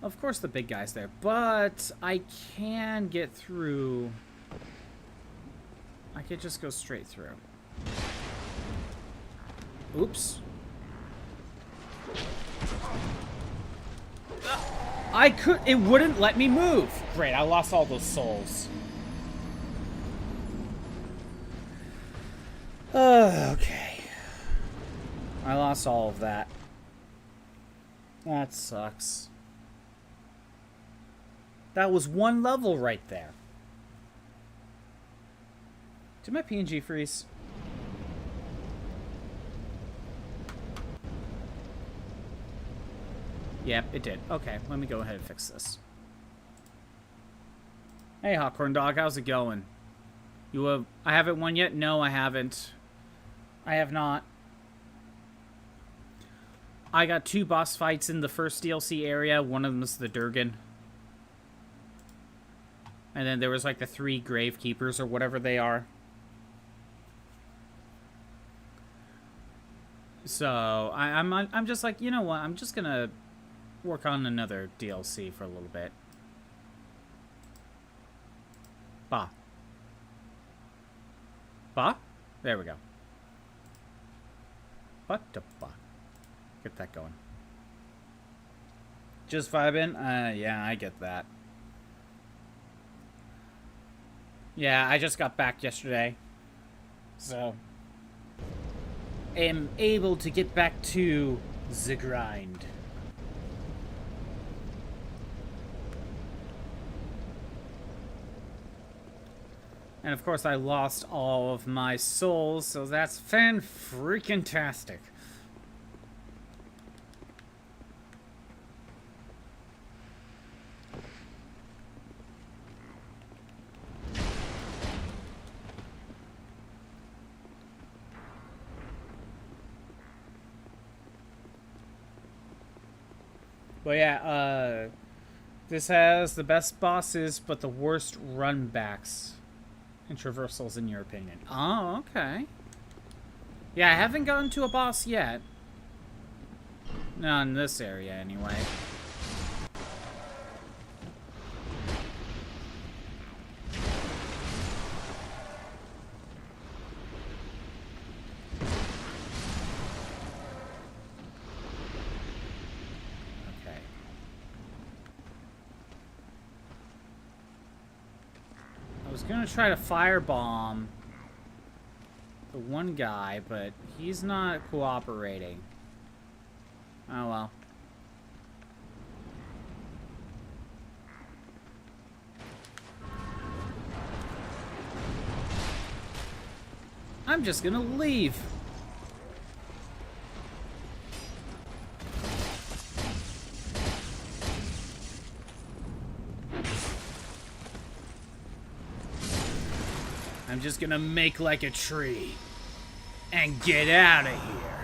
Of course the big guy's there, but I can get through. I could just go straight through. Oops. It wouldn't let me move. Great, I lost all those souls. Okay. I lost all of that. That sucks. That was one level right there. Did my PNG freeze? Yep, it did. Okay, let me go ahead and fix this. Hey, Hawkhorn Dog, how's it going? I haven't won yet? No, I haven't. I have not. I got 2 boss fights in the first DLC area. One of them was the Durgan. And then there was like the 3 Gravekeepers or whatever they are. So I'm just like, you know what? I'm just gonna work on another DLC for a little bit. Bah. Bah? There we go. Ba-da-ba. Get that going. Just vibing? Yeah, I get that. Yeah, I just got back yesterday. So, am able to get back to the grind. And of course I lost all of my souls, so that's fan-freaking-tastic. But yeah, this has the best bosses, but the worst runbacks and traversals, in your opinion. Oh, okay. Yeah, I haven't gotten to a boss yet. Not in this area, anyway. Gonna try to firebomb the one guy, but he's not cooperating. Oh well. I'm just gonna leave. I'm just gonna make like a tree and get out of here.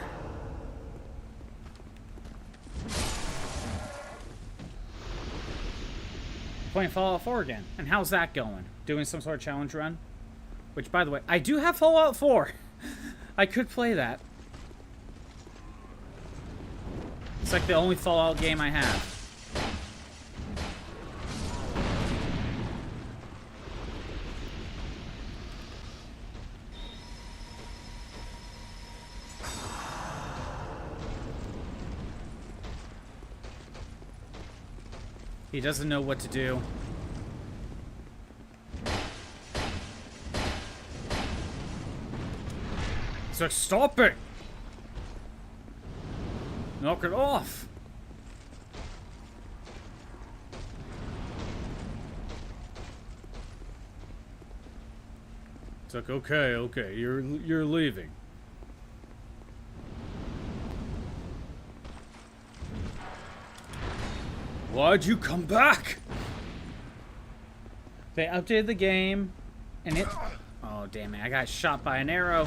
Playing Fallout 4 again. And how's that going? Doing some sort of challenge run? Which, by the way, I do have Fallout 4. I could play that. It's like the only Fallout game I have. He doesn't know what to do. He's like, stop it! Knock it off! It's like, okay, you're leaving. Why'd you come back? They updated the game, and it... Oh, damn it. I got shot by an arrow.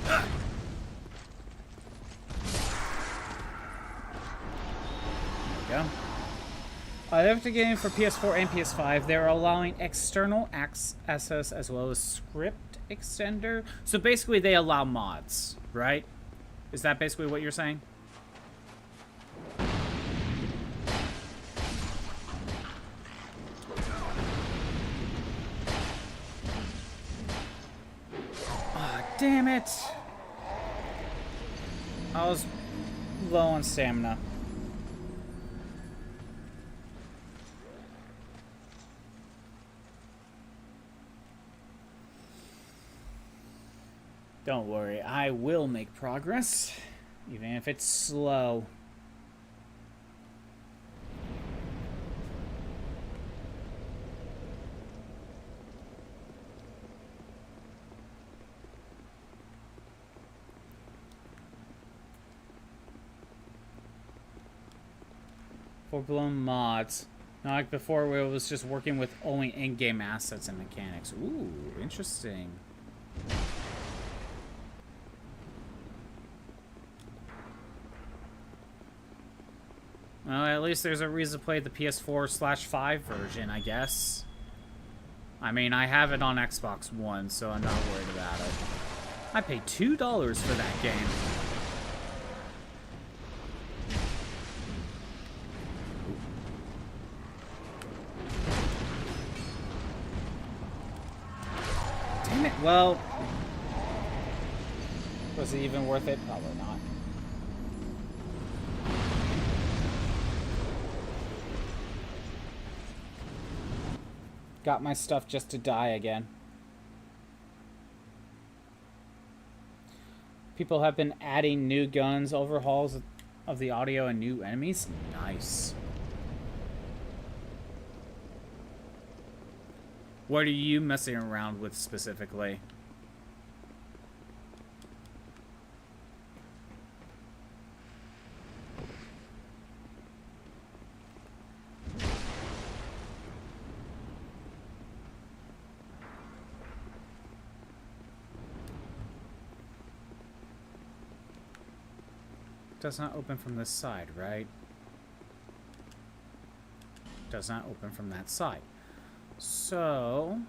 There we go. They have the game for PS4 and PS5. They're allowing external access as well as script extender. So basically they allow mods, right? Is that basically what you're saying? Oh, damn it. I was low on stamina. Don't worry, I will make progress, even if it's slow. Full-blown mods. Not like before where it was just working with only in-game assets and mechanics. Ooh, interesting. Well, at least there's a reason to play the PS4/5 version, I guess. I mean, I have it on Xbox One, so I'm not worried about it. I paid $2 for that game. Well, was it even worth it? Probably not. Got my stuff just to die again. People have been adding new guns, overhauls of the audio, and new enemies. Nice. What are you messing around with specifically? Does not open from this side, right? Does not open from that side. So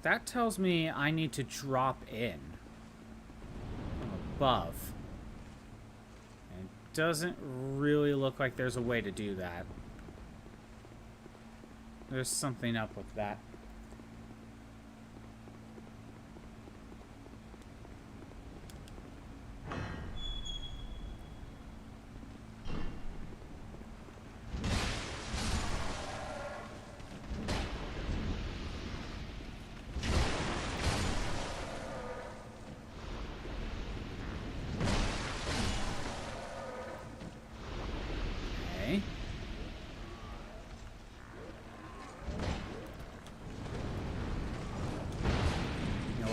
that tells me I need to drop in from above. And it doesn't really look like there's a way to do that. There's something up with that.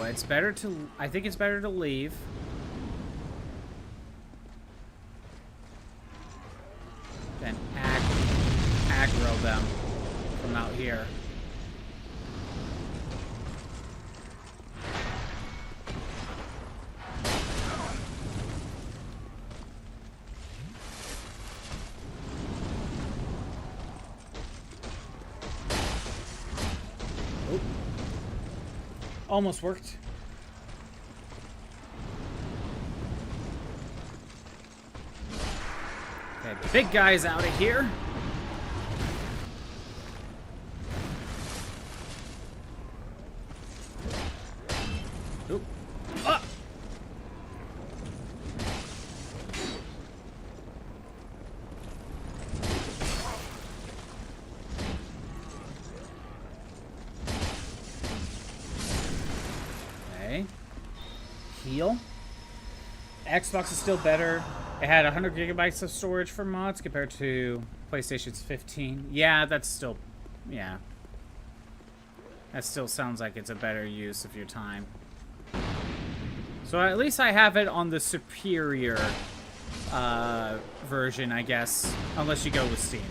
It's better to... I think it's better to leave. Than aggro them from out here. Oh. Almost worked. The big guy's out of here. Oop. Ah! Okay. Heal. Xbox is still better. It had 100 gigabytes of storage for mods compared to PlayStation's 15. Yeah, that's still... Yeah. That still sounds like it's a better use of your time. So at least I have it on the superior version, I guess. Unless you go with Steam.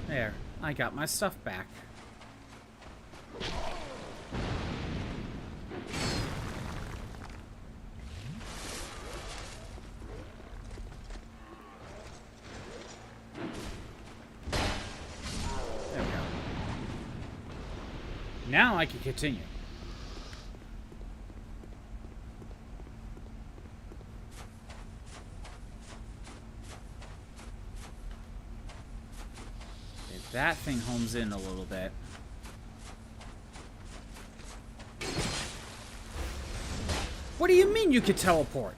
There. I got my stuff back. Now I can continue. Okay, that thing homes in a little bit. What do you mean you could teleport?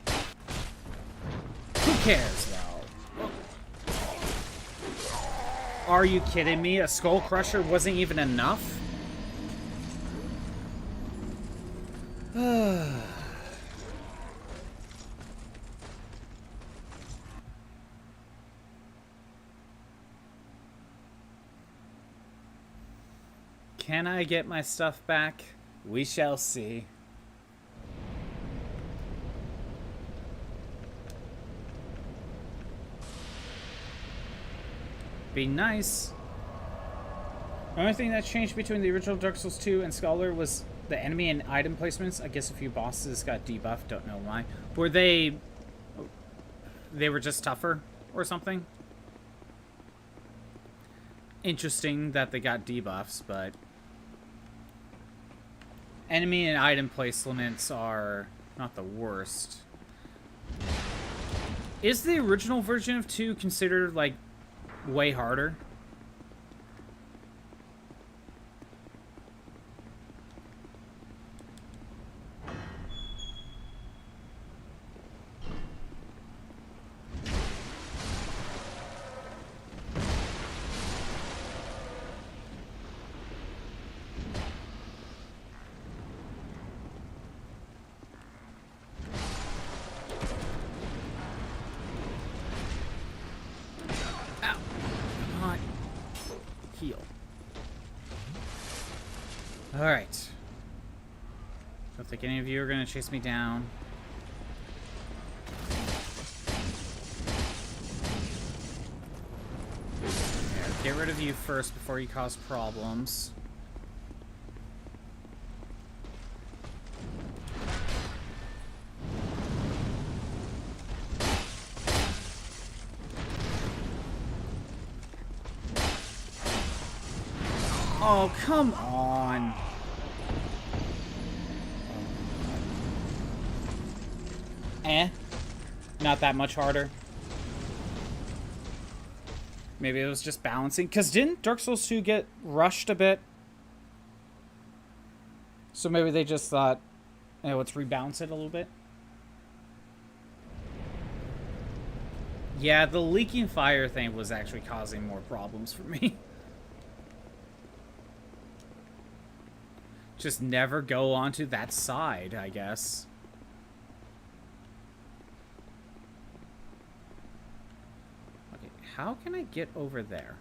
Who cares, though? Are you kidding me? A skull crusher wasn't even enough? Can I get my stuff back? We shall see. Be nice. The only thing that changed between the original Dark Souls 2 and Scholar was the enemy and item placements. I guess a few bosses got debuffed, don't know why. Were they were just tougher or something? Interesting that they got debuffs, but enemy and item placements are not the worst. Is the original version of 2 considered, like, way harder? Alright. Don't think any of you are going to chase me down. Yeah, get rid of you first before you cause problems. Oh, come on. Not that much harder. Maybe it was just balancing. Because didn't Dark Souls 2 get rushed a bit? So maybe they just thought, hey, let's rebalance it a little bit. Yeah, the leaking fire thing was actually causing more problems for me. Just never go onto that side, I guess. Okay, how can I get over there?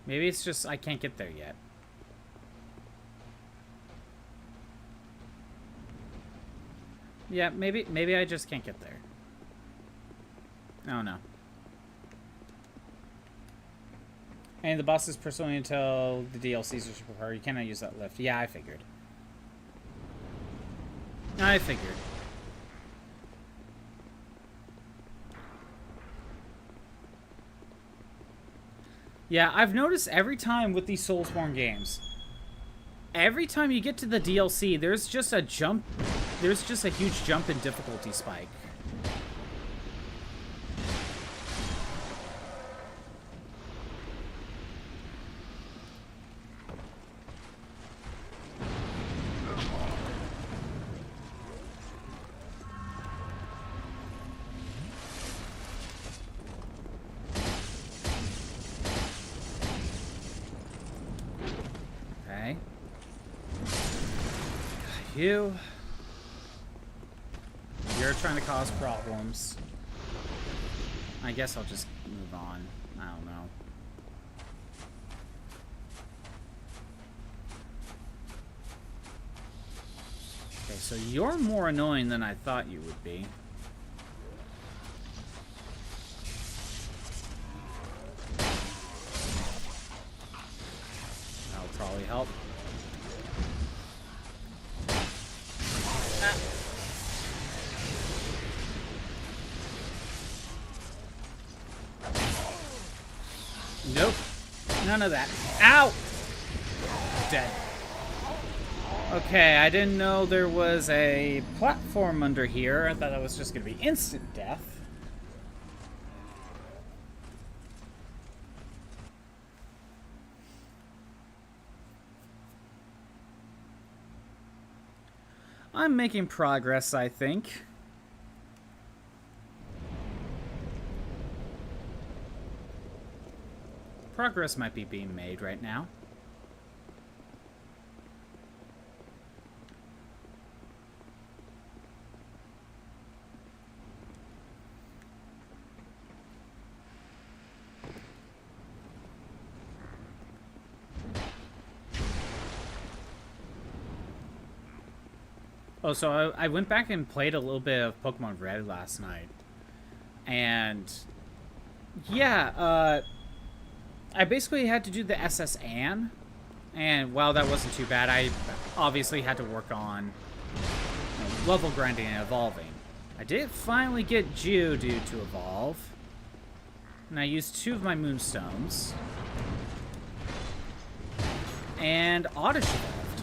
Maybe it's just I can't get there yet. Yeah, maybe I just can't get there. Oh no. And the boss is pursuing until the DLCs are super hard. You cannot use that lift. Yeah, I figured. I figured. Yeah, I've noticed every time with these Soulsborne games, every time you get to the DLC, there's just a jump. There's just a huge jump in difficulty spike. You're trying to cause problems. I guess I'll just move on. I don't know. Okay, so you're more annoying than I thought you would be. That'll probably help. Nope. None of that. Ow! Dead. Okay, I didn't know there was a platform under here. I thought that was just going to be instant death. I'm making progress, I think. Progress might be being made right now. Oh, so I went back and played a little bit of Pokemon Red last night. And yeah, I basically had to do the SS Anne, and while that wasn't too bad, I obviously had to work on level grinding and evolving. I did finally get Geodude to evolve, and I used 2 of my Moonstones, and Oddish evolved.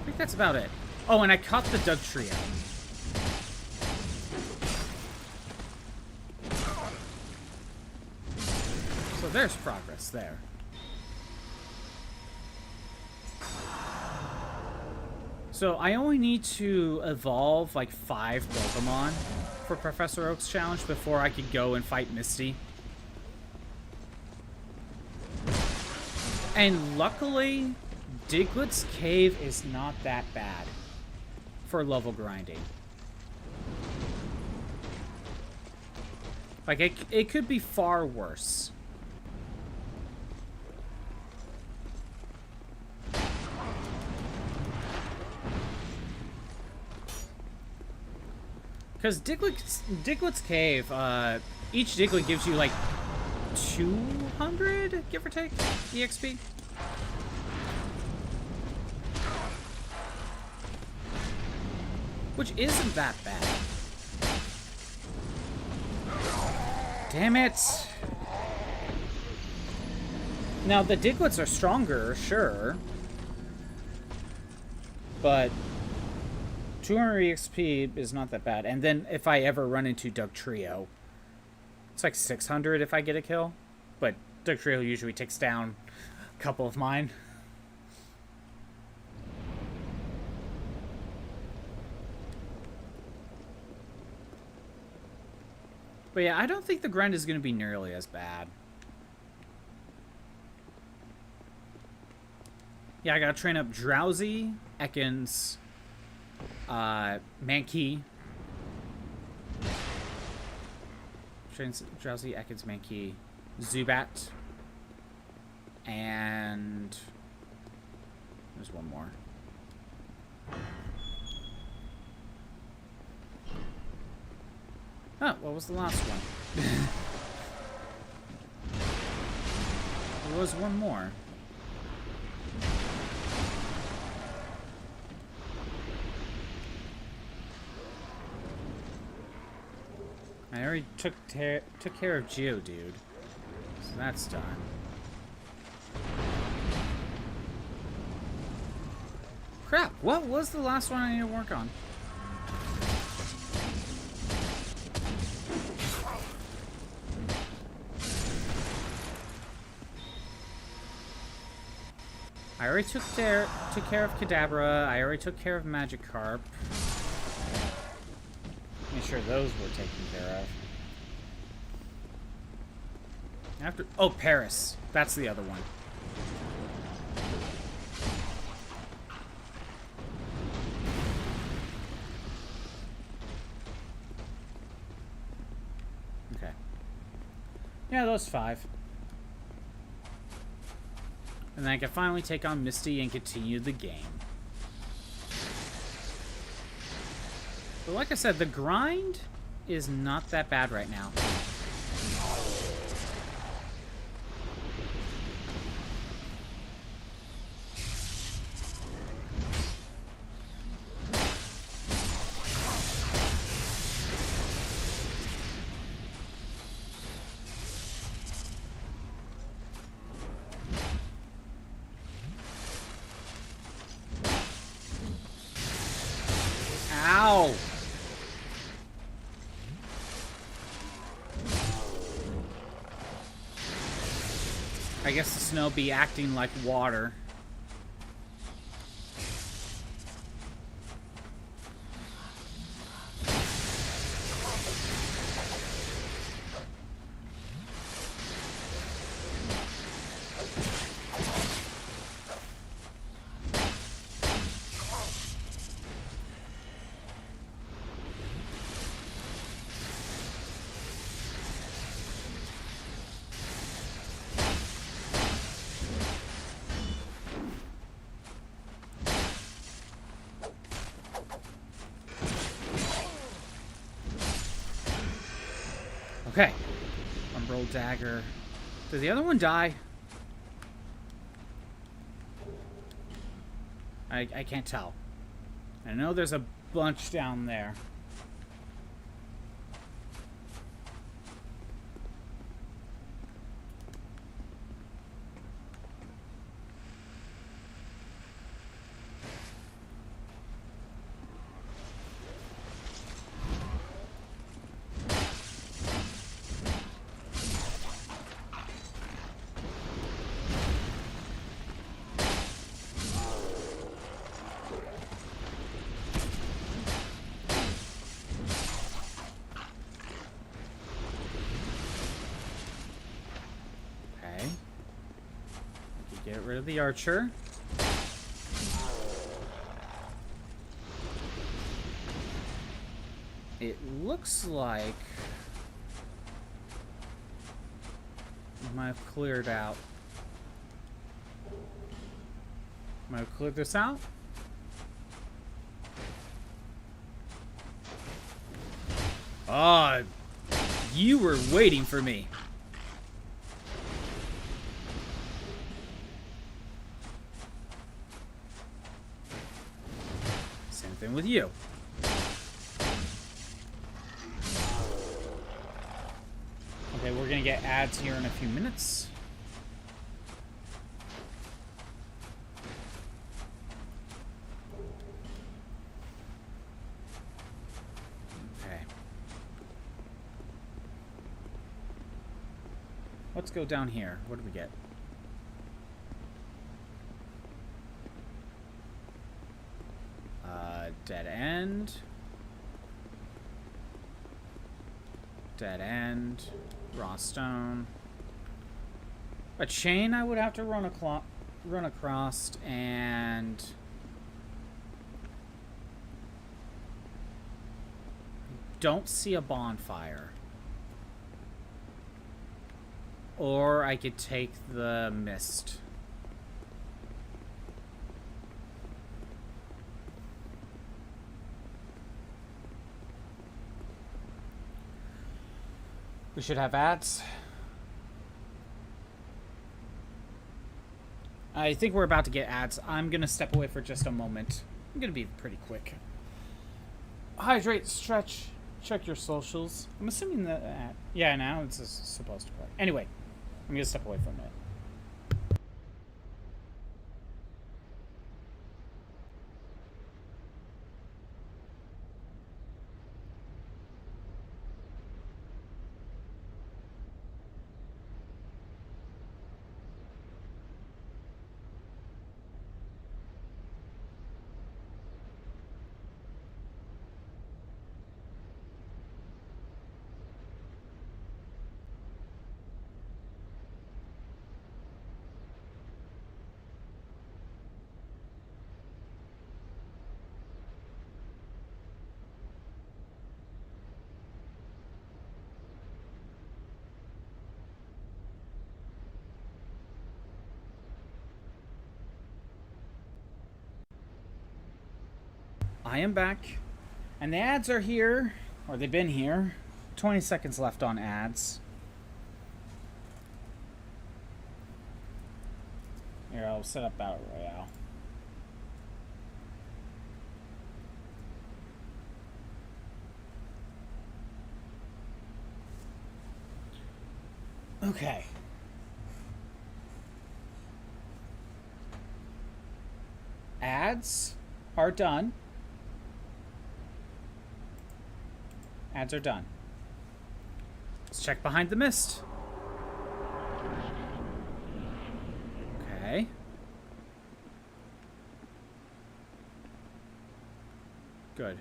think that's about it. Oh, and I caught the Doug Trio. So there's progress there. So I only need to evolve like 5 Pokemon for Professor Oak's challenge before I could go and fight Misty. And luckily, Diglett's Cave is not that bad for level grinding. Like, it could be far worse. Because Diglett's Cave, each Diglett gives you like 200, give or take, EXP. Which isn't that bad. Damn it! Now, the Digletts are stronger, sure. But 200 EXP is not that bad. And then if I ever run into Doug Trio, it's like 600 if I get a kill. But Doug Trio usually takes down a couple of mine. But yeah, I don't think the grind is going to be nearly as bad. Yeah, I gotta train up Drowsy, Ekans, Mankey. Train Drowsy, Ekans, Mankey, Zubat, and there's one more. Oh, what was the last one? There was one more. I already took care of Geodude, so that's done. Crap! What was the last one I need to work on? I already took care of Kadabra. I already took care of Magikarp. Make sure those were taken care of. Oh, Paris. That's the other one. Okay. Yeah, those 5. And then I can finally take on Misty and continue the game. But like I said, the grind is not that bad right now. Ow! I guess the snow be acting like water. Okay. Umbral Dagger. Did the other one die? I can't tell. I know there's a bunch down there. Get rid of the archer. It looks like I might have cleared out. Might have cleared this out. Ah, you were waiting for me. Same thing with you. Okay, we're gonna get ads here in a few minutes. Okay. Let's go down here. What do we get? Dead end. Dead end. Raw stone. A chain I would have to run across, and don't see a bonfire. Or I could take the mist. We should have ads. I think we're about to get ads. I'm going to step away for just a moment. I'm going to be pretty quick. Hydrate, stretch, check your socials. I'm assuming that... yeah, now it's supposed to play. Anyway, I'm going to step away for a minute. I am back, and the ads are here, or they've been here. 20 seconds left on ads. Here, I'll set up Battle Royale. Okay. Ads are done. Ads are done. Let's check behind the mist. Okay. Good.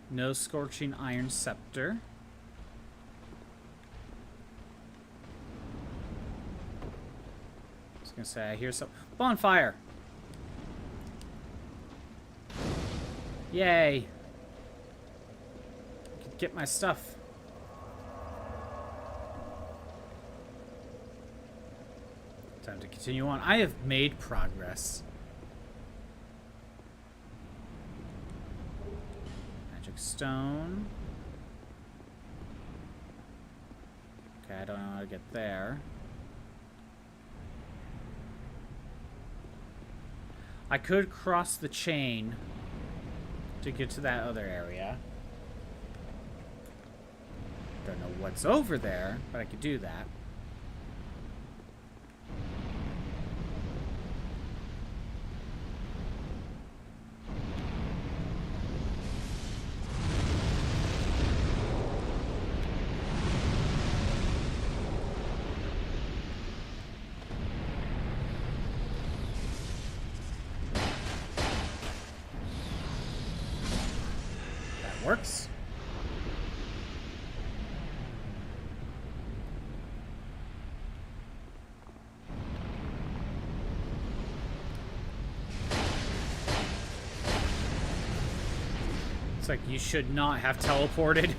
No scorching iron scepter. I was gonna say I hear some bonfire. Yay! I could get my stuff. Time to continue on. I have made progress. Magic stone. Okay, I don't know how to get there. I could cross the chain to get to that other area. Don't know what's over there, but I could do that. Works. It's like you should not have teleported.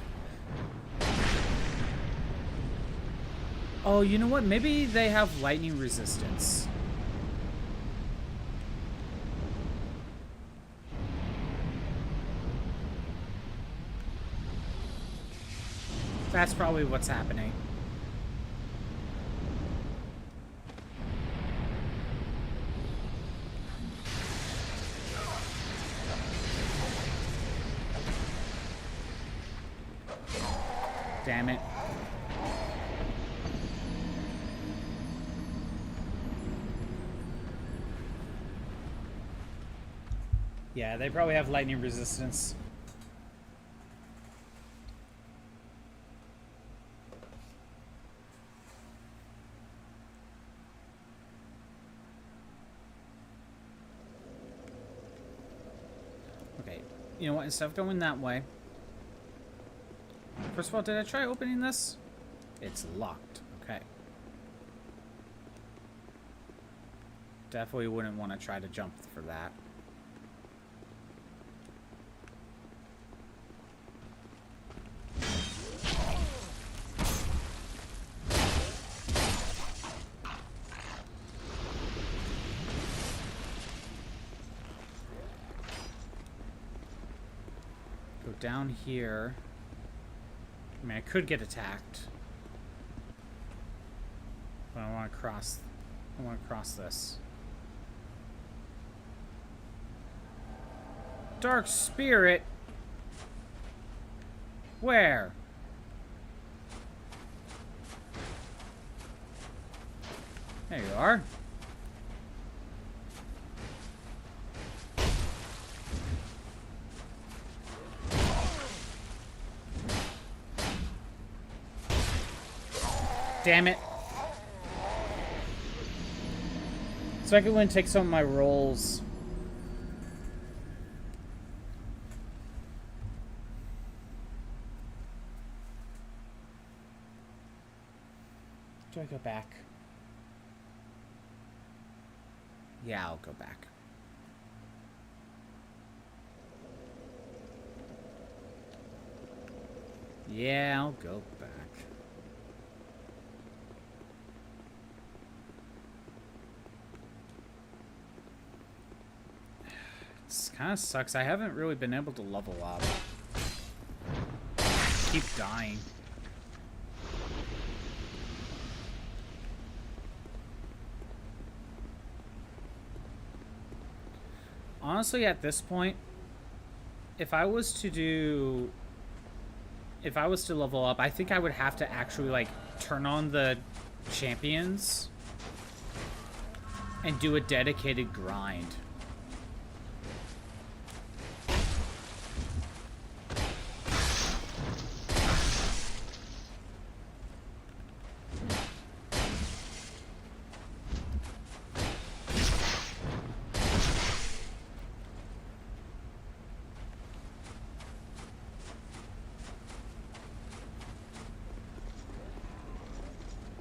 Oh, you know what? Maybe they have lightning resistance. That's probably what's happening. Damn it. Yeah, they probably have lightning resistance. Okay, you know what? Instead of going that way... First of all, did I try opening this? It's locked. Okay. Definitely wouldn't want to try to jump for that. Go down here. I mean, I could get attacked. But I want to cross... I want to cross this. Dark Spirit? Where? There you are. Damn it. So I could win, take some of my rolls. Do I go back? Yeah, I'll go back. Yeah, I'll go back. This kind of sucks. I haven't really been able to level up. Keep dying. Honestly, at this point, if I was to level up, I think I would have to actually, like, turn on the champions and do a dedicated grind.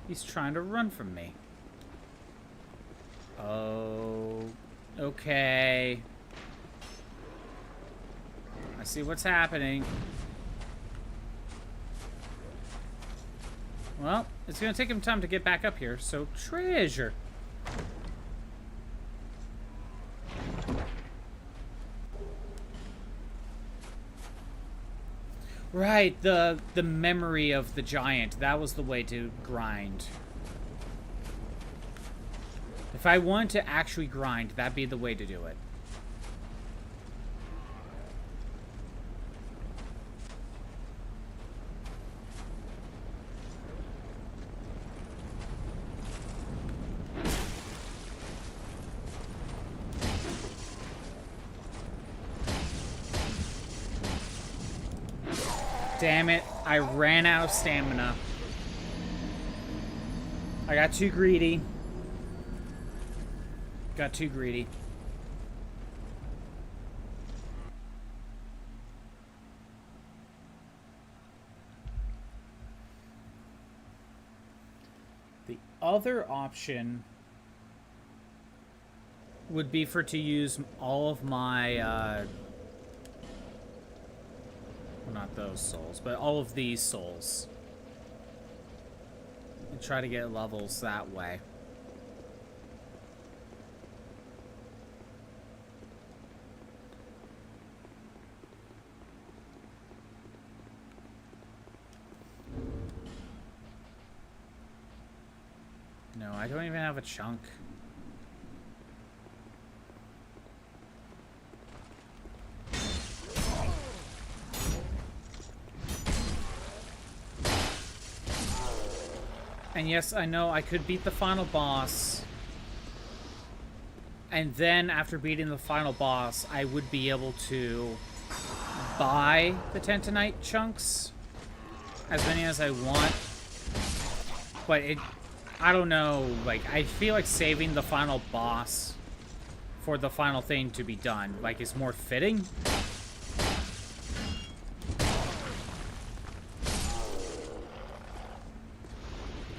He's trying to run from me. Oh, okay. I see what's happening. Well, it's gonna take him time to get back up here, so treasure. Right, the memory of the giant. That was the way to grind. If I wanted to actually grind, that'd be the way to do it. Damn it, I ran out of stamina. I got too greedy. Got too greedy. other option would be for to use all of my, well, not those souls, but all of these souls. And try to get levels that way. No, I don't even have a chunk. And yes, I know I could beat the final boss. And then after beating the final boss, I would be able to buy the Tentonite chunks. As many as I want. But I don't know, like, I feel like saving the final boss for the final thing to be done, like, is more fitting.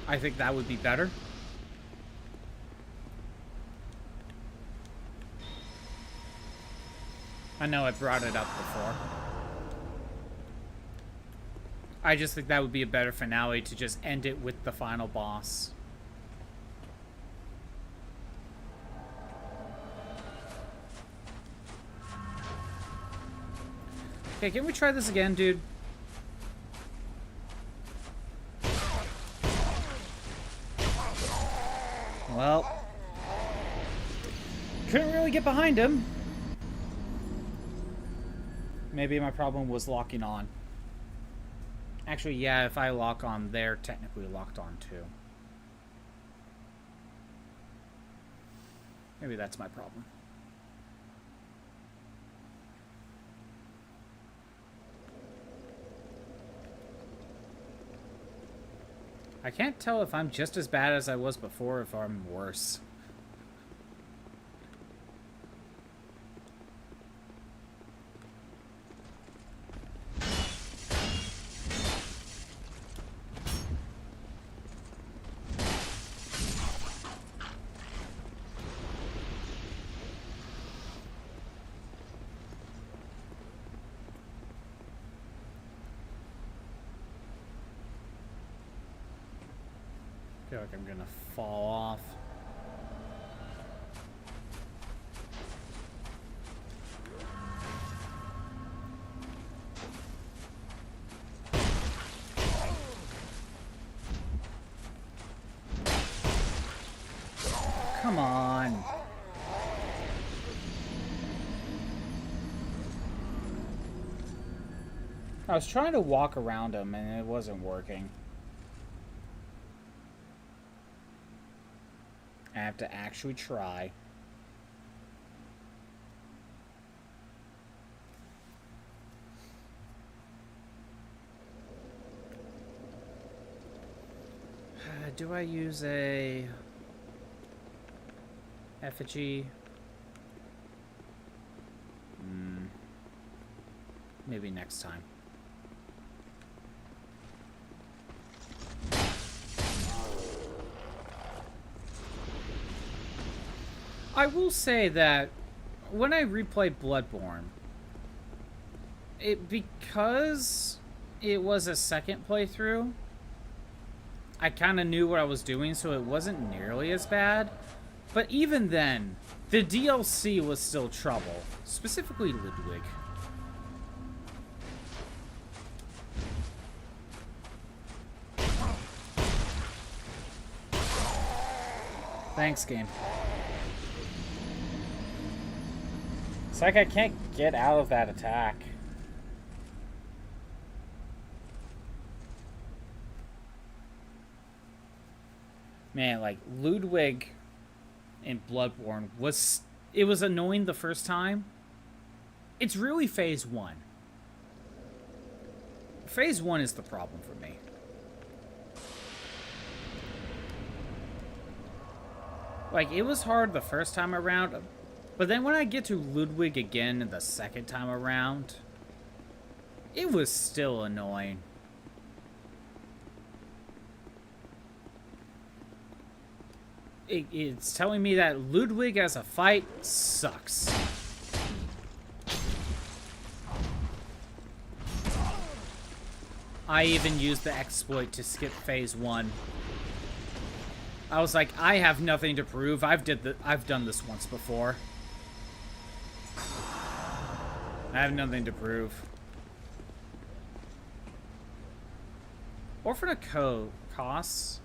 I think that would be better. I know I brought it up before. I just think that would be a better finale to just end it with the final boss. Okay, can we try this again, dude? Well, couldn't really get behind him. Maybe my problem was locking on. Actually, yeah, if I lock on, they're technically locked on too. Maybe that's my problem. I can't tell if I'm just as bad as I was before or if I'm worse. I feel like I'm gonna fall off. Come on. I was trying to walk around him and it wasn't working. I have to actually try. Do I use a effigy? Maybe next time. I will say that when I replay Bloodborne, because it was a second playthrough, I kind of knew what I was doing, so it wasn't nearly as bad. But even then, the DLC was still trouble, specifically Ludwig. Thanks, game. It's like I can't get out of that attack. Man, like, Ludwig in Bloodborne was annoying the first time. It's really phase 1. Phase 1 is the problem for me. Like, it was hard the first time around, but then when I get to Ludwig again the second time around, it was still annoying. It's telling me that Ludwig as a fight sucks. I even used the exploit to skip phase 1. I was like, I have nothing to prove. I've done this once before. I have nothing to prove. Orphan of costs.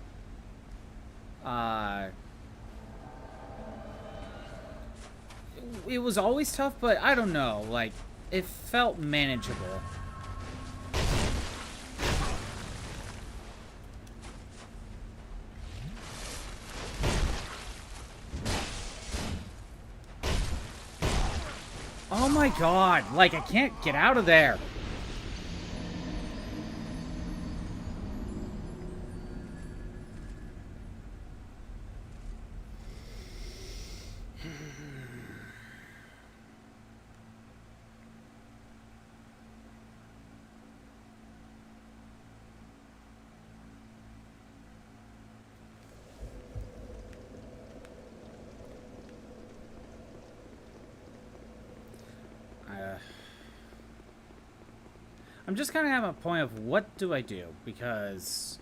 It was always tough, but I don't know. Like, it felt manageable. Oh my god, like I can't get out of there. I'm just kind of at a point of what do I do? Because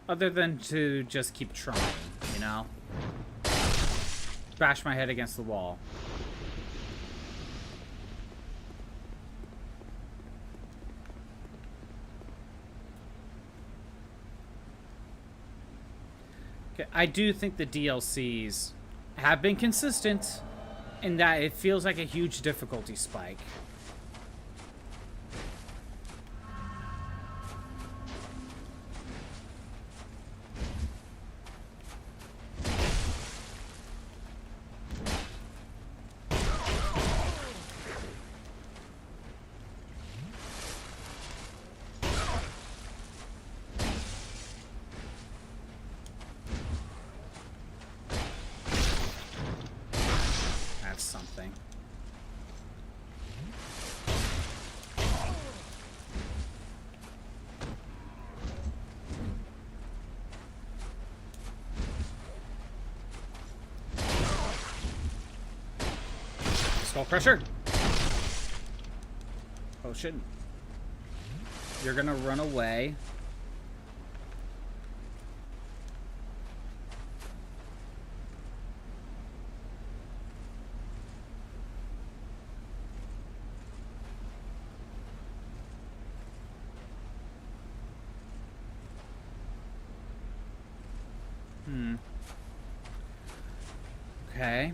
other than to just keep trying, you know? Bash my head against the wall. Okay, I do think the DLCs have been consistent in that it feels like a huge difficulty spike. Skull Crusher. Potion. You're gonna run away. Okay.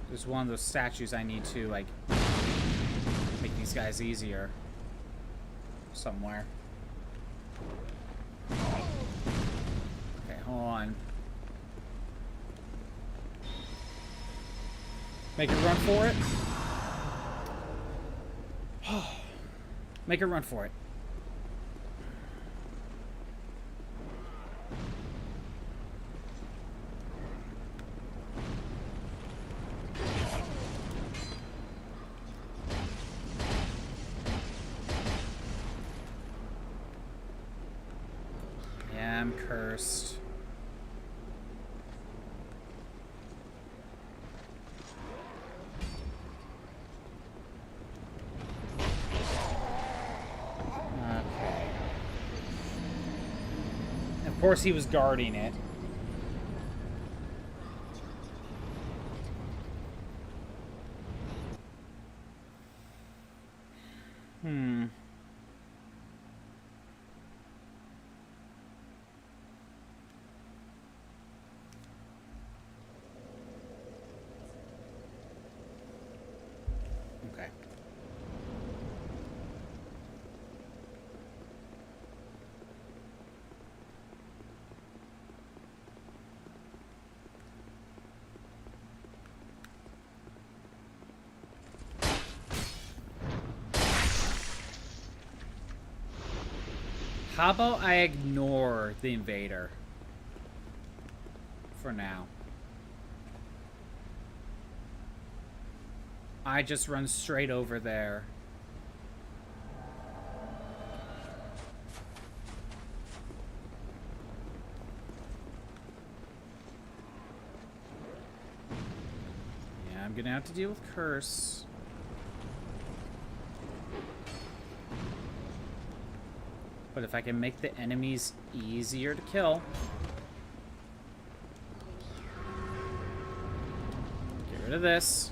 There's one of those statues I need to, like, make these guys easier. Somewhere. Okay, hold on. Make it run for it. Make it run for it. Yeah, I'm cursed. Of course he was guarding it. Okay. How about I ignore the invader? For now. I just run straight over there. Yeah, I'm gonna have to deal with Curse. But if I can make the enemies easier to kill. Get rid of this.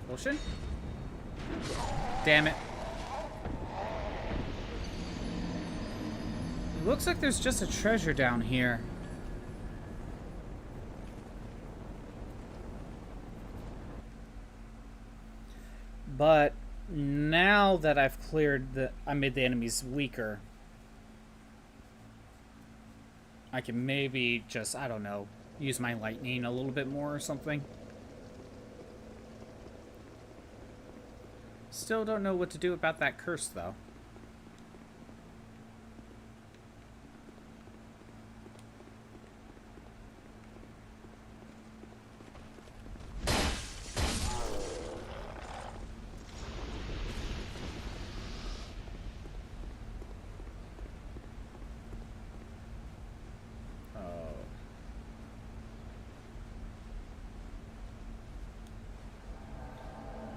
Potion? Damn it. It looks like there's just a treasure down here. But now that I've I made the enemies weaker, I can maybe just, I don't know, use my lightning a little bit more or something. Still don't know what to do about that curse, though.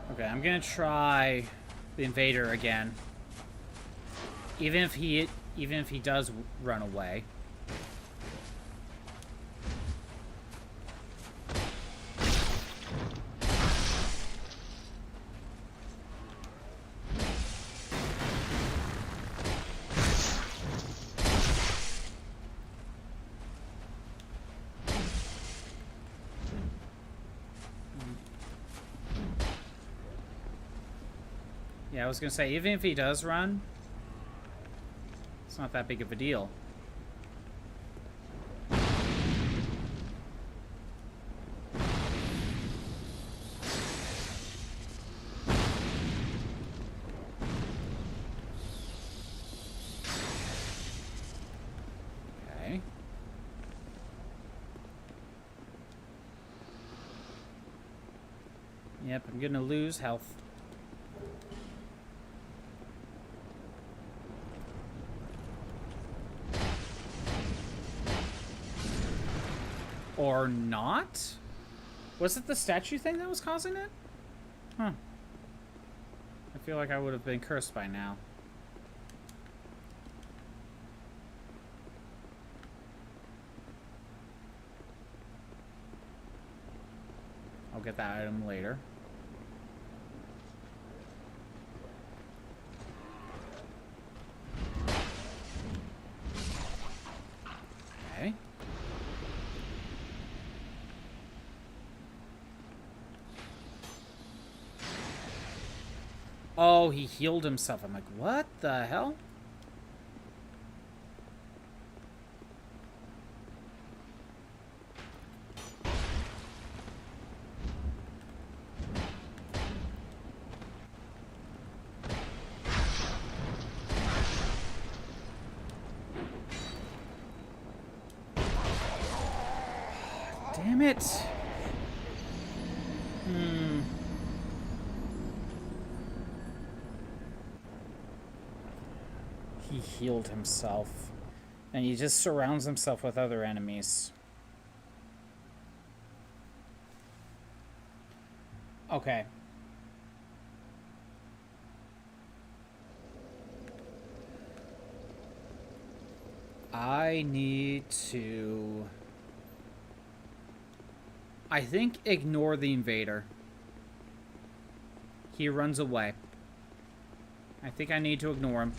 Okay, I'm gonna try the invader again. Even if he does run away. Yeah, I was gonna say, even if he does run, it's not that big of a deal. Okay. Yep, I'm gonna lose health. Or not? Was it the statue thing that was causing it? Huh. I feel like I would have been cursed by now. I'll get that item later. Okay. Oh, he healed himself. I'm like, what the hell? Damn it. He healed himself. And he just surrounds himself with other enemies. Okay. I need to... I think ignore the invader. He runs away. I think I need to ignore him.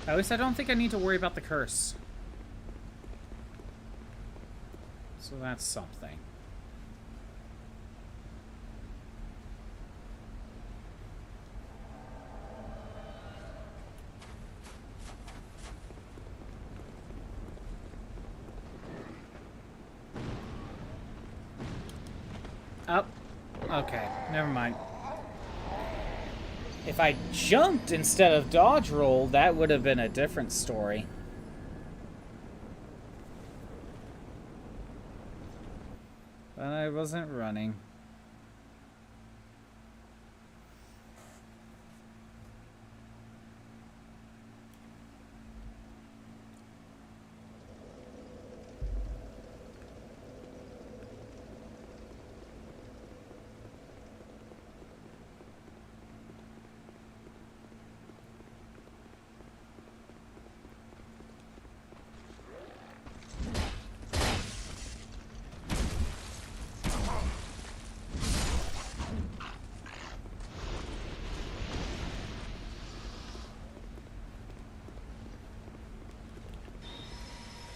At least I don't think I need to worry about the curse. So that's something. Oh, okay. Never mind. If I jumped instead of dodge rolled, that would have been a different story. But I wasn't running.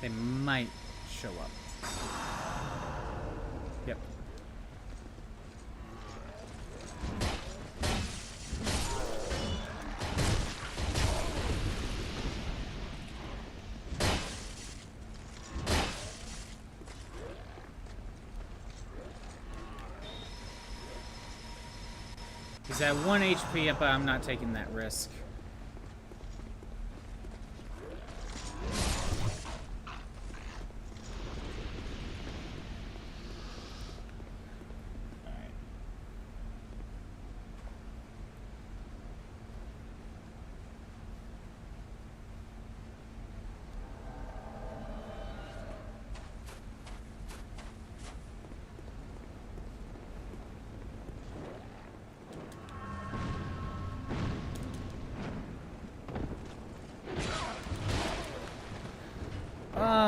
They might show up. Yep. He's at 1 HP, but I'm not taking that risk.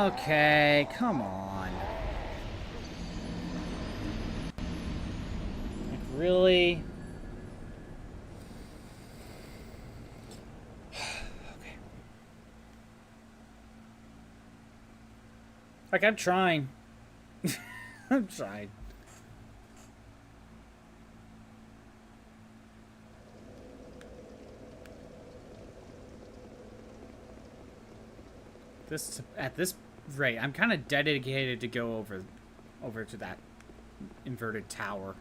Okay, come on. Like, really? Okay. Like, I'm trying. I'm trying. At this rate, I'm kind of dedicated to go over to that inverted tower.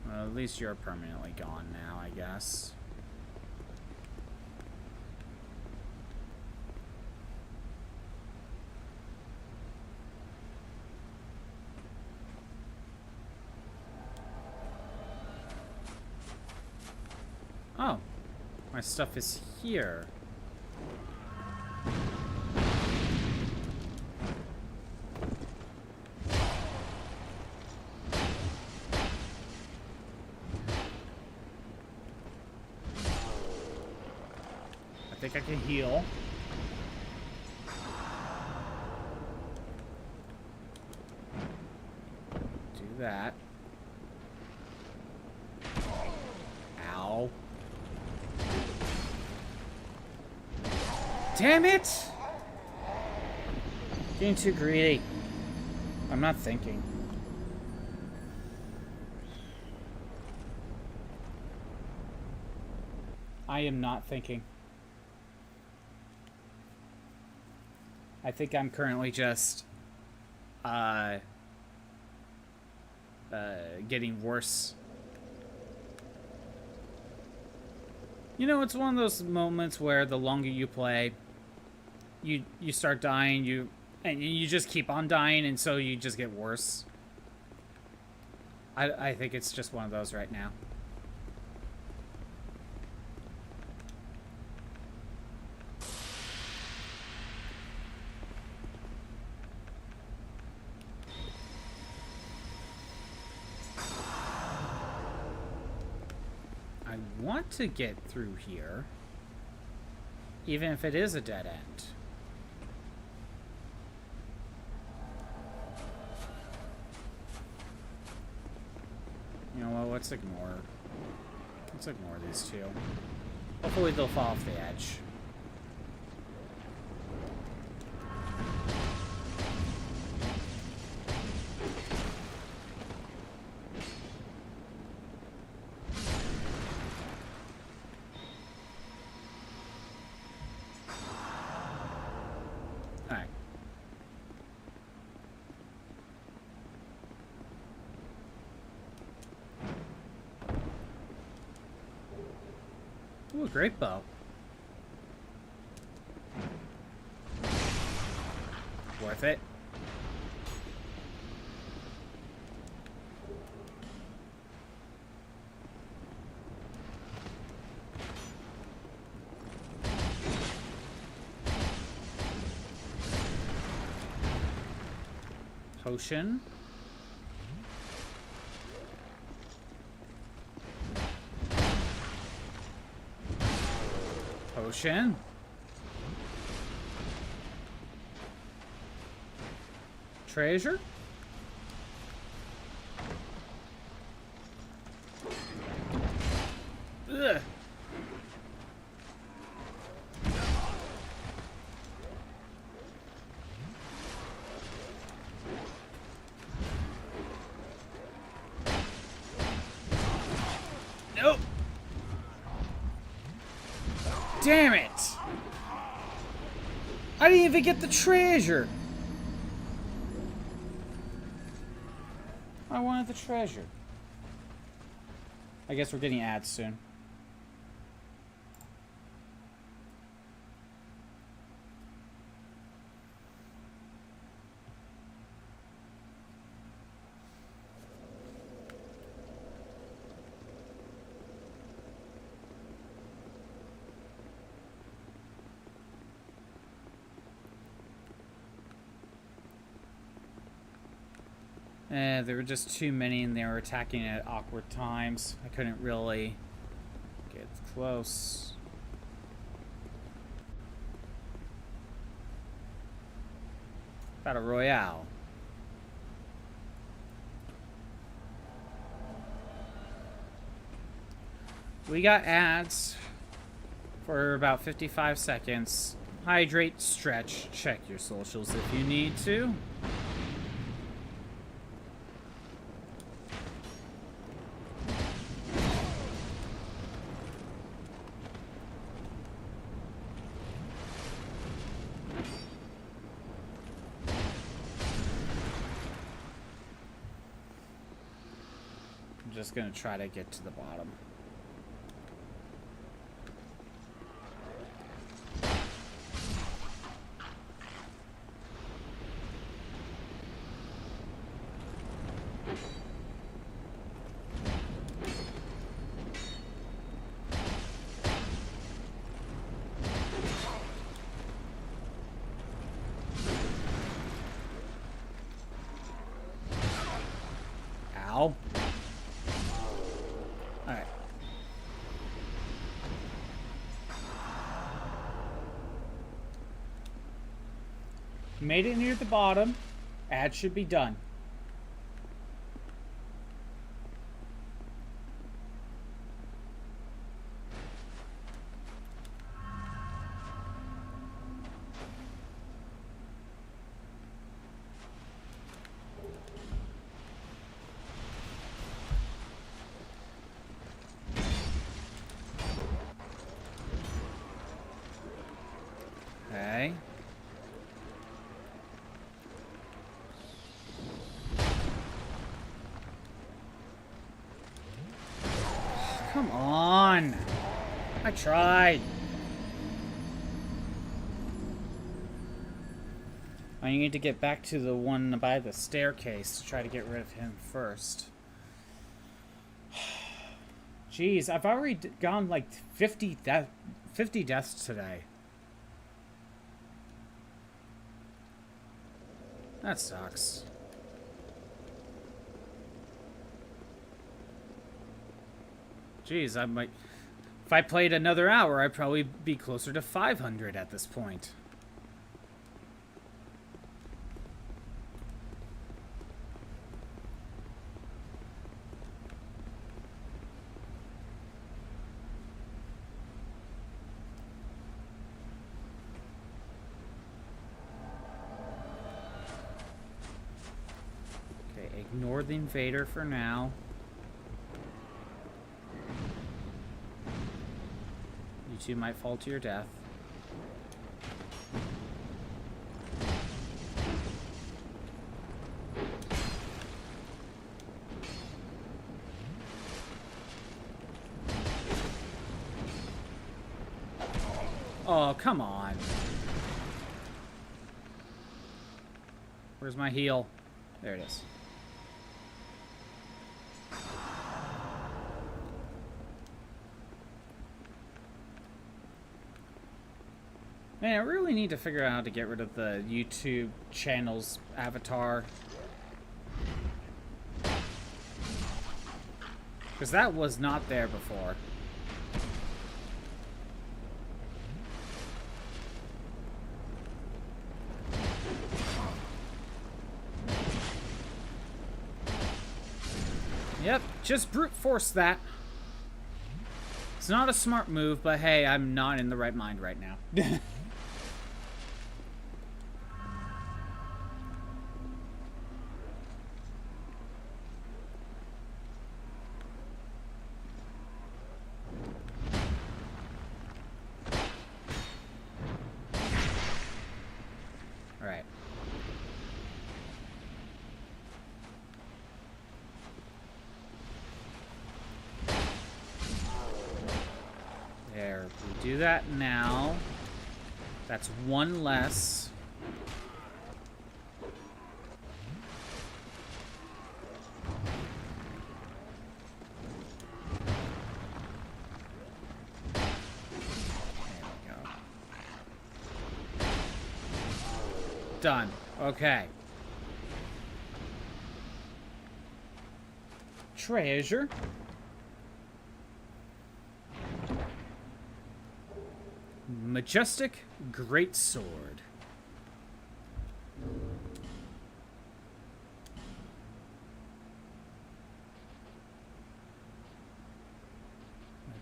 Well, at least you're permanently gone now, I guess. Oh. My stuff is here. I think I can heal. Do that. Ow. Damn it! Getting too greedy. I'm not thinking. I am not thinking. I think I'm currently just getting worse. You know, it's one of those moments where the longer you play, you start dying, and you just keep on dying, and so you just get worse. I think it's just one of those right now. I want to get through here, even if it is a dead end. You know what, let's ignore these two. Hopefully they'll fall off the edge. Alright. Ooh, great bow. Worth it. Potion. Potion. Treasure. Ugh. Nope. Damn it! I didn't even get the treasure. I wanted the treasure. I guess we're getting ads soon. There were just too many and they were attacking at awkward times. I couldn't really get close. Battle Royale. We got ads for about 55 seconds. Hydrate, stretch, check your socials if you need to. Just gonna try to get to the bottom. Ow. Alright. Made it near the bottom. Ad should be done. Okay. Come on. I tried. I need to get back to the one by the staircase to try to get rid of him first. Jeez, I've already gone like 50 deaths today. That sucks. Jeez, I might... If I played another hour, I'd probably be closer to 500 at this point. Okay, ignore the invader for now. You two might fall to your death. Oh, come on. Where's my heal? There it is. Man, I really need to figure out how to get rid of the YouTube channel's avatar. Because that was not there before. Yep, just brute force that. It's not a smart move, but hey, I'm not in the right mind right now. Alright. There, we do that now. That's one less. There we go. Done. Okay. Treasure. Majestic Greatsword.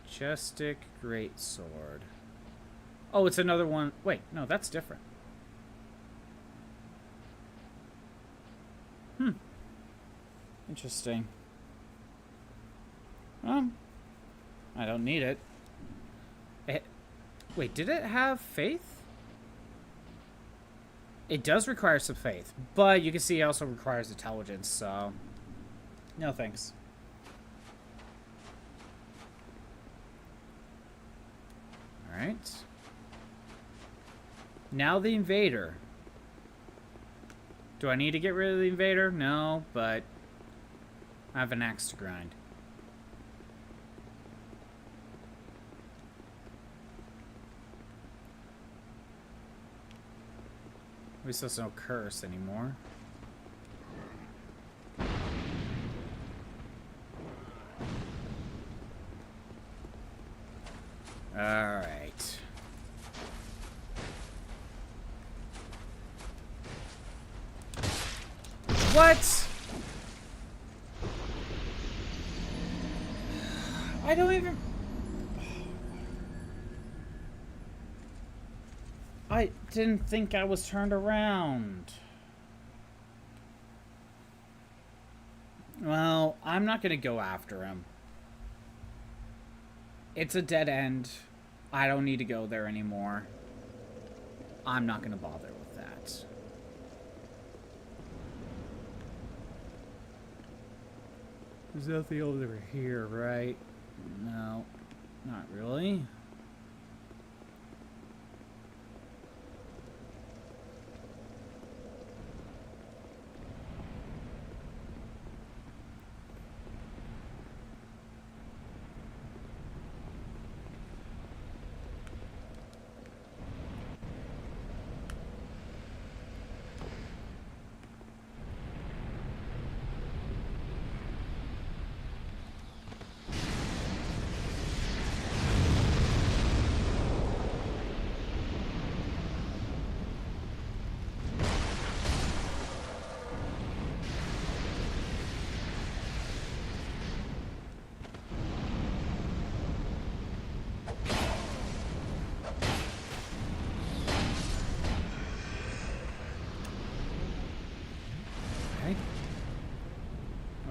Majestic Greatsword. Oh, it's another one. Wait, no, that's different. Interesting. I don't need it. Wait, did it have faith? It does require some faith, but you can see it also requires intelligence, so... No thanks. Alright. Now the invader. Do I need to get rid of the invader? No, but... I have an axe to grind. At least there's no curse anymore. Alright. What? I don't even... I didn't think I was turned around. Well, I'm not going to go after him. It's a dead end. I don't need to go there anymore. I'm not going to bother with that. There's nothing over here, right? No, not really.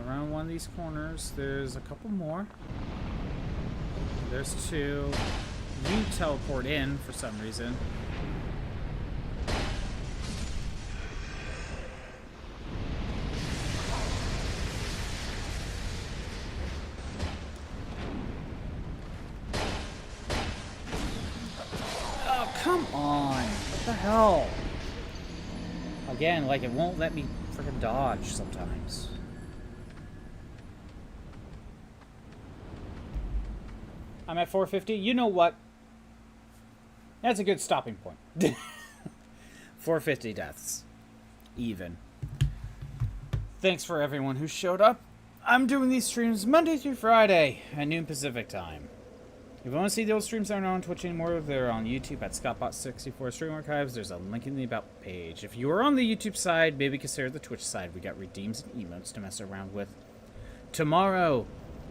Around one of these corners, there's a couple more. There's two. You teleport in for some reason. Oh, Come on. What the hell? Again, like, it won't let me freaking dodge sometimes. I'm at 450. You know what? That's a good stopping point. 450 deaths. Even. Thanks for everyone who showed up. I'm doing these streams Monday through Friday at noon Pacific time. If you want to see the old streams that aren't on Twitch anymore, they're on YouTube at ScottBot64 Stream Archives. There's a link in the About page. If you are on the YouTube side, maybe consider the Twitch side. We got redeems and emotes to mess around with. Tomorrow,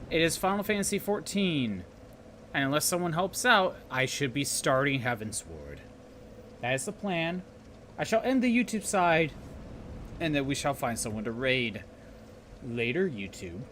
it is Final Fantasy XIV. And unless someone helps out, I should be starting Heavensward. That is the plan. I shall end the YouTube side, and then we shall find someone to raid. Later, YouTube.